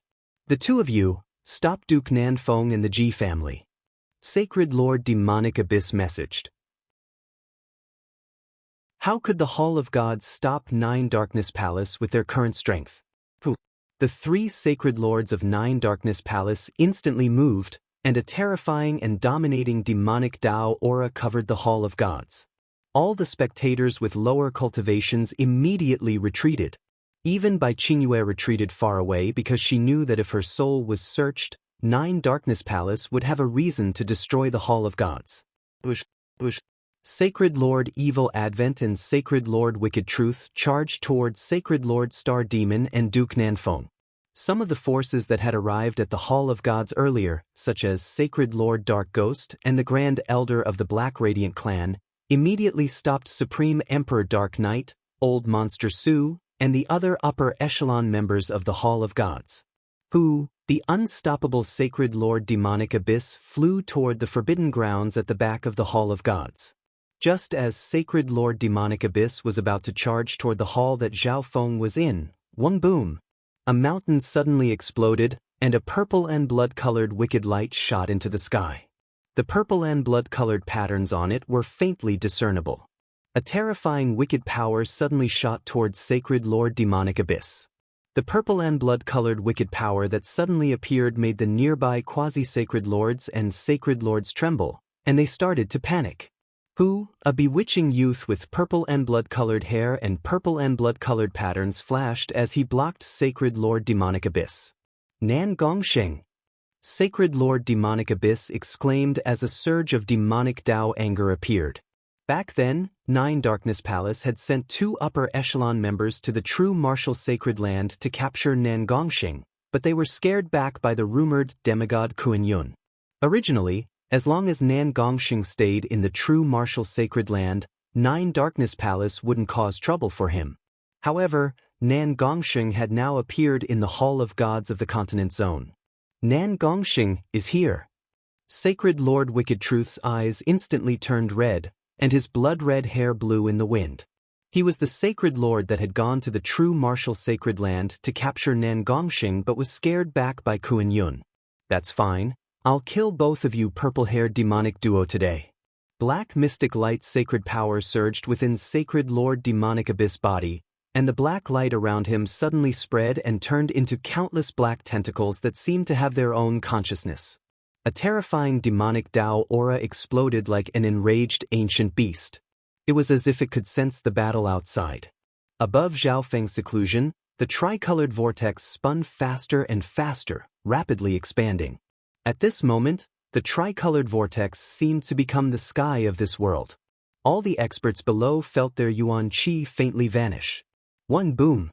The two of you, stop Duke Nanfeng and the G family. Sacred Lord Demonic Abyss messaged. How could the Hall of Gods stop Nine Darkness Palace with their current strength? The three Sacred Lords of Nine Darkness Palace instantly moved, and a terrifying and dominating demonic Tao aura covered the Hall of Gods. All the spectators with lower cultivations immediately retreated. Even Bai Qingyue retreated far away because she knew that if her soul was searched, Nine Darkness Palace would have a reason to destroy the Hall of Gods. Sacred Lord Evil Advent and Sacred Lord Wicked Truth charged towards Sacred Lord Star Demon and Duke Nanfeng. Some of the forces that had arrived at the Hall of Gods earlier, such as Sacred Lord Dark Ghost and the Grand Elder of the Black Radiant Clan, immediately stopped Supreme Emperor Dark Knight, Old Monster Su, and the other upper echelon members of the Hall of Gods. The unstoppable Sacred Lord Demonic Abyss flew toward the forbidden grounds at the back of the Hall of Gods. Just as Sacred Lord Demonic Abyss was about to charge toward the hall that Zhao Feng was in, one boom! A mountain suddenly exploded, and a purple and blood-colored wicked light shot into the sky. The purple and blood-colored patterns on it were faintly discernible. A terrifying wicked power suddenly shot towards Sacred Lord Demonic Abyss. The purple and blood-colored wicked power that suddenly appeared made the nearby quasi-sacred lords and sacred lords tremble, and they started to panic. Who, a bewitching youth with purple and blood-colored hair and purple and blood-colored patterns flashed as he blocked Sacred Lord Demonic Abyss. Nan Gongsheng! Sacred Lord Demonic Abyss exclaimed as a surge of demonic Dao anger appeared. Back then, 9 Darkness Palace had sent 2 upper echelon members to the true martial sacred land to capture Nan Gongsheng, but they were scared back by the rumored demigod Kuan Yun. Originally, as long as Nan Gongsheng stayed in the true martial sacred land, 9 Darkness Palace wouldn't cause trouble for him. However, Nan Gongsheng had now appeared in the Hall of Gods of the Continent Zone. Nan Gongsheng is here. Sacred Lord Wicked Truth's eyes instantly turned red, and his blood-red hair blew in the wind. He was the Sacred Lord that had gone to the true martial sacred land to capture Nan Gongsheng but was scared back by Kuan Yun. That's fine. I'll kill both of you purple-haired demonic duo today. Black mystic light sacred power surged within Sacred Lord Demonic Abyss body, and the black light around him suddenly spread and turned into countless black tentacles that seemed to have their own consciousness. A terrifying demonic Dao aura exploded like an enraged ancient beast. It was as if it could sense the battle outside. Above Zhao Feng's seclusion, the tricolored vortex spun faster and faster, rapidly expanding. At this moment, the tricolored vortex seemed to become the sky of this world. All the experts below felt their yuan qi faintly vanish. One boom.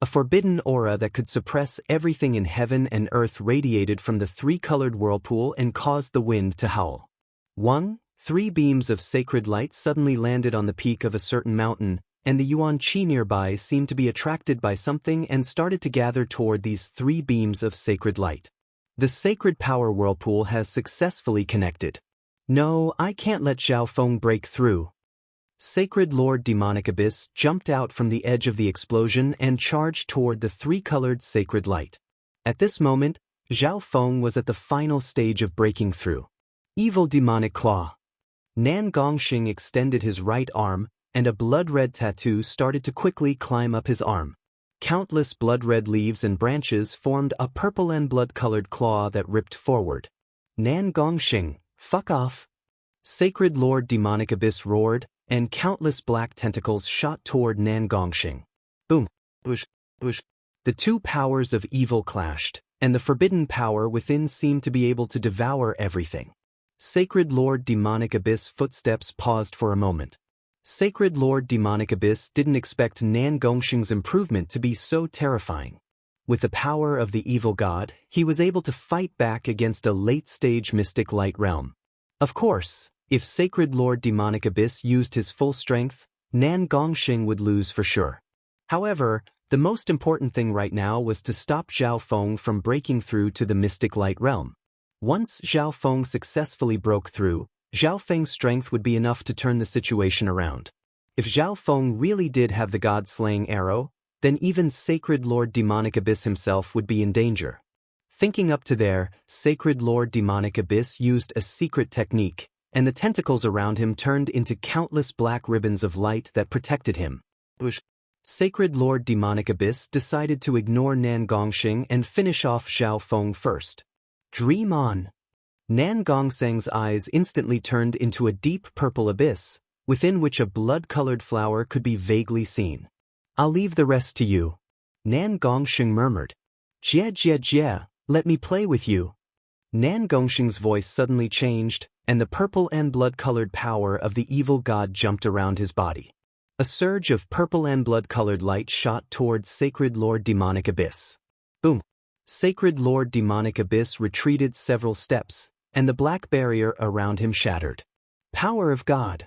A forbidden aura that could suppress everything in heaven and earth radiated from the 3-colored whirlpool and caused the wind to howl. 3 beams of sacred light suddenly landed on the peak of a certain mountain, and the yuan qi nearby seemed to be attracted by something and started to gather toward these 3 beams of sacred light. The sacred power whirlpool has successfully connected. No, I can't let Zhao Feng break through. Sacred Lord Demonic Abyss jumped out from the edge of the explosion and charged toward the 3-colored sacred light. At this moment, Zhao Feng was at the final stage of breaking through. Evil Demonic Claw. Nan Gongsheng extended his right arm, and a blood-red tattoo started to quickly climb up his arm. Countless blood-red leaves and branches formed a purple and blood-colored claw that ripped forward. Nan Gongsheng, fuck off! Sacred Lord Demonic Abyss roared, and countless black tentacles shot toward Nan Gongsheng. Boom! Whoosh! Whoosh! The 2 powers of evil clashed, and the forbidden power within seemed to be able to devour everything. Sacred Lord Demonic Abyss footsteps paused for a moment. Sacred Lord Demonic Abyss didn't expect Nan Gongsheng's improvement to be so terrifying. With the power of the evil god, he was able to fight back against a late-stage mystic light realm. Of course, if Sacred Lord Demonic Abyss used his full strength, Nan Gongsheng would lose for sure. However, the most important thing right now was to stop Zhao Feng from breaking through to the mystic light realm. Once Zhao Feng successfully broke through, Zhao Feng's strength would be enough to turn the situation around. If Zhao Feng really did have the god-slaying arrow, then even Sacred Lord Demonic Abyss himself would be in danger. Thinking up to there, Sacred Lord Demonic Abyss used a secret technique, and the tentacles around him turned into countless black ribbons of light that protected him. Sacred Lord Demonic Abyss decided to ignore Nan Gongsheng and finish off Zhao Feng first. Dream on! Nan Gongsheng's eyes instantly turned into a deep purple abyss, within which a blood-colored flower could be vaguely seen. I'll leave the rest to you. Nan Gongsheng murmured. Jie, let me play with you. Nan Gongsheng's voice suddenly changed, and the purple and blood-colored power of the evil god jumped around his body. A surge of purple and blood-colored light shot towards Sacred Lord Demonic Abyss. Boom! Sacred Lord Demonic Abyss retreated several steps, and the black barrier around him shattered. Power of God!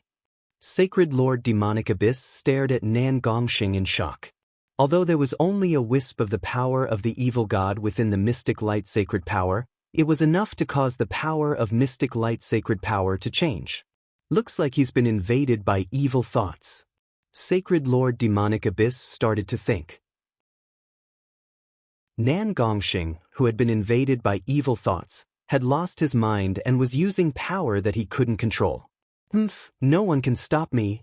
Sacred Lord Demonic Abyss stared at Nan Gongsheng in shock. Although there was only a wisp of the power of the evil god within the mystic light sacred power, It was enough to cause the power of mystic light sacred power to change. Looks like he's been invaded by evil thoughts. Sacred Lord Demonic Abyss started to think. Nan Gongxing, who had been invaded by evil thoughts, had lost his mind and was using power that he couldn't control. No one can stop me.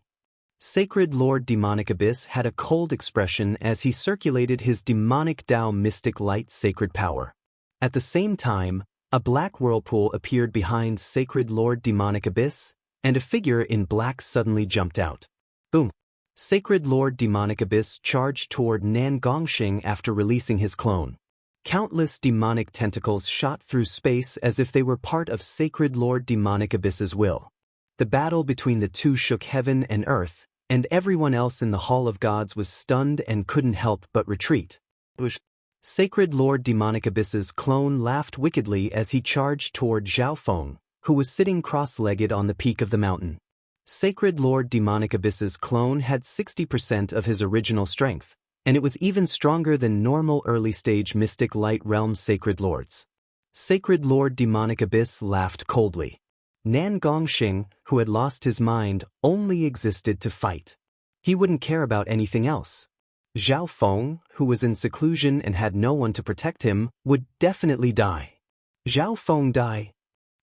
Sacred Lord Demonic Abyss had a cold expression as he circulated his demonic Tao mystic light sacred power. At the same time, a black whirlpool appeared behind Sacred Lord Demonic Abyss, and a figure in black suddenly jumped out. Boom! Sacred Lord Demonic Abyss charged toward Nan Gongxing after releasing his clone. Countless demonic tentacles shot through space as if they were part of Sacred Lord Demonic Abyss's will. The battle between the two shook heaven and earth, and everyone else in the Hall of Gods was stunned and couldn't help but retreat. Sacred Lord Demonic Abyss's clone laughed wickedly as he charged toward Zhao Feng, who was sitting cross-legged on the peak of the mountain. Sacred Lord Demonic Abyss's clone had 60% of his original strength, and it was even stronger than normal early-stage Mystic Light Realm Sacred Lords. Sacred Lord Demonic Abyss laughed coldly. Nan Gongxing, who had lost his mind, only existed to fight. He wouldn't care about anything else. Zhao Feng, who was in seclusion and had no one to protect him, would definitely die. Zhao Feng die.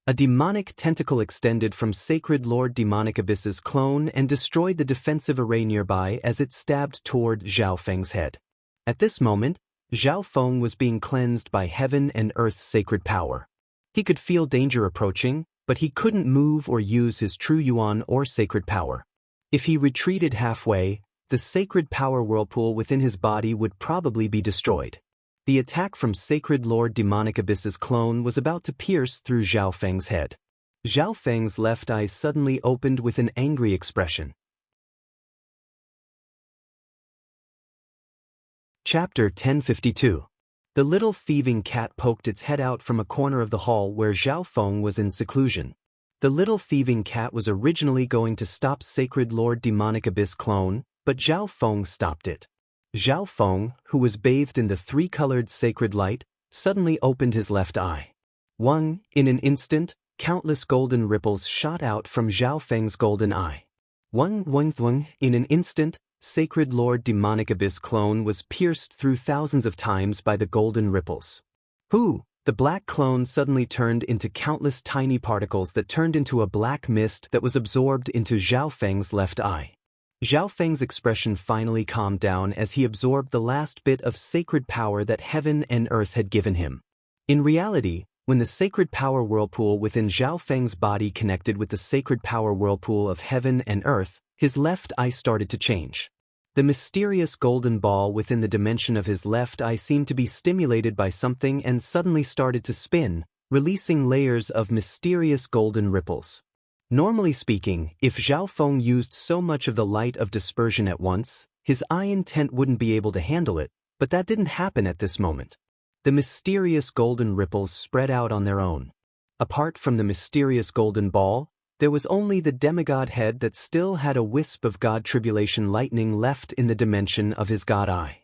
A demonic tentacle extended from Sacred Lord Demonic Abyss's clone and destroyed the defensive array nearby as it stabbed toward Zhao Feng's head. At this moment, Zhao Feng was being cleansed by heaven and earth's sacred power. He could feel danger approaching, but he couldn't move or use his true yuan or sacred power. If he retreated halfway, the sacred power whirlpool within his body would probably be destroyed. The attack from Sacred Lord Demonic Abyss's clone was about to pierce through Zhao Feng's head. Zhao Feng's left eye suddenly opened with an angry expression. Chapter 1052. The little thieving cat poked its head out from a corner of the hall where Zhao Feng was in seclusion. The little thieving cat was originally going to stop Sacred Lord Demonic Abyss clone, but Zhao Feng stopped it. Zhao Feng, who was bathed in the three-colored sacred light, suddenly opened his left eye. In an instant, countless golden ripples shot out from Zhao Feng's golden eye. In an instant, Sacred Lord Demonic Abyss clone was pierced through thousands of times by the golden ripples. The black clone suddenly turned into countless tiny particles that turned into a black mist that was absorbed into Zhao Feng's left eye. Zhao Feng's expression finally calmed down as he absorbed the last bit of sacred power that heaven and earth had given him. In reality, when the sacred power whirlpool within Zhao Feng's body connected with the sacred power whirlpool of heaven and earth, his left eye started to change. The mysterious golden ball within the dimension of his left eye seemed to be stimulated by something and suddenly started to spin, releasing layers of mysterious golden ripples. Normally speaking, if Zhao Feng used so much of the light of dispersion at once, his eye intent wouldn't be able to handle it, but that didn't happen at this moment. The mysterious golden ripples spread out on their own. Apart from the mysterious golden ball, there was only the demigod head that still had a wisp of God tribulation lightning left in the dimension of his god eye.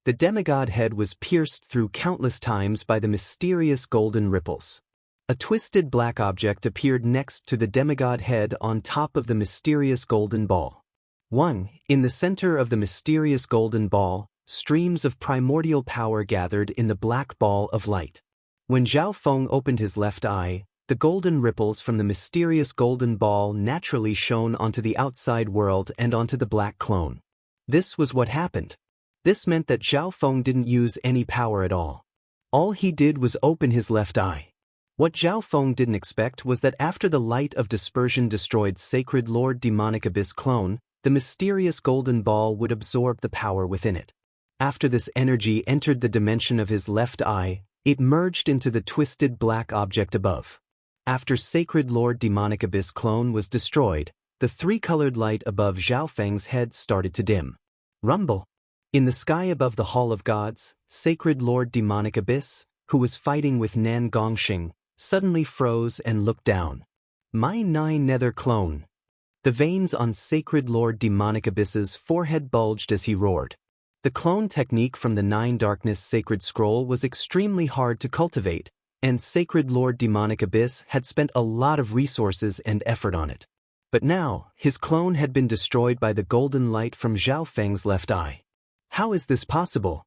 The demigod head was pierced through countless times by the mysterious golden ripples. A twisted black object appeared next to the demigod head on top of the mysterious golden ball. In the center of the mysterious golden ball, streams of primordial power gathered in the black ball of light. When Zhao Feng opened his left eye, the golden ripples from the mysterious golden ball naturally shone onto the outside world and onto the black clone. This was what happened. This meant that Zhao Feng didn't use any power at all. All he did was open his left eye. What Zhao Feng didn't expect was that after the light of dispersion destroyed Sacred Lord Demonic Abyss clone, the mysterious golden ball would absorb the power within it. After this energy entered the dimension of his left eye, it merged into the twisted black object above. After Sacred Lord Demonic Abyss clone was destroyed, the three-colored light above Zhao Feng's head started to dim. Rumble! In the sky above the Hall of Gods, Sacred Lord Demonic Abyss, who was fighting with Nan Gongxing, suddenly froze and looked down. My nine nether clone. The veins on Sacred Lord Demonic Abyss's forehead bulged as he roared. The clone technique from the Nine Darkness Sacred Scroll was extremely hard to cultivate, and Sacred Lord Demonic Abyss had spent a lot of resources and effort on it. But now, his clone had been destroyed by the golden light from Zhao Feng's left eye. How is this possible?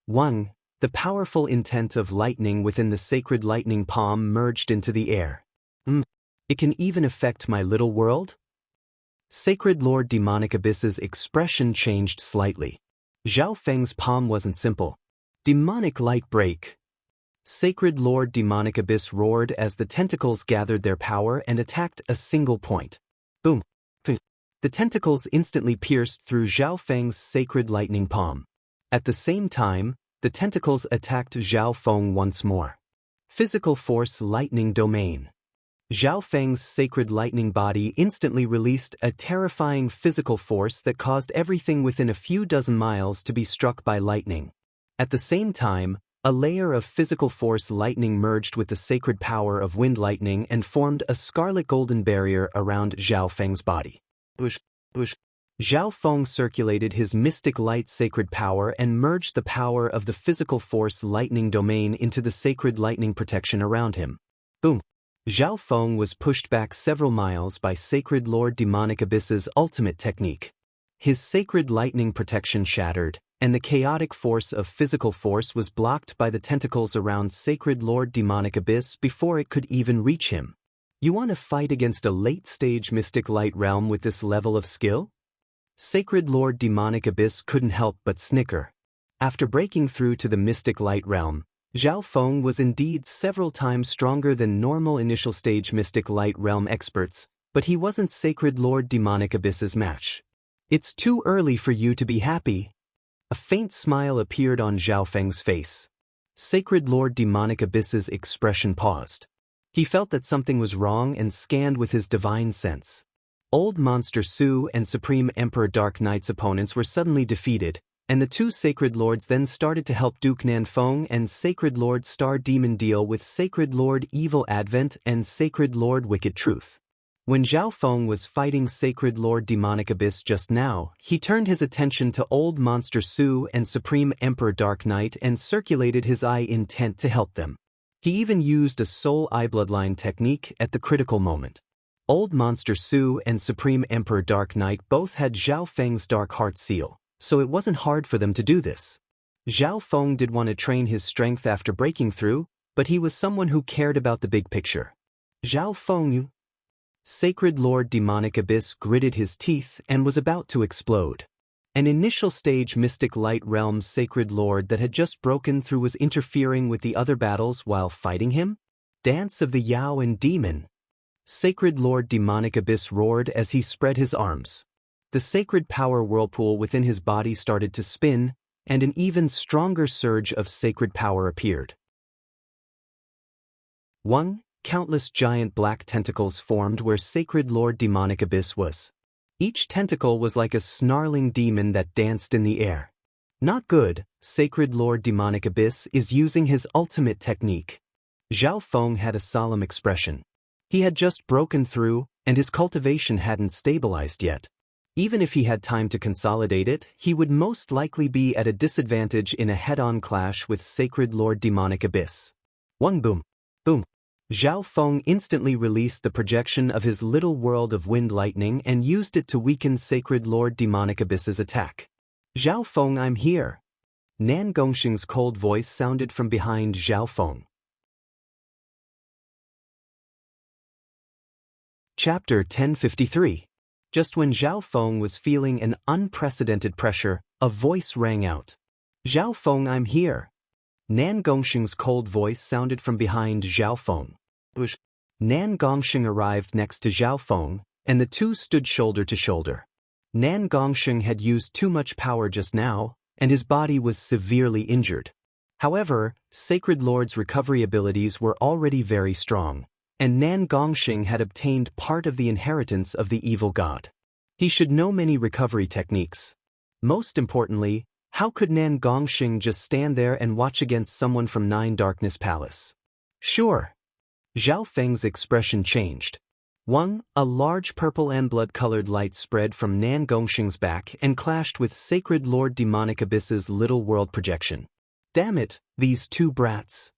One, the powerful intent of lightning within the sacred lightning palm merged into the air. It can even affect my little world? Sacred Lord Demonic Abyss's expression changed slightly. Zhao Feng's palm wasn't simple. Demonic light break. Sacred Lord Demonic Abyss roared as the tentacles gathered their power and attacked a single point. Boom. The tentacles instantly pierced through Zhao Feng's sacred lightning palm. At the same time, the tentacles attacked Zhao Feng once more. Physical force lightning domain. Zhao Feng's sacred lightning body instantly released a terrifying physical force that caused everything within a few dozen miles to be struck by lightning. At the same time, a layer of physical force lightning merged with the sacred power of wind lightning and formed a scarlet golden barrier around Zhao Feng's body. Zhao Feng circulated his mystic light sacred power and merged the power of the physical force lightning domain into the sacred lightning protection around him. Boom. Zhao Feng was pushed back several miles by Sacred Lord Demonic Abyss's ultimate technique. His sacred lightning protection shattered, and the chaotic force of physical force was blocked by the tentacles around Sacred Lord Demonic Abyss before it could even reach him. You want to fight against a late-stage mystic light realm with this level of skill? Sacred Lord Demonic Abyss couldn't help but snicker. After breaking through to the mystic light realm, Zhao Feng was indeed several times stronger than normal initial stage mystic light realm experts, but he wasn't Sacred Lord Demonic Abyss's match. It's too early for you to be happy. A faint smile appeared on Zhao Feng's face. Sacred Lord Demonic Abyss's expression paused. He felt that something was wrong and scanned with his divine sense. Old Monster Su and Supreme Emperor Dark Knight's opponents were suddenly defeated, and the two Sacred Lords then started to help Duke Nanfeng and Sacred Lord Star Demon deal with Sacred Lord Evil Advent and Sacred Lord Wicked Truth. When Zhao Feng was fighting Sacred Lord Demonic Abyss just now, he turned his attention to Old Monster Su and Supreme Emperor Dark Knight and circulated his eye intent to help them. He even used a Soul Eye Bloodline technique at the critical moment. Old Monster Su and Supreme Emperor Dark Knight both had Zhao Feng's Dark Heart Seal, so it wasn't hard for them to do this. Zhao Feng did want to train his strength after breaking through, but he was someone who cared about the big picture. Zhao Feng. Sacred Lord Demonic Abyss gritted his teeth and was about to explode. An initial stage Mystic Light Realm's Sacred Lord that had just broken through was interfering with the other battles while fighting him? Dance of the Yao and Demon. Sacred Lord Demonic Abyss roared as he spread his arms. The sacred power whirlpool within his body started to spin, and an even stronger surge of sacred power appeared. 1. Countless giant black tentacles formed where Sacred Lord Demonic Abyss was. Each tentacle was like a snarling demon that danced in the air. Not good, Sacred Lord Demonic Abyss is using his ultimate technique. Zhao Feng had a solemn expression. He had just broken through, and his cultivation hadn't stabilized yet. Even if he had time to consolidate it, he would most likely be at a disadvantage in a head-on clash with Sacred Lord Demonic Abyss. One boom. Boom. Zhao Feng instantly released the projection of his little world of wind lightning and used it to weaken Sacred Lord Demonic Abyss's attack. Zhao Feng, I'm here. Nan Gongsheng's cold voice sounded from behind Zhao Feng. Chapter 1053. Just when Zhao Feng was feeling an unprecedented pressure, a voice rang out. Zhao Feng, I'm here. Nan Gongsheng's cold voice sounded from behind Zhao Feng. Nan Gongsheng arrived next to Zhao Feng, and the two stood shoulder to shoulder. Nan Gongsheng had used too much power just now, and his body was severely injured. However, Sacred Lord's recovery abilities were already very strong, and Nan Gongsheng had obtained part of the inheritance of the evil god. He should know many recovery techniques. Most importantly, how could Nan Gongsheng just stand there and watch against someone from Nine Darkness Palace? Sure. Zhao Feng's expression changed. 1. A large purple and blood-colored light spread from Nan Gongxing's back and clashed with Sacred Lord Demonic Abyss's little world projection. Damn it, these two brats.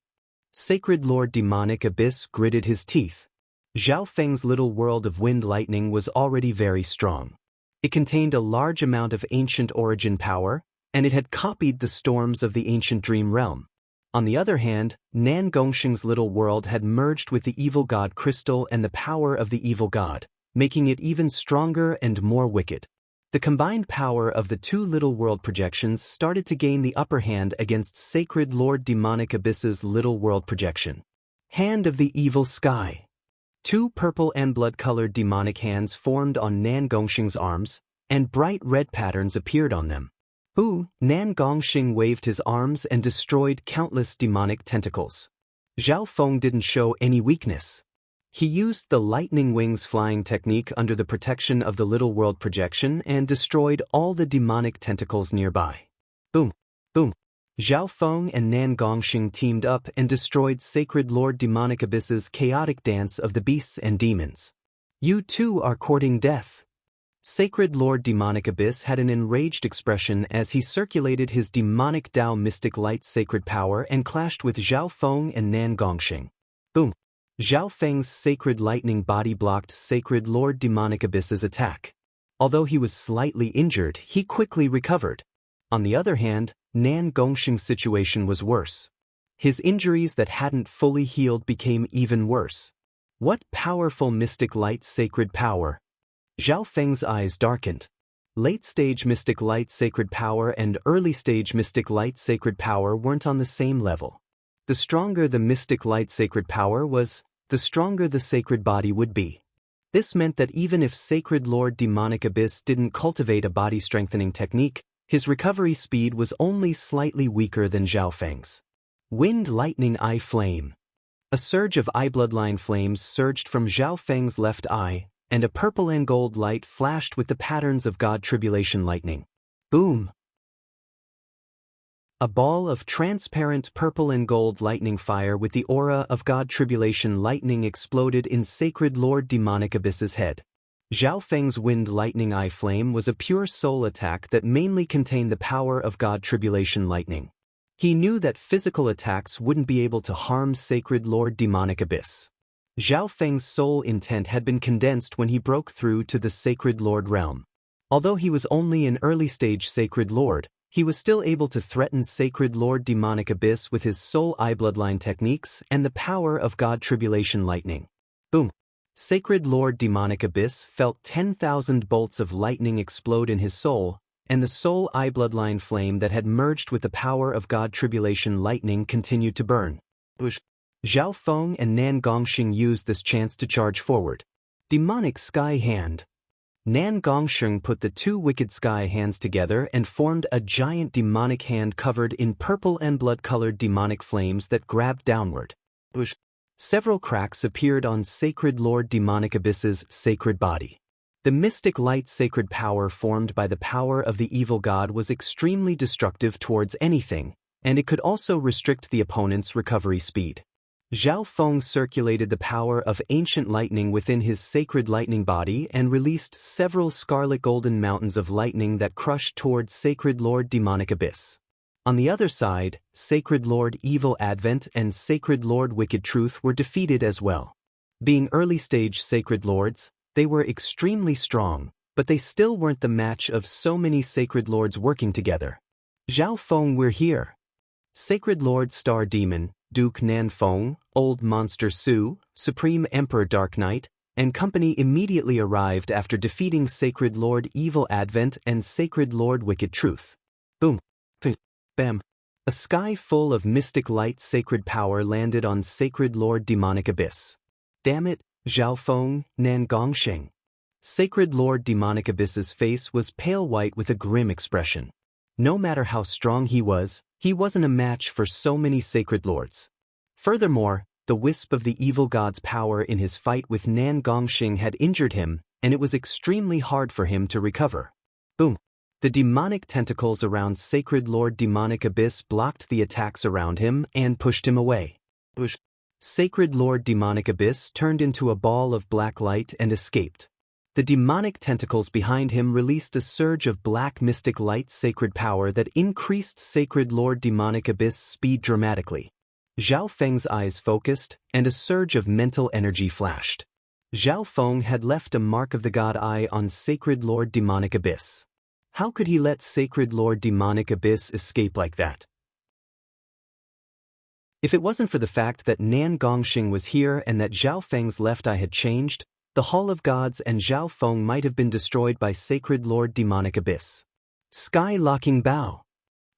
Sacred Lord Demonic Abyss gritted his teeth. Zhao Feng's little world of wind lightning was already very strong. It contained a large amount of ancient origin power, and it had copied the storms of the ancient dream realm. On the other hand, Nan Gongxing's little world had merged with the evil god crystal and the power of the evil god, making it even stronger and more wicked. The combined power of the two little world projections started to gain the upper hand against Sacred Lord Demonic Abyss's little world projection. Hand of the Evil Sky. Two purple and blood-colored demonic hands formed on Nan Gongxing's arms, and bright red patterns appeared on them. Nan Gongxing waved his arms and destroyed countless demonic tentacles. Zhao Feng didn't show any weakness. He used the lightning wings flying technique under the protection of the little world projection and destroyed all the demonic tentacles nearby. Boom! Boom! Zhao Feng and Nan Gongxing teamed up and destroyed Sacred Lord Demonic Abyss's chaotic dance of the beasts and demons. You too are courting death. Sacred Lord Demonic Abyss had an enraged expression as he circulated his demonic Tao mystic light sacred power and clashed with Zhao Feng and Nan Gongxing. Boom! Zhao Feng's sacred lightning body blocked Sacred Lord Demonic Abyss's attack. Although he was slightly injured, he quickly recovered. On the other hand, Nan Gongxing's situation was worse. His injuries that hadn't fully healed became even worse. What powerful mystic light sacred power! Zhao Feng's eyes darkened. Late-stage mystic light sacred power and early-stage mystic light sacred power weren't on the same level. The stronger the mystic light sacred power was, the stronger the sacred body would be. This meant that even if Sacred Lord Demonic Abyss didn't cultivate a body-strengthening technique, his recovery speed was only slightly weaker than Zhao Feng's. Wind Lightning Eye Flame. A surge of eye bloodline flames surged from Zhao Feng's left eye, and a purple and gold light flashed with the patterns of God Tribulation lightning. Boom! A ball of transparent purple and gold lightning fire with the aura of God Tribulation lightning exploded in Sacred Lord Demonic Abyss's head. Zhao Feng's Wind Lightning Eye Flame was a pure soul attack that mainly contained the power of God Tribulation lightning. He knew that physical attacks wouldn't be able to harm Sacred Lord Demonic Abyss. Zhao Feng's soul intent had been condensed when he broke through to the Sacred Lord realm. Although he was only an early-stage Sacred Lord, he was still able to threaten Sacred Lord Demonic Abyss with his soul eye bloodline techniques and the power of God Tribulation lightning. Boom! Sacred Lord Demonic Abyss felt 10,000 bolts of lightning explode in his soul, and the soul eye bloodline flame that had merged with the power of God Tribulation lightning continued to burn. Zhao Feng and Nan Gongxing used this chance to charge forward. Demonic Sky Hand. Nan Gongxing put the two wicked sky hands together and formed a giant demonic hand covered in purple and blood-colored demonic flames that grabbed downward. Several cracks appeared on Sacred Lord Demonic Abyss's sacred body. The mystic light sacred power formed by the power of the evil god was extremely destructive towards anything, and it could also restrict the opponent's recovery speed. Zhao Feng circulated the power of ancient lightning within his sacred lightning body and released several scarlet golden mountains of lightning that crushed towards Sacred Lord Demonic Abyss. On the other side, Sacred Lord Evil Advent and Sacred Lord Wicked Truth were defeated as well. Being early-stage Sacred Lords, they were extremely strong, but they still weren't the match of so many Sacred Lords working together. Zhao Feng, we're here. Sacred Lord Star Demon, Duke Nan Feng, Old Monster Su, Supreme Emperor Dark Knight, and company immediately arrived after defeating Sacred Lord Evil Advent and Sacred Lord Wicked Truth. Boom! Bam! A sky full of mystic light sacred power landed on Sacred Lord Demonic Abyss. Damn it, Zhao Feng, Nan Gongxing. Sacred Lord Demonic Abyss's face was pale white with a grim expression. No matter how strong he wasn't a match for so many Sacred Lords. Furthermore, the wisp of the evil god's power in his fight with Nan Gongxing had injured him, and it was extremely hard for him to recover. Boom! The demonic tentacles around Sacred Lord Demonic Abyss blocked the attacks around him and pushed him away. Sacred Lord Demonic Abyss turned into a ball of black light and escaped. The demonic tentacles behind him released a surge of black mystic light sacred power that increased Sacred Lord Demonic Abyss speed dramatically. Zhao Feng's eyes focused, and a surge of mental energy flashed. Zhao Feng had left a mark of the God Eye on Sacred Lord Demonic Abyss. How could he let Sacred Lord Demonic Abyss escape like that? If it wasn't for the fact that Nan Gongxing was here and that Zhao Feng's left eye had changed, the Hall of Gods and Zhao Feng might have been destroyed by Sacred Lord Demonic Abyss. Sky-locking bow.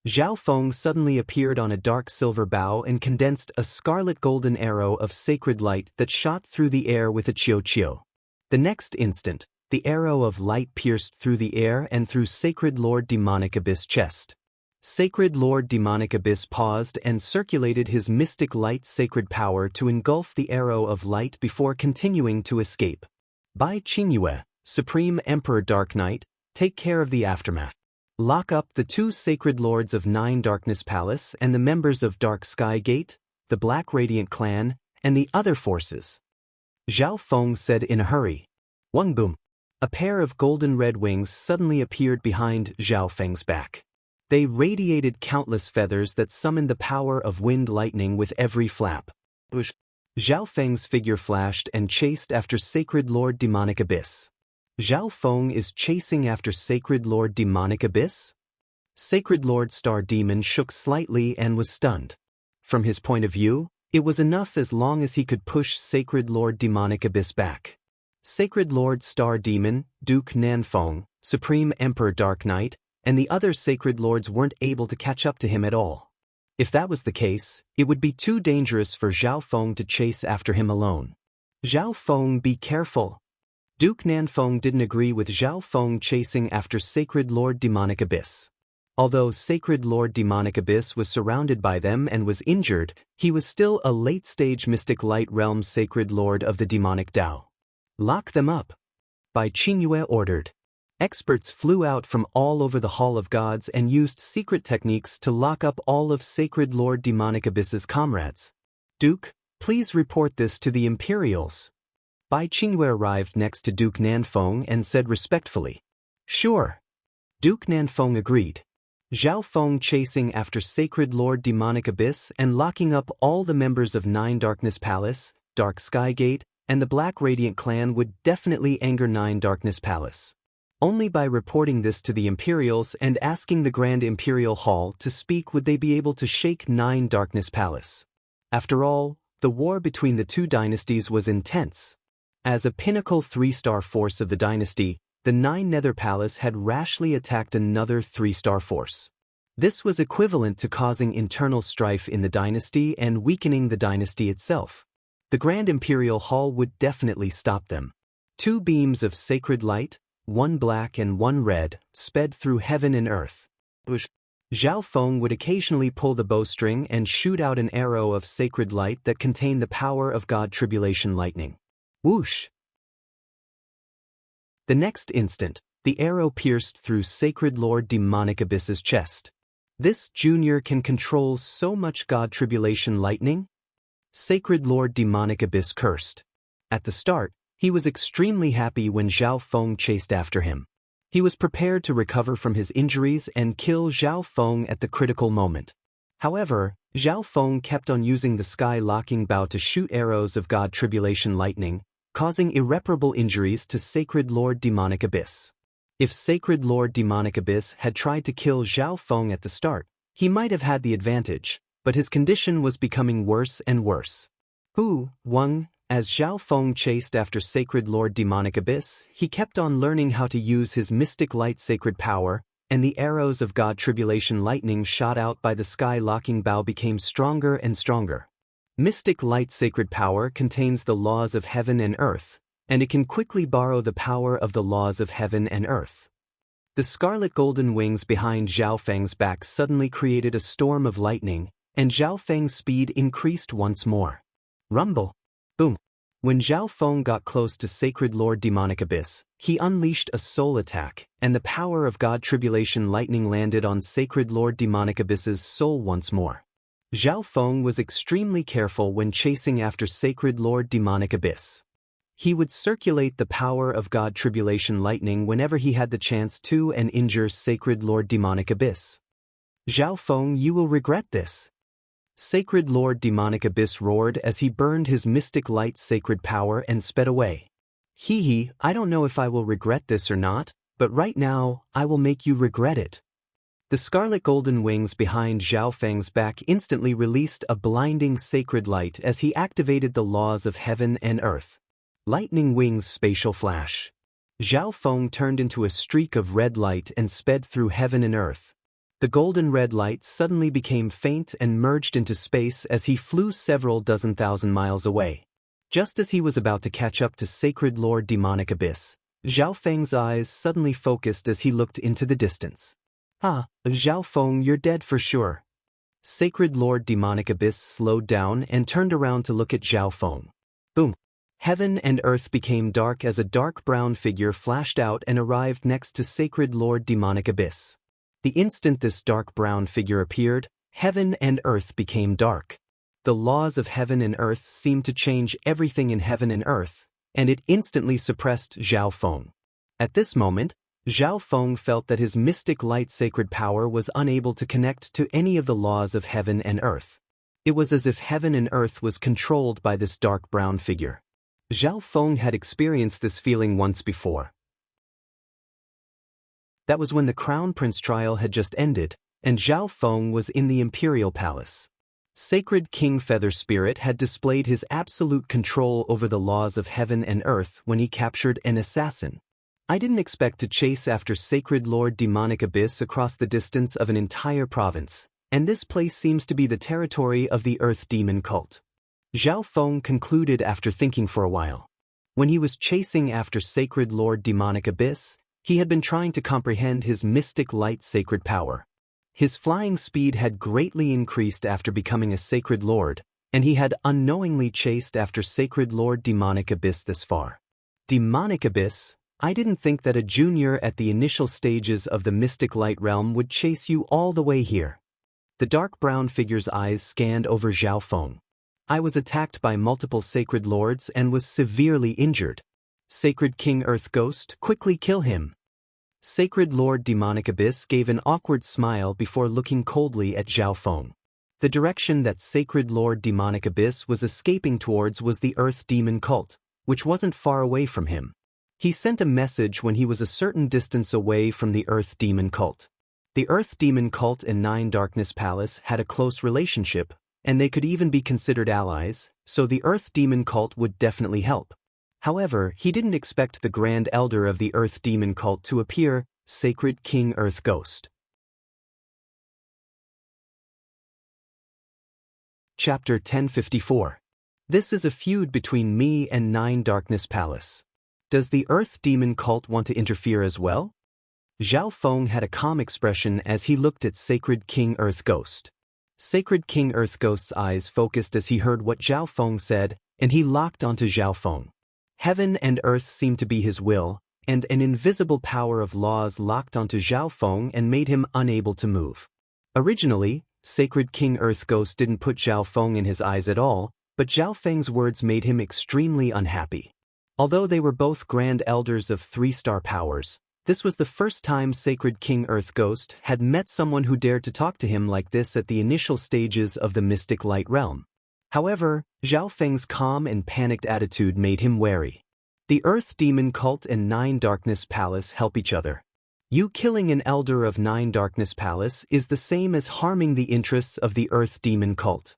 Zhao Feng suddenly appeared on a dark silver bow and condensed a scarlet golden arrow of sacred light that shot through the air with a chiu-chiu. The next instant, the arrow of light pierced through the air and through Sacred Lord Demonic Abyss' chest. Sacred Lord Demonic Abyss paused and circulated his mystic light sacred power to engulf the arrow of light before continuing to escape. Bai Qingyue, Supreme Emperor Dark Knight, take care of the aftermath. Lock up the 2 Sacred Lords of 9 Darkness Palace and the members of Dark Sky Gate, the Black Radiant Clan, and the other forces. Zhao Feng said in a hurry. Wang boom. A pair of golden red wings suddenly appeared behind Zhao Feng's back. They radiated countless feathers that summoned the power of wind lightning with every flap. Zhao Feng's figure flashed and chased after Sacred Lord Demonic Abyss. Zhao Feng is chasing after Sacred Lord Demonic Abyss? Sacred Lord Star Demon shook slightly and was stunned. From his point of view, it was enough as long as he could push Sacred Lord Demonic Abyss back. Sacred Lord Star Demon, Duke Nanfeng, Supreme Emperor Dark Knight, and the other Sacred Lords weren't able to catch up to him at all. If that was the case, it would be too dangerous for Zhao Feng to chase after him alone. Zhao Feng, be careful. Duke Nanfeng didn't agree with Zhao Feng chasing after Sacred Lord Demonic Abyss. Although Sacred Lord Demonic Abyss was surrounded by them and was injured, he was still a late-stage Mystic Light Realm Sacred Lord of the Demonic Tao. Lock them up. Bai Qingyue ordered. Experts flew out from all over the Hall of Gods and used secret techniques to lock up all of Sacred Lord Demonic Abyss's comrades. Duke, please report this to the Imperials. Bai Qingyue arrived next to Duke Nanfeng and said respectfully. Sure. Duke Nanfeng agreed. Zhao Feng chasing after Sacred Lord Demonic Abyss and locking up all the members of 9 Darkness Palace, Dark Sky Gate, and the Black Radiant Clan would definitely anger 9 Darkness Palace. Only by reporting this to the Imperials and asking the Grand Imperial Hall to speak would they be able to shake 9 Darkness Palace. After all, the war between the 2 dynasties was intense. As a pinnacle 3-star force of the dynasty, the 9 Nether Palace had rashly attacked another 3-star force. This was equivalent to causing internal strife in the dynasty and weakening the dynasty itself. The Grand Imperial Hall would definitely stop them. 2 beams of sacred light, 1 black and 1 red, sped through heaven and earth. Zhao Feng would occasionally pull the bowstring and shoot out an arrow of sacred light that contained the power of God Tribulation Lightning. Whoosh! The next instant, the arrow pierced through Sacred Lord Demonic Abyss's chest. This junior can control so much God Tribulation Lightning? Sacred Lord Demonic Abyss cursed. At the start, he was extremely happy when Zhao Feng chased after him. He was prepared to recover from his injuries and kill Zhao Feng at the critical moment. However, Zhao Feng kept on using the sky-locking bow to shoot arrows of God Tribulation Lightning, causing irreparable injuries to Sacred Lord Demonic Abyss. If Sacred Lord Demonic Abyss had tried to kill Zhao Feng at the start, he might have had the advantage, but his condition was becoming worse and worse. Wang. As Zhao Feng chased after Sacred Lord Demonic Abyss, he kept on learning how to use his mystic light sacred power, and the arrows of God Tribulation Lightning shot out by the sky-locking bow became stronger and stronger. Mystic light sacred power contains the laws of heaven and earth, and it can quickly borrow the power of the laws of heaven and earth. The scarlet golden wings behind Zhao Feng's back suddenly created a storm of lightning, and Zhao Feng's speed increased once more. Rumble! Boom! When Zhao Feng got close to Sacred Lord Demonic Abyss, he unleashed a soul attack, and the power of God Tribulation Lightning landed on Sacred Lord Demonic Abyss's soul once more. Zhao Feng was extremely careful when chasing after Sacred Lord Demonic Abyss. He would circulate the power of God Tribulation Lightning whenever he had the chance to and injure Sacred Lord Demonic Abyss. Zhao Feng, you will regret this. Sacred Lord Demonic Abyss roared as he burned his mystic light sacred power and sped away. Hee, I don't know if I will regret this or not, but right now, I will make you regret it. The scarlet golden wings behind Zhao Feng's back instantly released a blinding sacred light as he activated the laws of heaven and earth. Lightning wings spatial flash. Zhao Feng turned into a streak of red light and sped through heaven and earth. The golden red light suddenly became faint and merged into space as he flew several dozen thousand miles away. Just as he was about to catch up to Sacred Lord Demonic Abyss, Zhao Feng's eyes suddenly focused as he looked into the distance. Zhao Feng, you're dead for sure. Sacred Lord Demonic Abyss slowed down and turned around to look at Zhao Feng. Boom! Heaven and earth became dark as a dark brown figure flashed out and arrived next to Sacred Lord Demonic Abyss. The instant this dark brown figure appeared, heaven and earth became dark. The laws of heaven and earth seemed to change everything in heaven and earth, and it instantly suppressed Zhao Feng. At this moment, Zhao Feng felt that his mystic light sacred power was unable to connect to any of the laws of heaven and earth. It was as if heaven and earth was controlled by this dark brown figure. Zhao Feng had experienced this feeling once before. That was when the Crown Prince trial had just ended, and Zhao Feng was in the Imperial Palace. Sacred King Feather Spirit had displayed his absolute control over the laws of heaven and earth when he captured an assassin. I didn't expect to chase after Sacred Lord Demonic Abyss across the distance of an entire province, and this place seems to be the territory of the Earth Demon cult. Zhao Feng concluded after thinking for a while. When he was chasing after Sacred Lord Demonic Abyss, he had been trying to comprehend his mystic light sacred power. His flying speed had greatly increased after becoming a Sacred Lord, and he had unknowingly chased after Sacred Lord Demonic Abyss this far. Demonic Abyss? I didn't think that a junior at the initial stages of the mystic light realm would chase you all the way here. The dark brown figure's eyes scanned over Zhao Feng. I was attacked by multiple Sacred Lords and was severely injured. Sacred King Earth Ghost, quickly kill him. Sacred Lord Demonic Abyss gave an awkward smile before looking coldly at Zhao Feng. The direction that Sacred Lord Demonic Abyss was escaping towards was the Earth Demon cult, which wasn't far away from him. He sent a message when he was a certain distance away from the Earth Demon cult. The Earth Demon cult and Nine Darkness Palace had a close relationship, and they could even be considered allies, so the Earth Demon cult would definitely help. However, he didn't expect the Grand Elder of the Earth Demon cult to appear, Sacred King Earth Ghost. Chapter 1054. This is a feud between me and Nine Darkness Palace. Does the Earth Demon cult want to interfere as well? Zhao Feng had a calm expression as he looked at Sacred King Earth Ghost. Sacred King Earth Ghost's eyes focused as he heard what Zhao Feng said, and he locked onto Zhao Feng. Heaven and earth seemed to be his will, and an invisible power of laws locked onto Zhao Feng and made him unable to move. Originally, Sacred King Earth Ghost didn't put Zhao Feng in his eyes at all, but Zhao Feng's words made him extremely unhappy. Although they were both Grand Elders of 3-star powers, this was the first time Sacred King Earth Ghost had met someone who dared to talk to him like this at the initial stages of the Mystic Light Realm. However, Zhao Feng's calm and panicked attitude made him wary. The Earth Demon cult and Nine Darkness Palace help each other. You killing an elder of Nine Darkness Palace is the same as harming the interests of the Earth Demon cult.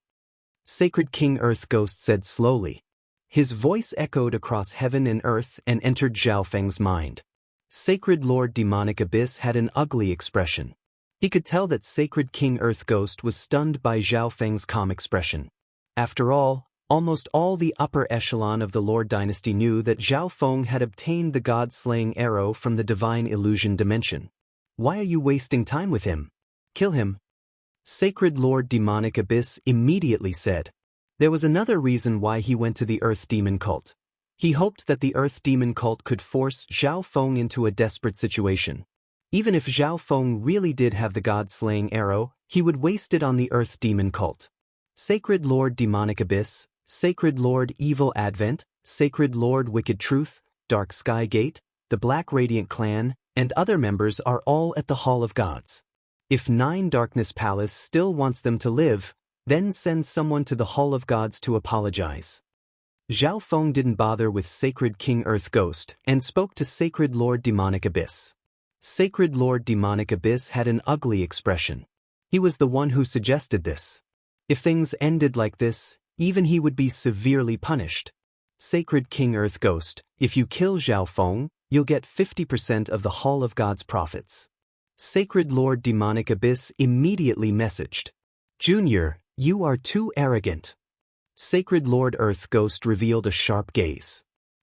Sacred King Earth Ghost said slowly. His voice echoed across heaven and earth and entered Zhao Feng's mind. Sacred Lord Demonic Abyss had an ugly expression. He could tell that Sacred King Earth Ghost was stunned by Zhao Feng's calm expression. After all, almost all the upper echelon of the Lord Dynasty knew that Zhao Feng had obtained the God-slaying arrow from the Divine Illusion dimension. Why are you wasting time with him? Kill him. Sacred Lord Demonic Abyss immediately said. There was another reason why he went to the Earth Demon cult. He hoped that the Earth Demon cult could force Zhao Feng into a desperate situation. Even if Zhao Feng really did have the God-slaying arrow, he would waste it on the Earth Demon cult. Sacred Lord Demonic Abyss, Sacred Lord Evil Advent, Sacred Lord Wicked Truth, Dark Sky Gate, the Black Radiant Clan, and other members are all at the Hall of Gods. If 9 Darkness Palace still wants them to live, then send someone to the Hall of Gods to apologize. Zhao Feng didn't bother with Sacred King Earth Ghost and spoke to Sacred Lord Demonic Abyss. Sacred Lord Demonic Abyss had an ugly expression. He was the one who suggested this. If things ended like this, even he would be severely punished. Sacred King Earth Ghost, if you kill Zhao Feng, you'll get 50% of the Hall of Gods profits. Sacred Lord Demonic Abyss immediately messaged. Junior, you are too arrogant. Sacred Lord Earth Ghost revealed a sharp gaze.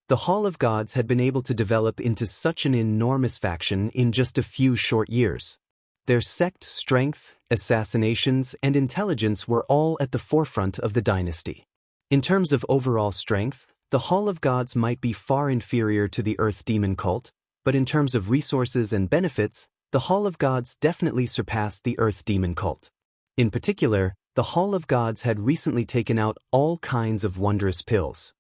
The Hall of Gods had been able to develop into such an enormous faction in just a few short years. Their sect strength, assassinations, and intelligence were all at the forefront of the dynasty. In terms of overall strength, the Hall of Gods might be far inferior to the Earth Demon cult, but in terms of resources and benefits, the Hall of Gods definitely surpassed the Earth Demon cult. In particular, the Hall of Gods had recently taken out all kinds of wondrous pills.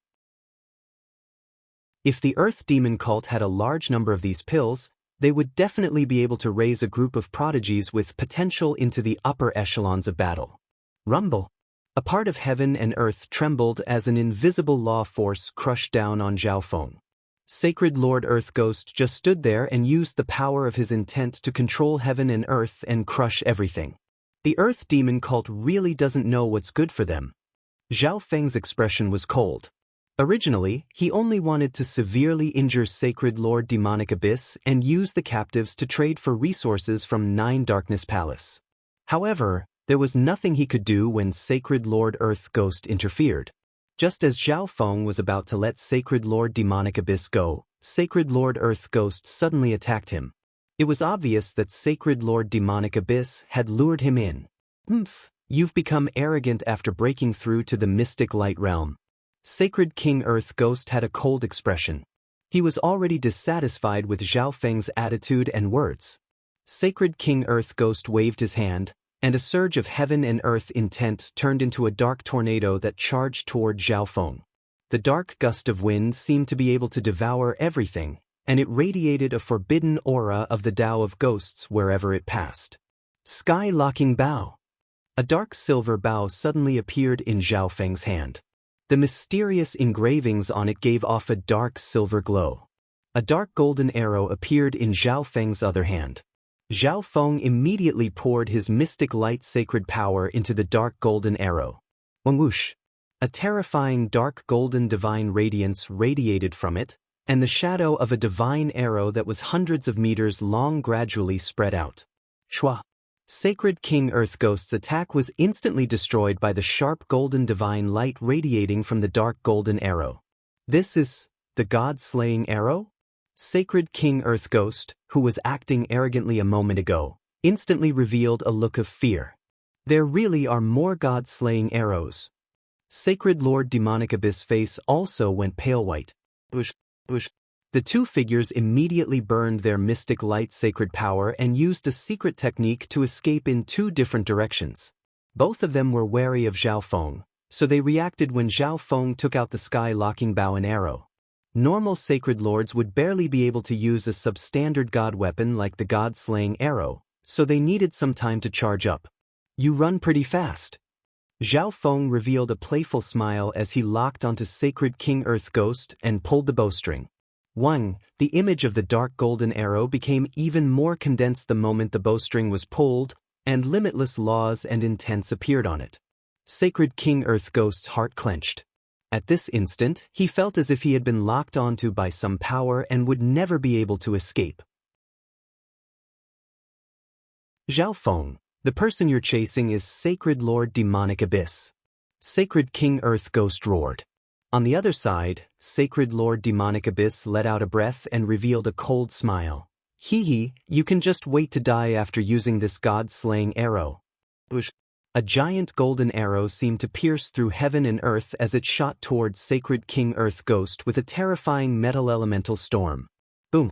If the Earth Demon cult had a large number of these pills, they would definitely be able to raise a group of prodigies with potential into the upper echelons of battle. Rumble. A part of heaven and earth trembled as an invisible law force crushed down on Zhao Feng. Sacred Lord Earth Ghost just stood there and used the power of his intent to control heaven and earth and crush everything. The Earth Demon cult really doesn't know what's good for them. Zhao Feng's expression was cold. Originally, he only wanted to severely injure Sacred Lord Demonic Abyss and use the captives to trade for resources from 9 Darkness Palace. However, there was nothing he could do when Sacred Lord Earth Ghost interfered. Just as Zhao Feng was about to let Sacred Lord Demonic Abyss go, Sacred Lord Earth Ghost suddenly attacked him. It was obvious that Sacred Lord Demonic Abyss had lured him in. You've become arrogant after breaking through to the mystic light realm. Sacred King Earth Ghost had a cold expression. He was already dissatisfied with Zhao Feng's attitude and words. Sacred King Earth Ghost waved his hand, and a surge of heaven and earth intent turned into a dark tornado that charged toward Zhao Feng. The dark gust of wind seemed to be able to devour everything, and it radiated a forbidden aura of the Tao of Ghosts wherever it passed. Sky-locking bow. A dark silver bow suddenly appeared in Zhao Feng's hand. The mysterious engravings on it gave off a dark silver glow. A dark golden arrow appeared in Zhao Feng's other hand. Zhao Feng immediately poured his mystic light sacred power into the dark golden arrow. Whoosh! A terrifying dark golden divine radiance radiated from it, and the shadow of a divine arrow that was hundreds of meters long gradually spread out. Shwa! Sacred King Earth Ghost's attack was instantly destroyed by the sharp golden divine light radiating from the dark golden arrow. This is the God-slaying arrow? Sacred King Earth Ghost, who was acting arrogantly a moment ago, instantly revealed a look of fear. There really are more God-slaying arrows. Sacred Lord Demonic Abyss face also went pale white. The two figures immediately burned their mystic light sacred power and used a secret technique to escape in 2 different directions. Both of them were wary of Zhao Feng, so they reacted when Zhao Feng took out the sky-locking bow and arrow. Normal sacred lords would barely be able to use a substandard god weapon like the god-slaying arrow, so they needed some time to charge up. You run pretty fast. Zhao Feng revealed a playful smile as he locked onto Sacred King Earth Ghost and pulled the bowstring. The image of the dark golden arrow became even more condensed the moment the bowstring was pulled, and limitless laws and intents appeared on it. Sacred King Earth Ghost's heart clenched. At this instant, he felt as if he had been locked onto by some power and would never be able to escape. Zhao Feng, the person you're chasing is Sacred Lord Demonic Abyss. Sacred King Earth Ghost roared. On the other side, Sacred Lord Demonic Abyss let out a breath and revealed a cold smile. Hee, you can just wait to die after using this god-slaying arrow. A giant golden arrow seemed to pierce through heaven and earth as it shot towards Sacred King Earth Ghost with a terrifying metal elemental storm. Boom!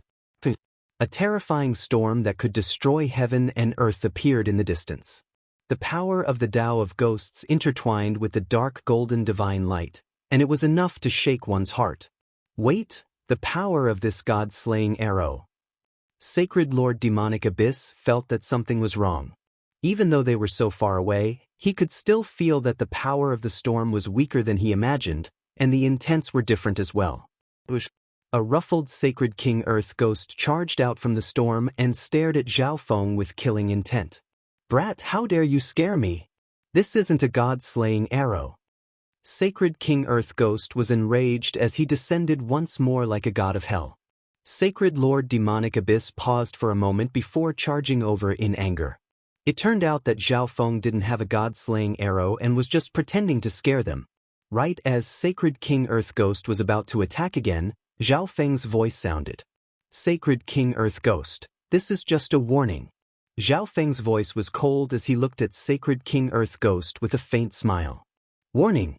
A terrifying storm that could destroy heaven and earth appeared in the distance. The power of the Tao of ghosts intertwined with the dark golden divine light, and it was enough to shake one's heart. Wait, the power of this god-slaying arrow. Sacred Lord Demonic Abyss felt that something was wrong. Even though they were so far away, he could still feel that the power of the storm was weaker than he imagined, and the intents were different as well. A ruffled Sacred King Earth ghost charged out from the storm and stared at Zhao Feng with killing intent. "Brat, how dare you scare me? This isn't a god-slaying arrow." Sacred King Earth Ghost was enraged as he descended once more like a god of hell. Sacred Lord Demonic Abyss paused for a moment before charging over in anger. It turned out that Zhao Feng didn't have a god-slaying arrow and was just pretending to scare them. Right as Sacred King Earth Ghost was about to attack again, Zhao Feng's voice sounded. "Sacred King Earth Ghost, this is just a warning." Zhao Feng's voice was cold as he looked at Sacred King Earth Ghost with a faint smile. "Warning."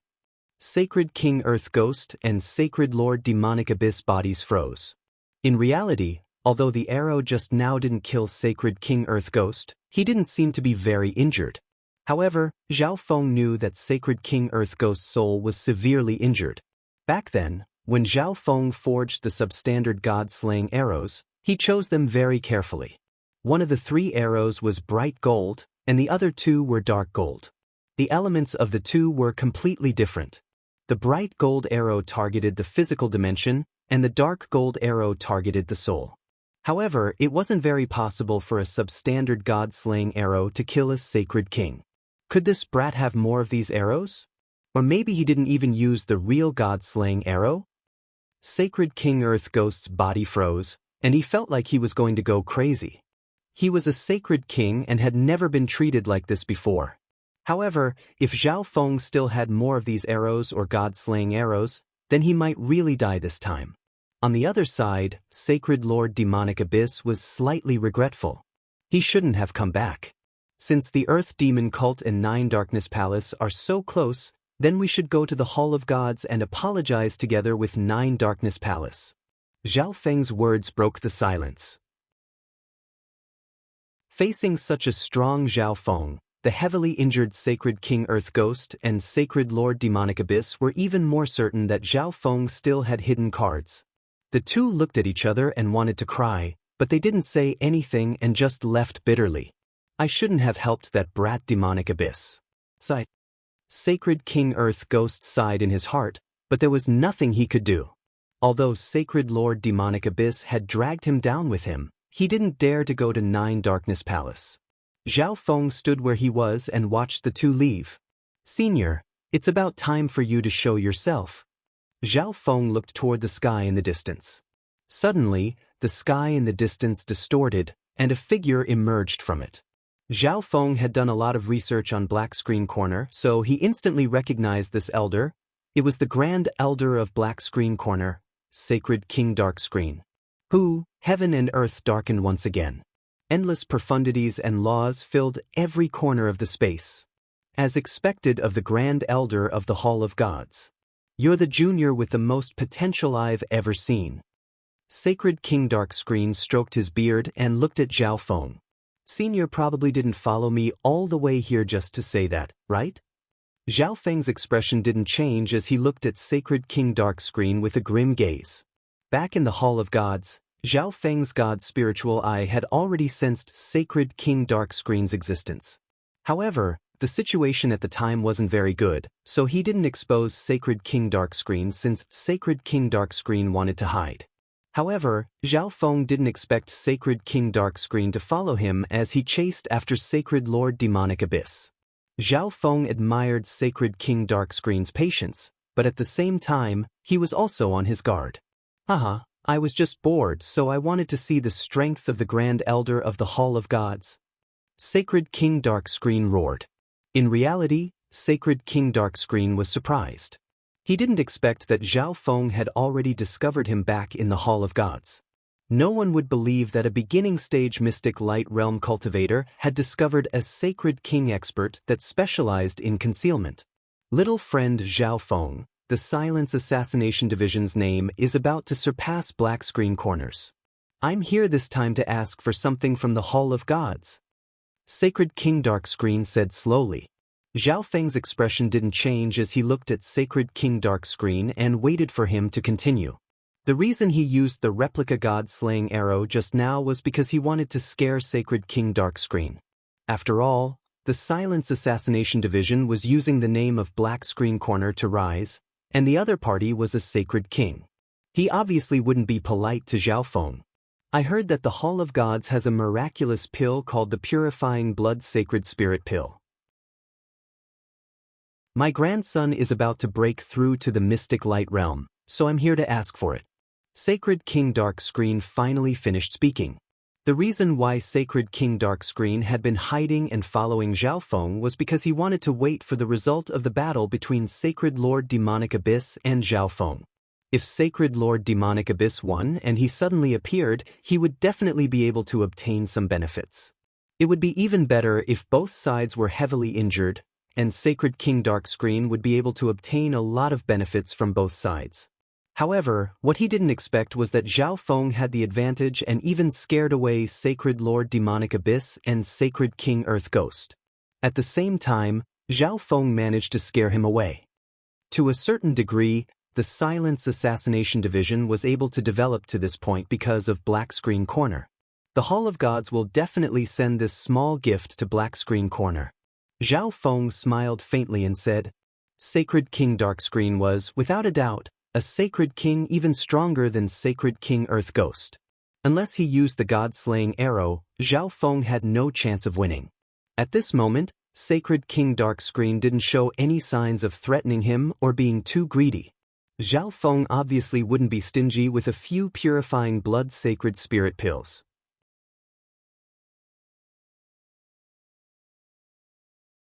Sacred King Earth Ghost and Sacred Lord Demonic Abyss bodies froze. In reality, although the arrow just now didn't kill Sacred King Earth Ghost, he didn't seem to be very injured. However, Zhao Feng knew that Sacred King Earth Ghost's soul was severely injured. Back then, when Zhao Feng forged the substandard god-slaying arrows, he chose them very carefully. One of the 3 arrows was bright gold, and the other 2 were dark gold. The elements of the 2 were completely different. The bright gold arrow targeted the physical dimension, and the dark gold arrow targeted the soul. However, it wasn't very possible for a substandard god-slaying arrow to kill a sacred king. Could this brat have more of these arrows? Or maybe he didn't even use the real god-slaying arrow? Sacred King Earth Ghost's body froze, and he felt like he was going to go crazy. He was a sacred king and had never been treated like this before. However, if Zhao Feng still had more of these arrows or god-slaying arrows, then he might really die this time. On the other side, Sacred Lord Demonic Abyss was slightly regretful. He shouldn't have come back. Since the Earth Demon Cult and 9 Darkness Palace are so close, then we should go to the Hall of Gods and apologize together with 9 Darkness Palace. Zhao Feng's words broke the silence. Facing such a strong Zhao Feng, the heavily injured Sacred King Earth Ghost and Sacred Lord Demonic Abyss were even more certain that Zhao Feng still had hidden cards. The 2 looked at each other and wanted to cry, but they didn't say anything and just left bitterly. "I shouldn't have helped that brat Demonic Abyss." Sighed. Sacred King Earth Ghost sighed in his heart, but there was nothing he could do. Although Sacred Lord Demonic Abyss had dragged him down with him, he didn't dare to go to 9 Darkness Palace. Zhao Feng stood where he was and watched the 2 leave. "Senior, it's about time for you to show yourself." Zhao Feng looked toward the sky in the distance. Suddenly, the sky in the distance distorted, and a figure emerged from it. Zhao Feng had done a lot of research on Black Screen Corner, so he instantly recognized this elder. It was the Grand Elder of Black Screen Corner, Sacred King Dark Screen. Who, heaven and earth darkened once again. Endless profundities and laws filled every corner of the space. As expected of the Grand Elder of the Hall of Gods. "You're the junior with the most potential I've ever seen." Sacred King Dark Screen stroked his beard and looked at Zhao Feng. "Senior probably didn't follow me all the way here just to say that, right?" Zhao Feng's expression didn't change as he looked at Sacred King Dark Screen with a grim gaze. Back in the Hall of Gods, Zhao Feng's god's spiritual eye had already sensed Sacred King Dark Screen's existence. However, the situation at the time wasn't very good, so he didn't expose Sacred King Dark Screen since Sacred King Dark Screen wanted to hide. However, Zhao Feng didn't expect Sacred King Dark Screen to follow him as he chased after Sacred Lord Demonic Abyss. Zhao Feng admired Sacred King Dark Screen's patience, but at the same time, he was also on his guard. "Haha, I was just bored, so I wanted to see the strength of the Grand Elder of the Hall of Gods." Sacred King Dark Screen roared. In reality, Sacred King Dark Screen was surprised. He didn't expect that Zhao Feng had already discovered him back in the Hall of Gods. No one would believe that a beginning-stage Mystic Light Realm cultivator had discovered a Sacred King expert that specialized in concealment. Little friend Zhao Feng, the Silence Assassination Division's name is about to surpass Black Screen Corners. "I'm here this time to ask for something from the Hall of Gods." Sacred King Darkscreen said slowly. Zhao Feng's expression didn't change as he looked at Sacred King Darkscreen and waited for him to continue. The reason he used the replica god-slaying arrow just now was because he wanted to scare Sacred King Darkscreen. After all, the Silence Assassination Division was using the name of Black Screen Corner to rise, and the other party was a Sacred King. He obviously wouldn't be polite to Zhao Feng. I heard that the Hall of Gods has a miraculous pill called the Purifying Blood Sacred Spirit Pill. My grandson is about to break through to the Mystic Light Realm, so I'm here to ask for it. Sacred King Darkscreen finally finished speaking. The reason why Sacred King Darkscreen had been hiding and following Zhao Feng was because he wanted to wait for the result of the battle between Sacred Lord Demonic Abyss and Zhao Feng. If Sacred Lord Demonic Abyss won and he suddenly appeared, he would definitely be able to obtain some benefits. It would be even better if both sides were heavily injured, and Sacred King Darkscreen would be able to obtain a lot of benefits from both sides. However, what he didn't expect was that Zhao Feng had the advantage and even scared away Sacred Lord Demonic Abyss and Sacred King Earth Ghost. At the same time, Zhao Feng managed to scare him away. To a certain degree, the Silence Assassination Division was able to develop to this point because of Black Screen Corner. The Hall of Gods will definitely send this small gift to Black Screen Corner. Zhao Feng smiled faintly and said, Sacred King Darkscreen was, without a doubt, a Sacred King even stronger than Sacred King Earth Ghost. Unless he used the god-slaying arrow, Zhao Feng had no chance of winning. At this moment, Sacred King Darkscreen didn't show any signs of threatening him or being too greedy. Zhao Feng obviously wouldn't be stingy with a few purifying blood sacred spirit pills.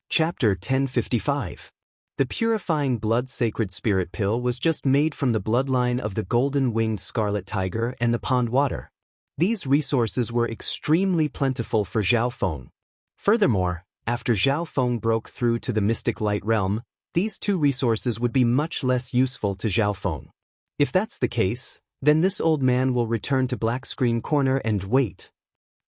Chapter 1055. The Purifying Blood Sacred Spirit Pill was just made from the bloodline of the golden-winged scarlet tiger and the pond water. These resources were extremely plentiful for Zhao Feng. Furthermore, after Zhao Feng broke through to the Mystic Light Realm, these two resources would be much less useful to Zhao Feng. If that's the case, then this old man will return to Black Screen Corner and wait.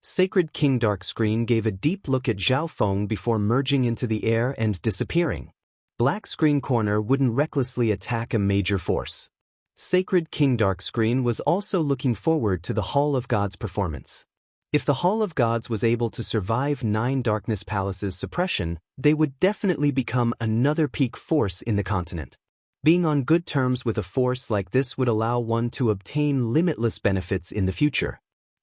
Sacred King Darkscreen gave a deep look at Zhao Feng before merging into the air and disappearing. Black Screen Corner wouldn't recklessly attack a major force. Sacred King Darkscreen was also looking forward to the Hall of Gods performance. If the Hall of Gods was able to survive 9 Darkness Palaces' suppression, they would definitely become another peak force in the continent. Being on good terms with a force like this would allow one to obtain limitless benefits in the future.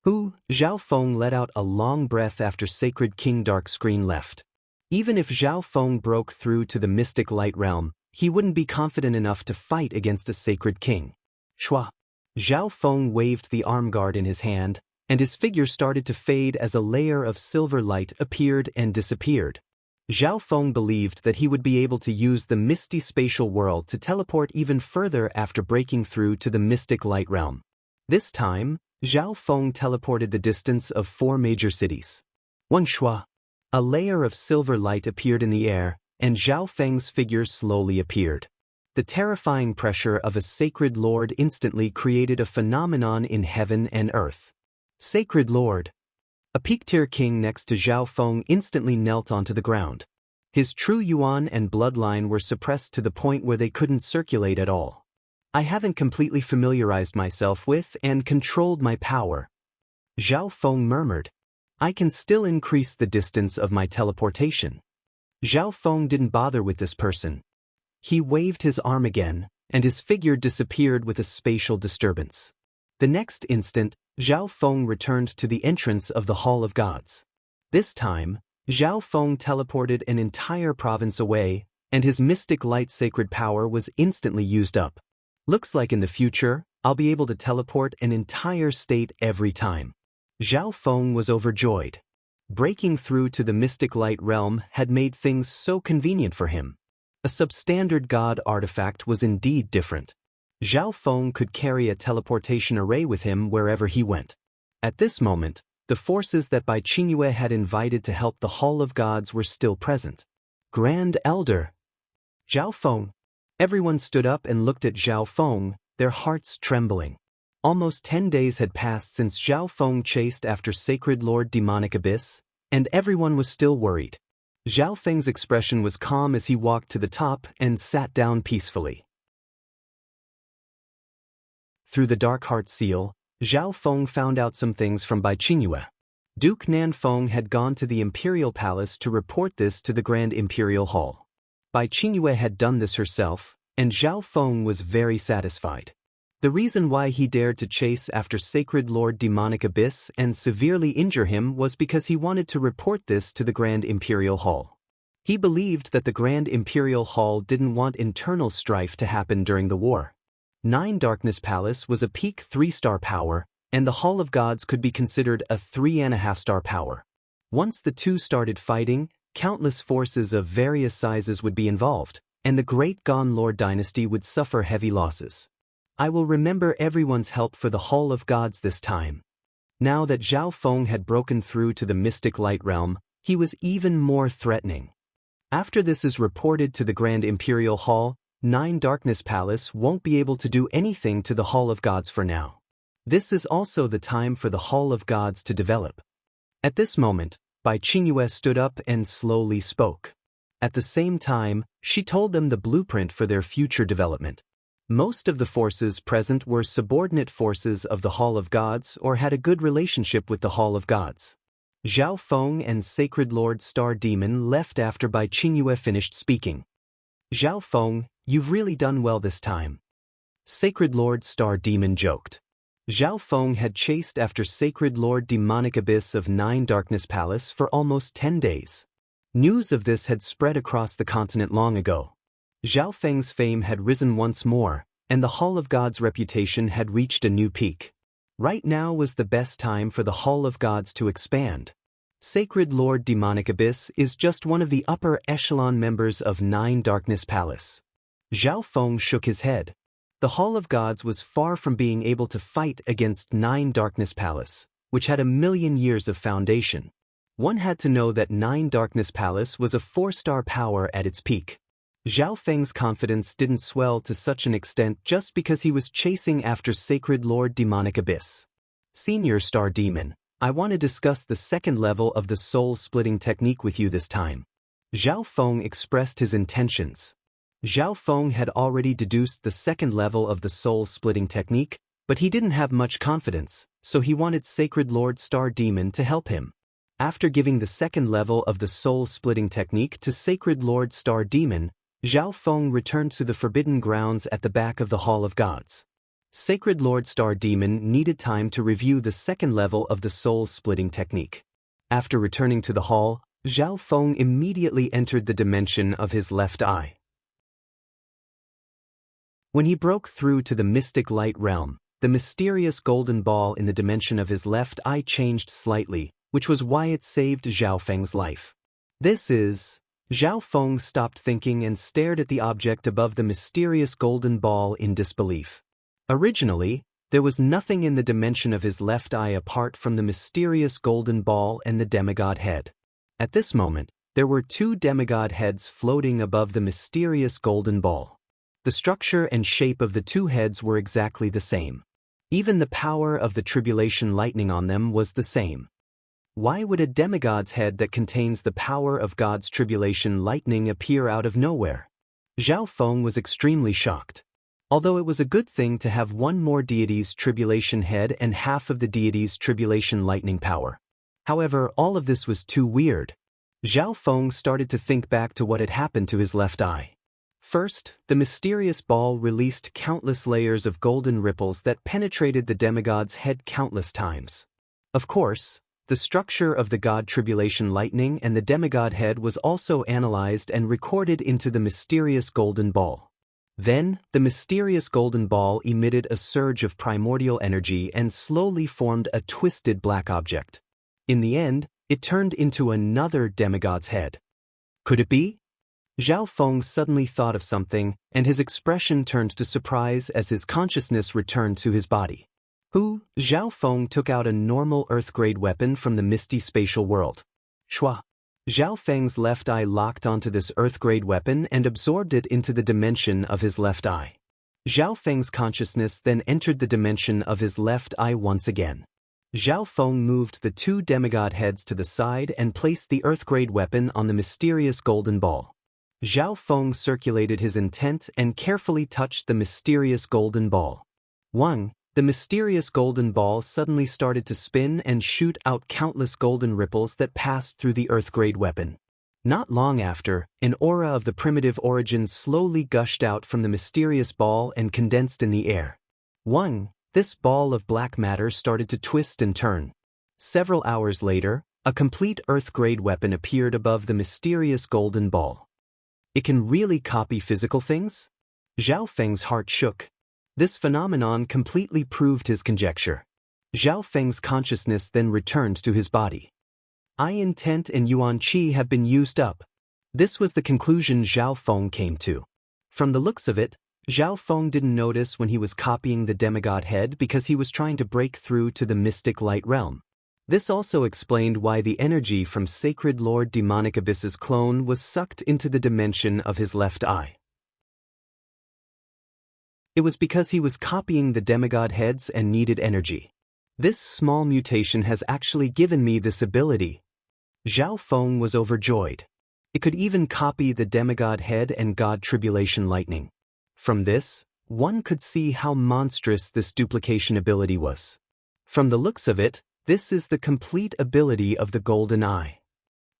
Zhao Feng let out a long breath after Sacred King Darkscreen left. Even if Zhao Feng broke through to the Mystic Light Realm, he wouldn't be confident enough to fight against a Sacred King. Shua. Zhao Feng waved the arm guard in his hand, and his figure started to fade as a layer of silver light appeared and disappeared. Zhao Feng believed that he would be able to use the misty spatial world to teleport even further after breaking through to the Mystic Light Realm. This time, Zhao Feng teleported the distance of 4 major cities. One Shua. A layer of silver light appeared in the air, and Zhao Feng's figure slowly appeared. The terrifying pressure of a sacred lord instantly created a phenomenon in heaven and earth. Sacred Lord. A peak-tier king next to Zhao Feng instantly knelt onto the ground. His true yuan and bloodline were suppressed to the point where they couldn't circulate at all. I haven't completely familiarized myself with and controlled my power. Zhao Feng murmured. I can still increase the distance of my teleportation. Zhao Feng didn't bother with this person. He waved his arm again, and his figure disappeared with a spatial disturbance. The next instant, Zhao Feng returned to the entrance of the Hall of Gods. This time, Zhao Feng teleported an entire province away, and his mystic light sacred power was instantly used up. Looks like in the future, I'll be able to teleport an entire state every time. Zhao Feng was overjoyed. Breaking through to the Mystic Light Realm had made things so convenient for him. A substandard god artifact was indeed different. Zhao Feng could carry a teleportation array with him wherever he went. At this moment, the forces that Bai Qingyue had invited to help the Hall of Gods were still present. Grand Elder. Zhao Feng. Everyone stood up and looked at Zhao Feng, their hearts trembling. Almost 10 days had passed since Zhao Feng chased after Sacred Lord Demonic Abyss, And everyone was still worried. Zhao Feng's expression was calm as he walked to the top and sat down peacefully. Through the Dark Heart Seal, Zhao Feng found out some things from Bai Qingyue. Duke Nanfeng had gone to the Imperial Palace to report this to the Grand Imperial Hall. Bai Qingyue had done this herself, and Zhao Feng was very satisfied. The reason why he dared to chase after Sacred Lord Demonic Abyss and severely injure him was because he wanted to report this to the Grand Imperial Hall. He believed that the Grand Imperial Hall didn't want internal strife to happen during the war. Nine Darkness Palace was a peak 3-star power, and the Hall of Gods could be considered a 3.5-star power. Once the two started fighting, countless forces of various sizes would be involved, and the Great Gon Lord dynasty would suffer heavy losses. I will remember everyone's help for the Hall of Gods this time. Now that Zhao Feng had broken through to the Mystic Light Realm, he was even more threatening. After this is reported to the Grand Imperial Hall, Nine Darkness Palace won't be able to do anything to the Hall of Gods for now. This is also the time for the Hall of Gods to develop. At this moment, Bai Qingyue stood up and slowly spoke. At the same time, she told them the blueprint for their future development. Most of the forces present were subordinate forces of the Hall of Gods or had a good relationship with the Hall of Gods. Zhao Feng and Sacred Lord Star Demon left after Bai Qingyue finished speaking. Zhao Feng, you've really done well this time. Sacred Lord Star Demon joked. Zhao Feng had chased after Sacred Lord Demonic Abyss of Nine Darkness Palace for almost 10 days. News of this had spread across the continent long ago. Zhao Feng's fame had risen once more, and the Hall of Gods' reputation had reached a new peak. Right now was the best time for the Hall of Gods to expand. Sacred Lord Demonic Abyss is just one of the upper echelon members of Nine Darkness Palace. Zhao Feng shook his head. The Hall of Gods was far from being able to fight against Nine Darkness Palace, which had 1,000,000 years of foundation. One had to know that Nine Darkness Palace was a 4-star power at its peak. Zhao Feng's confidence didn't swell to such an extent just because he was chasing after Sacred Lord Demonic Abyss. Senior Star Demon, I want to discuss the second level of the soul-splitting technique with you this time. Zhao Feng expressed his intentions. Zhao Feng had already deduced the second level of the soul-splitting technique, but he didn't have much confidence, so he wanted Sacred Lord Star Demon to help him. After giving the second level of the soul-splitting technique to Sacred Lord Star Demon, Zhao Feng returned to the Forbidden Grounds at the back of the Hall of Gods. Sacred Lord Star Demon needed time to review the second level of the soul-splitting technique. After returning to the hall, Zhao Feng immediately entered the dimension of his left eye. When he broke through to the Mystic Light Realm, the mysterious golden ball in the dimension of his left eye changed slightly, which was why it saved Zhao Feng's life. Zhao Feng stopped thinking and stared at the object above the mysterious golden ball in disbelief. Originally, there was nothing in the dimension of his left eye apart from the mysterious golden ball and the demigod head. At this moment, there were 2 demigod heads floating above the mysterious golden ball. The structure and shape of the 2 heads were exactly the same. Even the power of the tribulation lightning on them was the same. Why would a demigod's head that contains the power of God's tribulation lightning appear out of nowhere? Zhao Feng was extremely shocked. Although it was a good thing to have one more deity's tribulation head and half of the deity's tribulation lightning power. However, all of this was too weird. Zhao Feng started to think back to what had happened to his left eye. First, the mysterious ball released countless layers of golden ripples that penetrated the demigod's head countless times. Of course, the structure of the god tribulation lightning and the demigod head was also analyzed and recorded into the mysterious golden ball. Then, the mysterious golden ball emitted a surge of primordial energy and slowly formed a twisted black object. In the end, it turned into another demigod's head. Could it be? Zhao Feng suddenly thought of something, and his expression turned to surprise as his consciousness returned to his body. Zhao Feng took out a normal Earth-grade weapon from the misty spatial world. Shua. Zhao Feng's left eye locked onto this Earth-grade weapon and absorbed it into the dimension of his left eye. Zhao Feng's consciousness then entered the dimension of his left eye once again. Zhao Feng moved the two demigod heads to the side and placed the earth-grade weapon on the mysterious golden ball. Zhao Feng circulated his intent and carefully touched the mysterious golden ball. The mysterious golden ball suddenly started to spin and shoot out countless golden ripples that passed through the earth-grade weapon. Not long after, an aura of the primitive origin slowly gushed out from the mysterious ball and condensed in the air. This ball of black matter started to twist and turn. Several hours later, a complete earth-grade weapon appeared above the mysterious golden ball. It can really copy physical things? Zhao Feng's heart shook. This phenomenon completely proved his conjecture. Zhao Feng's consciousness then returned to his body. I intent and Yuan Qi have been used up. This was the conclusion Zhao Feng came to. From the looks of it, Zhao Feng didn't notice when he was copying the demigod head because he was trying to break through to the mystic light realm. This also explained why the energy from Sacred Lord Demonic Abyss's clone was sucked into the dimension of his left eye. It was because he was copying the demigod heads and needed energy. This small mutation has actually given me this ability. Zhao Feng was overjoyed. It could even copy the demigod head and god tribulation lightning. From this, one could see how monstrous this duplication ability was. From the looks of it, this is the complete ability of the golden eye.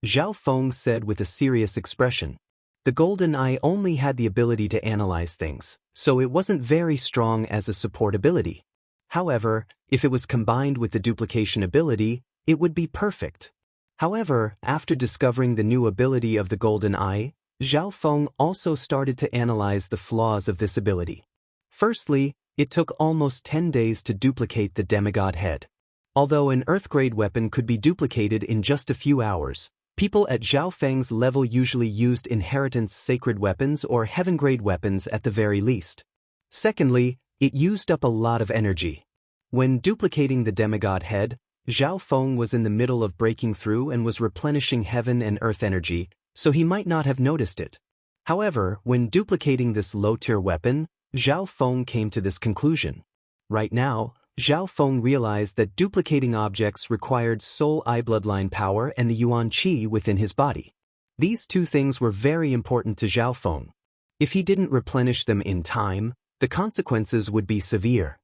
Zhao Feng said with a serious expression. The golden eye only had the ability to analyze things, so it wasn't very strong as a support ability. However, if it was combined with the duplication ability, it would be perfect. However, after discovering the new ability of the golden eye, Zhao Feng also started to analyze the flaws of this ability. Firstly, it took almost 10 days to duplicate the demigod head. Although an earth-grade weapon could be duplicated in just a few hours, people at Zhao Feng's level usually used inheritance sacred weapons or heaven-grade weapons at the very least. Secondly, it used up a lot of energy. When duplicating the demigod head, Zhao Feng was in the middle of breaking through and was replenishing heaven and earth energy, so he might not have noticed it. However, when duplicating this low-tier weapon, Zhao Feng came to this conclusion. Right now, Zhao Feng realized that duplicating objects required soul eye bloodline power and the Yuan Qi within his body. These two things were very important to Zhao Feng. If he didn't replenish them in time, the consequences would be severe.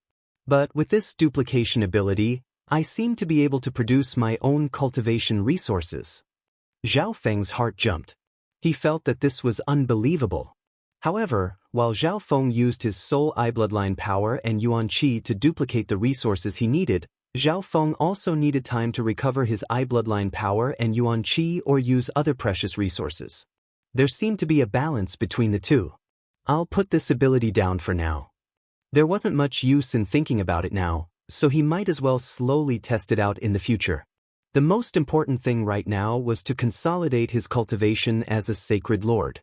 But with this duplication ability, I seem to be able to produce my own cultivation resources. Zhao Feng's heart jumped. He felt that this was unbelievable. However, while Zhao Feng used his soul eye bloodline power and Yuan Qi to duplicate the resources he needed, Zhao Feng also needed time to recover his eye bloodline power and Yuan Qi or use other precious resources. There seemed to be a balance between the two. I'll put this ability down for now. There wasn't much use in thinking about it now, so he might as well slowly test it out in the future. The most important thing right now was to consolidate his cultivation as a sacred lord.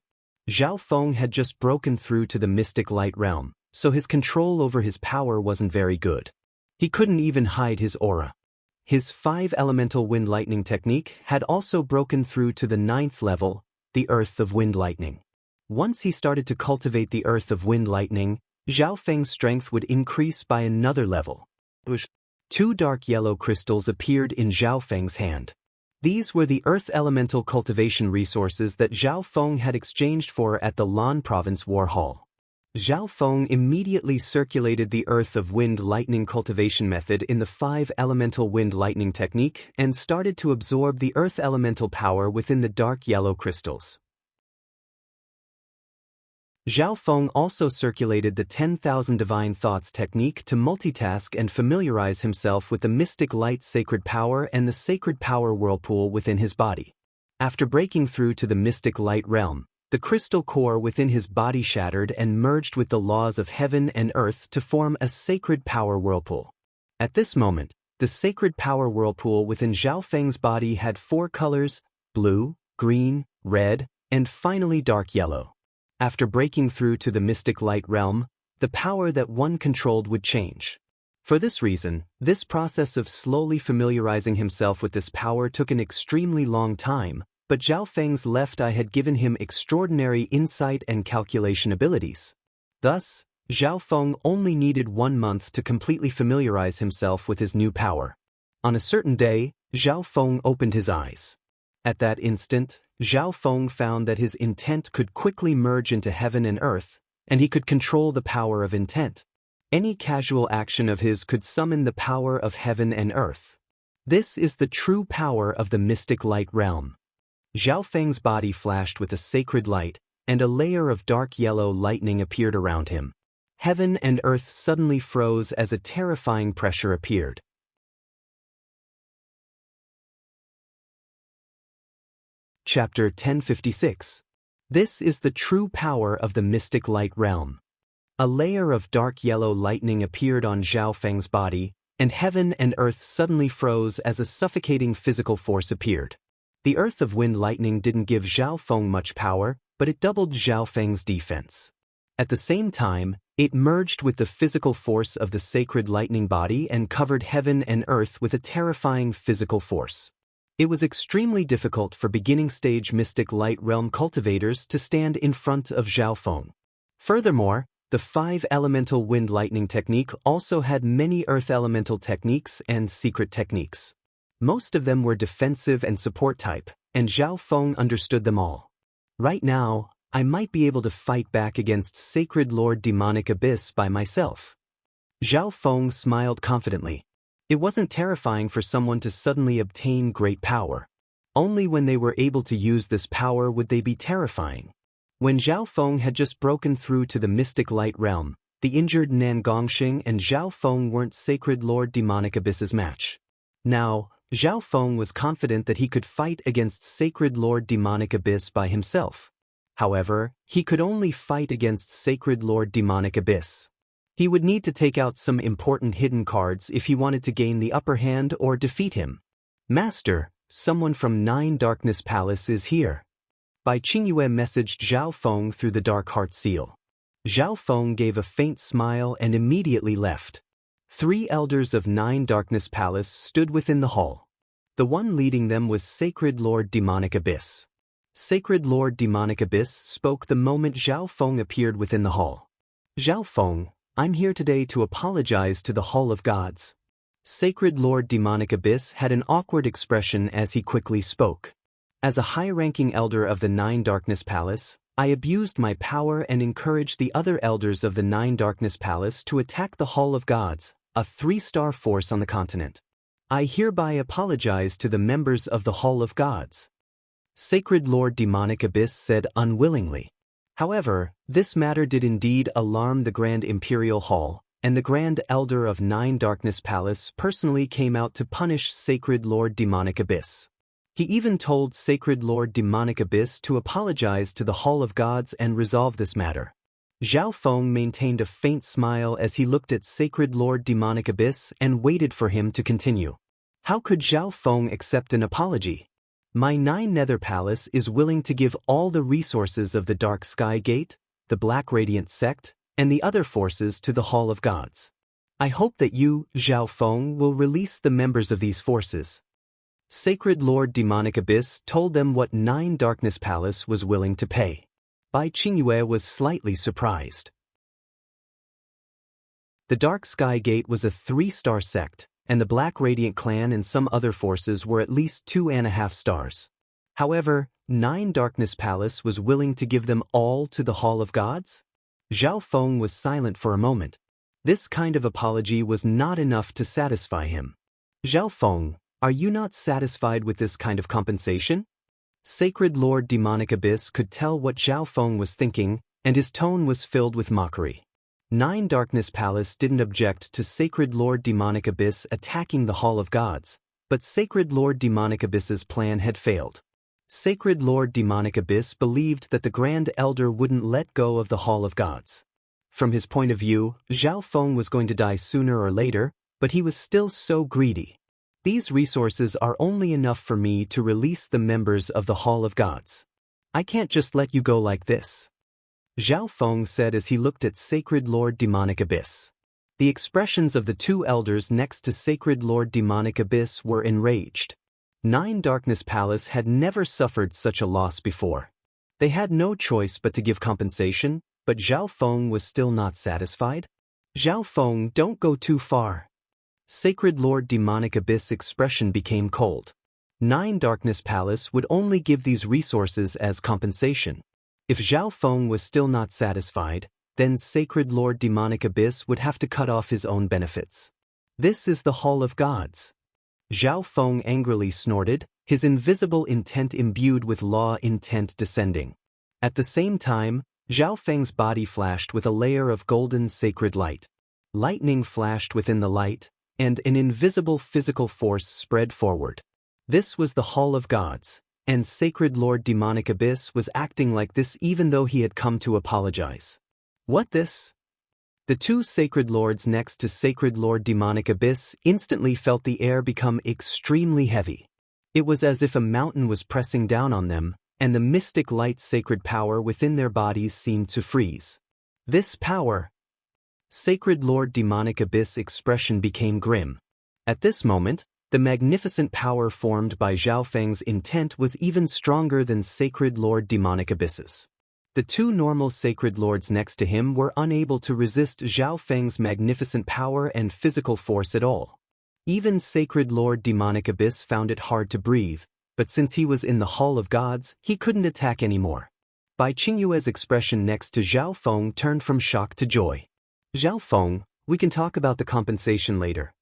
Zhao Feng had just broken through to the mystic light realm, so his control over his power wasn't very good. He couldn't even hide his aura. His 5-elemental wind lightning technique had also broken through to the 9th level, the earth of wind lightning. Once he started to cultivate the earth of wind lightning, Zhao Feng's strength would increase by another level. 2 dark yellow crystals appeared in Zhao Feng's hand. These were the earth elemental cultivation resources that Zhao Feng had exchanged for at the Lan Province War Hall. Zhao Feng immediately circulated the earth of wind lightning cultivation method in the 5-elemental wind lightning technique and started to absorb the earth elemental power within the dark yellow crystals. Zhao Feng also circulated the 10,000 divine thoughts technique to multitask and familiarize himself with the mystic light sacred power and the sacred power whirlpool within his body. After breaking through to the mystic light realm, the crystal core within his body shattered and merged with the laws of heaven and earth to form a sacred power whirlpool. At this moment, the sacred power whirlpool within Zhao Feng's body had 4 colors: blue, green, red, and finally dark yellow. After breaking through to the mystic light realm, the power that one controlled would change. For this reason, this process of slowly familiarizing himself with this power took an extremely long time, but Zhao Feng's left eye had given him extraordinary insight and calculation abilities. Thus, Zhao Feng only needed 1 month to completely familiarize himself with his new power. On a certain day, Zhao Feng opened his eyes. At that instant, Zhao Feng found that his intent could quickly merge into heaven and earth, and he could control the power of intent. Any casual action of his could summon the power of heaven and earth. This is the true power of the mystic light realm. Zhao Feng's body flashed with a sacred light, and a layer of dark yellow lightning appeared around him. Heaven and earth suddenly froze as a terrifying pressure appeared. Chapter 1056. This is the true power of the mystic light realm. A layer of dark yellow lightning appeared on Zhao Feng's body, and heaven and earth suddenly froze as a suffocating physical force appeared. The earth of wind lightning didn't give Zhao Feng much power, but it doubled Zhao Feng's defense. At the same time, it merged with the physical force of the sacred lightning body and covered heaven and earth with a terrifying physical force. It was extremely difficult for beginning-stage mystic light realm cultivators to stand in front of Zhao Feng. Furthermore, the 5 elemental wind lightning technique also had many earth elemental techniques and secret techniques. Most of them were defensive and support type, and Zhao Feng understood them all. Right now, I might be able to fight back against Sacred Lord Demonic Abyss by myself. Zhao Feng smiled confidently. It wasn't terrifying for someone to suddenly obtain great power. Only when they were able to use this power would they be terrifying. When Zhao Feng had just broken through to the mystic light realm, the injured Nan Gongxing and Zhao Feng weren't Sacred Lord Demonic Abyss's match. Now, Zhao Feng was confident that he could fight against Sacred Lord Demonic Abyss by himself. However, he could only fight against Sacred Lord Demonic Abyss. He would need to take out some important hidden cards if he wanted to gain the upper hand or defeat him. Master, someone from 9 Darkness Palace is here. Bai Qingyue messaged Zhao Feng through the Dark Heart seal. Zhao Feng gave a faint smile and immediately left. 3 elders of 9 Darkness Palace stood within the hall. The one leading them was Sacred Lord Demonic Abyss. Sacred Lord Demonic Abyss spoke the moment Zhao Feng appeared within the hall. Zhao Feng, I'm here today to apologize to the Hall of Gods. Sacred Lord Demonic Abyss had an awkward expression as he quickly spoke. As a high-ranking elder of the 9 Darkness Palace, I abused my power and encouraged the other elders of the 9 Darkness Palace to attack the Hall of Gods, a 3-star force on the continent. I hereby apologize to the members of the Hall of Gods. Sacred Lord Demonic Abyss said unwillingly. However, this matter did indeed alarm the Grand Imperial Hall, and the Grand Elder of 9 Darkness Palace personally came out to punish Sacred Lord Demonic Abyss. He even told Sacred Lord Demonic Abyss to apologize to the Hall of Gods and resolve this matter. Zhao Feng maintained a faint smile as he looked at Sacred Lord Demonic Abyss and waited for him to continue. How could Zhao Feng accept an apology? My 9 Nether Palace is willing to give all the resources of the Dark Sky Gate, the Black Radiant Sect, and the other forces to the Hall of Gods. I hope that you, Zhao Feng, will release the members of these forces. Sacred Lord Demonic Abyss told them what 9 Darkness Palace was willing to pay. Bai Qingyue was slightly surprised. The Dark Sky Gate was a 3-star sect, and the Black Radiant Clan and some other forces were at least 2.5 stars. However, 9 Darkness Palace was willing to give them all to the Hall of Gods? Zhao Feng was silent for a moment. This kind of apology was not enough to satisfy him. Zhao Feng, are you not satisfied with this kind of compensation? Sacred Lord Demonic Abyss could tell what Zhao Feng was thinking, and his tone was filled with mockery. 9 Darkness Palace didn't object to Sacred Lord Demonic Abyss attacking the Hall of Gods, but Sacred Lord Demonic Abyss's plan had failed. Sacred Lord Demonic Abyss believed that the Grand Elder wouldn't let go of the Hall of Gods. From his point of view, Zhao Feng was going to die sooner or later, but he was still so greedy. These resources are only enough for me to release the members of the Hall of Gods. I can't just let you go like this. Zhao Feng said as he looked at Sacred Lord Demonic Abyss. The expressions of the 2 elders next to Sacred Lord Demonic Abyss were enraged. 9 Darkness Palace had never suffered such a loss before. They had no choice but to give compensation, but Zhao Feng was still not satisfied. Zhao Feng, don't go too far. Sacred Lord Demonic Abyss' expression became cold. 9 Darkness Palace would only give these resources as compensation. If Zhao Feng was still not satisfied, then Sacred Lord Demonic Abyss would have to cut off his own benefits. This is the Hall of Gods. Zhao Feng angrily snorted, his invisible intent imbued with law intent descending. At the same time, Zhao Feng's body flashed with a layer of golden sacred light. Lightning flashed within the light, and an invisible physical force spread forward. This was the Hall of Gods, and Sacred Lord Demonic Abyss was acting like this even though he had come to apologize. What this? The 2 Sacred Lords next to Sacred Lord Demonic Abyss instantly felt the air become extremely heavy. It was as if a mountain was pressing down on them, and the mystic light sacred power within their bodies seemed to freeze. This power. Sacred Lord Demonic Abyss' expression became grim. At this moment, the magnificent power formed by Zhao Feng's intent was even stronger than Sacred Lord Demonic Abyss's. The 2 normal Sacred Lords next to him were unable to resist Zhao Feng's magnificent power and physical force at all. Even Sacred Lord Demonic Abyss found it hard to breathe, but since he was in the Hall of Gods, he couldn't attack anymore. Bai Qingyue's expression next to Zhao Feng turned from shock to joy. Zhao Feng, we can talk about the compensation later.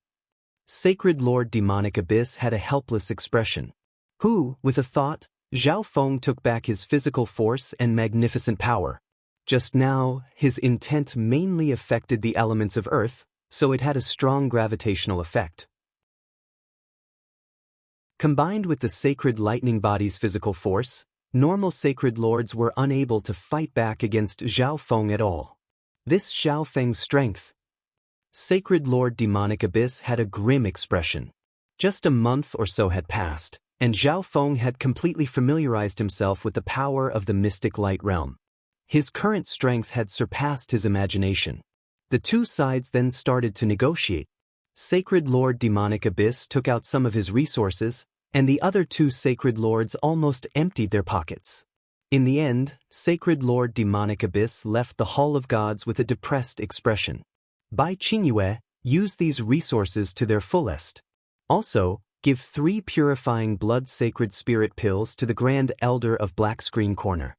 Sacred Lord Demonic Abyss had a helpless expression. With a thought, Zhao Feng took back his physical force and magnificent power. Just now, his intent mainly affected the elements of Earth, so it had a strong gravitational effect. Combined with the sacred lightning body's physical force, normal Sacred Lords were unable to fight back against Zhao Feng at all. This Zhao Feng's strength. Sacred Lord Demonic Abyss had a grim expression. Just a month or so had passed, and Zhao Feng had completely familiarized himself with the power of the mystic light realm. His current strength had surpassed his imagination. The 2 sides then started to negotiate. Sacred Lord Demonic Abyss took out some of his resources, and the other 2 Sacred Lords almost emptied their pockets. In the end, Sacred Lord Demonic Abyss left the Hall of Gods with a depressed expression. Bai Qingyue, use these resources to their fullest. Also, give 3 purifying blood sacred spirit pills to the Grand Elder of Black Screen Corner.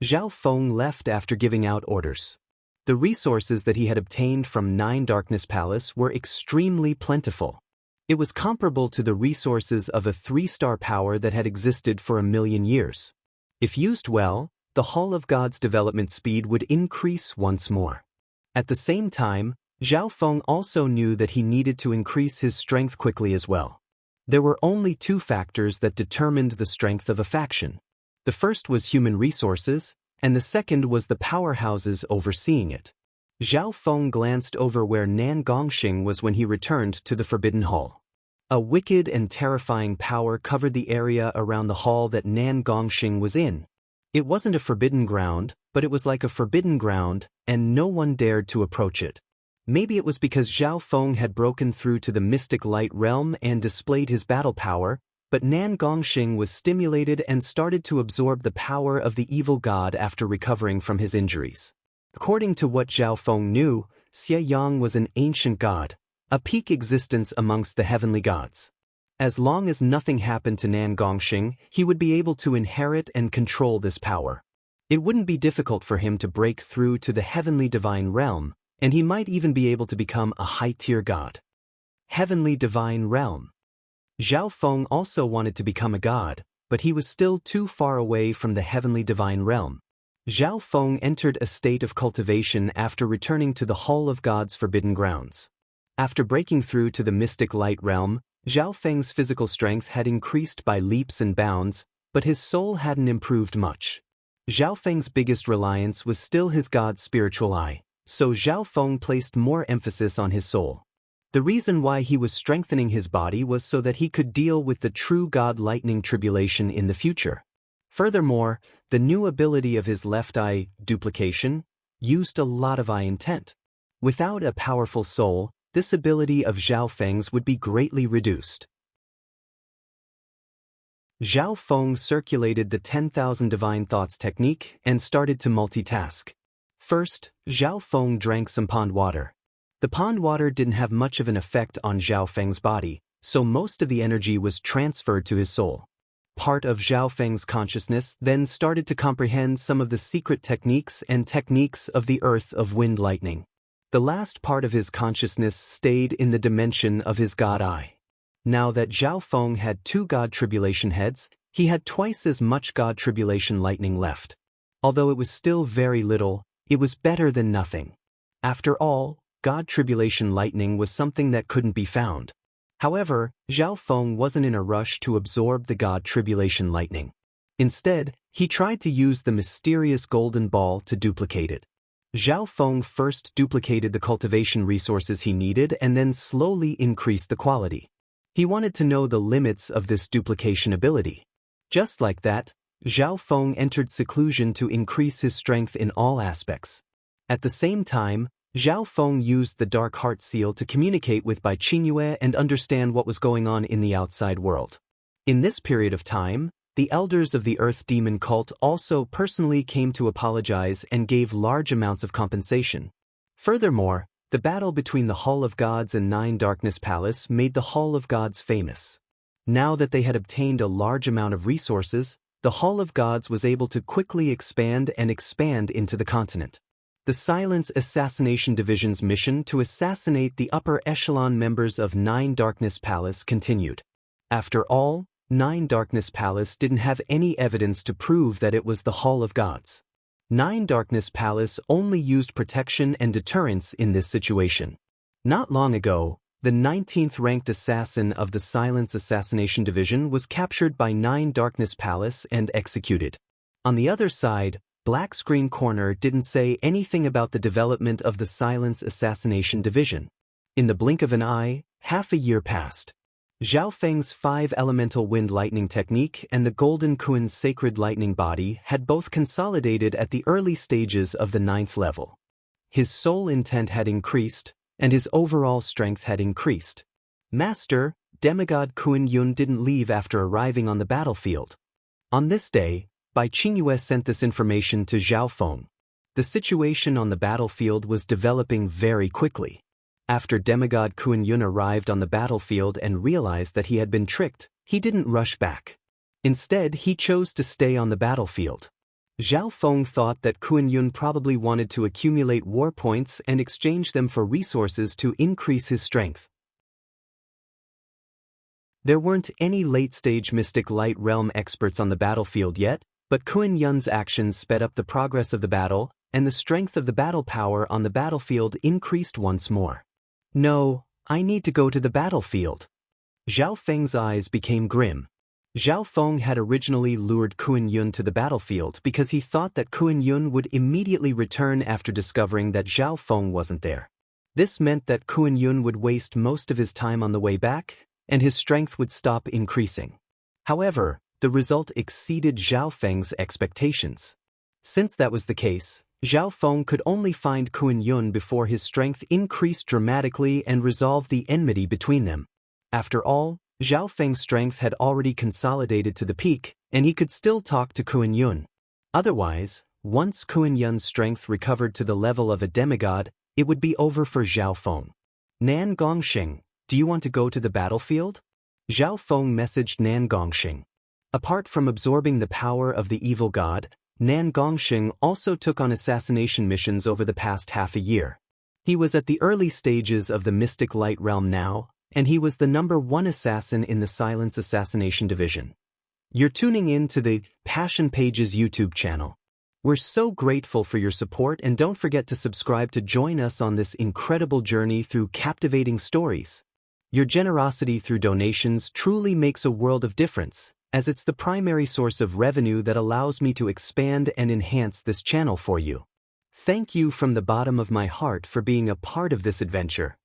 Zhao Feng left after giving out orders. The resources that he had obtained from 9 Darkness Palace were extremely plentiful. It was comparable to the resources of a 3-star power that had existed for 1,000,000 years. If used well, the Hall of Gods' development speed would increase once more. At the same time, Zhao Feng also knew that he needed to increase his strength quickly as well. There were only 2 factors that determined the strength of a faction. The first was human resources, and the second was the powerhouses overseeing it. Zhao Feng glanced over where Nan Gongxing was when he returned to the Forbidden Hall. A wicked and terrifying power covered the area around the hall that Nan Gongxing was in. It wasn't a forbidden ground, but it was like a forbidden ground, and no one dared to approach it. Maybe it was because Zhao Feng had broken through to the mystic light realm and displayed his battle power, but Nan Gongxing was stimulated and started to absorb the power of the evil god after recovering from his injuries. According to what Zhao Feng knew, Xie Yang was an ancient god, a peak existence amongst the heavenly gods. As long as nothing happened to Nan Gongxing, he would be able to inherit and control this power. It wouldn't be difficult for him to break through to the heavenly divine realm, and he might even be able to become a high-tier god. Heavenly divine realm. Zhao Feng also wanted to become a god, but he was still too far away from the heavenly divine realm. Zhao Feng entered a state of cultivation after returning to the Hall of Gods' forbidden grounds. After breaking through to the mystic light realm, Zhao Feng's physical strength had increased by leaps and bounds, but his soul hadn't improved much. Zhao Feng's biggest reliance was still his god's spiritual eye, so Zhao Feng placed more emphasis on his soul. The reason why he was strengthening his body was so that he could deal with the true god lightning tribulation in the future. Furthermore, the new ability of his left eye, duplication, used a lot of eye intent. Without a powerful soul, this ability of Zhao Feng's would be greatly reduced. Zhao Feng circulated the 10,000 divine thoughts technique and started to multitask. First, Zhao Feng drank some pond water. The pond water didn't have much of an effect on Zhao Feng's body, so most of the energy was transferred to his soul. Part of Zhao Feng's consciousness then started to comprehend some of the secret techniques of the earth of wind lightning. The last part of his consciousness stayed in the dimension of his god eye. Now that Zhao Feng had 2 god tribulation heads, he had twice as much god tribulation lightning left. Although it was still very little, it was better than nothing. After all, god tribulation lightning was something that couldn't be found. However, Zhao Feng wasn't in a rush to absorb the god tribulation lightning. Instead, he tried to use the mysterious golden ball to duplicate it. Zhao Feng first duplicated the cultivation resources he needed and then slowly increased the quality. He wanted to know the limits of this duplication ability. Just like that, Zhao Feng entered seclusion to increase his strength in all aspects. At the same time, Zhao Feng used the Dark Heart Seal to communicate with Bai Qingyue and understand what was going on in the outside world. In this period of time, the elders of the Earth Demon cult also personally came to apologize and gave large amounts of compensation. Furthermore, the battle between the Hall of Gods and 9 Darkness Palace made the Hall of Gods famous. Now that they had obtained a large amount of resources, the Hall of Gods was able to quickly expand into the continent. The Silence Assassination Division's mission to assassinate the upper echelon members of 9 Darkness Palace continued. After all, 9 Darkness Palace didn't have any evidence to prove that it was the Hall of Gods. 9 Darkness Palace only used protection and deterrence in this situation. Not long ago, the 19th ranked assassin of the Silence Assassination Division was captured by 9 Darkness Palace and executed. On the other side, Black Screen Corner didn't say anything about the development of the Silence Assassination Division. In the blink of an eye, half a year passed. Zhao Feng's 5 elemental wind lightning technique and the Golden Kuan's sacred lightning body had both consolidated at the early stages of the 9th level. His soul intent had increased, and his overall strength had increased. Master, demigod Kuan Yun didn't leave after arriving on the battlefield. On this day, Bai Qingyue sent this information to Zhao Feng. The situation on the battlefield was developing very quickly. After demigod Kuan Yun arrived on the battlefield and realized that he had been tricked, he didn't rush back. Instead, he chose to stay on the battlefield. Zhao Feng thought that Kuan Yun probably wanted to accumulate war points and exchange them for resources to increase his strength. There weren't any late-stage Mystic Light Realm experts on the battlefield yet, but Kuan Yun's actions sped up the progress of the battle, and the strength of the battle power on the battlefield increased once more. No, I need to go to the battlefield. Zhao Feng's eyes became grim. Zhao Feng had originally lured Kuan Yun to the battlefield because he thought that Kuan Yun would immediately return after discovering that Zhao Feng wasn't there. This meant that Kuan Yun would waste most of his time on the way back, and his strength would stop increasing. However, the result exceeded Zhao Feng's expectations. Since that was the case, Zhao Feng could only find Kuan Yun before his strength increased dramatically and resolved the enmity between them. After all, Zhao Feng's strength had already consolidated to the peak, and he could still talk to Kuan Yun. Otherwise, once Kuan Yun's strength recovered to the level of a demigod, it would be over for Zhao Feng. Nan Gongxing, do you want to go to the battlefield? Zhao Feng messaged Nan Gongxing. Apart from absorbing the power of the evil god, Nan Gongxing also took on assassination missions over the past half a year. He was at the early stages of the Mystic Light Realm now, and he was the #1 assassin in the Silence Assassination Division. You're tuning in to the Passion Pages YouTube channel. We're so grateful for your support, and don't forget to subscribe to join us on this incredible journey through captivating stories. Your generosity through donations truly makes a world of difference, as it's the primary source of revenue that allows me to expand and enhance this channel for you. Thank you from the bottom of my heart for being a part of this adventure.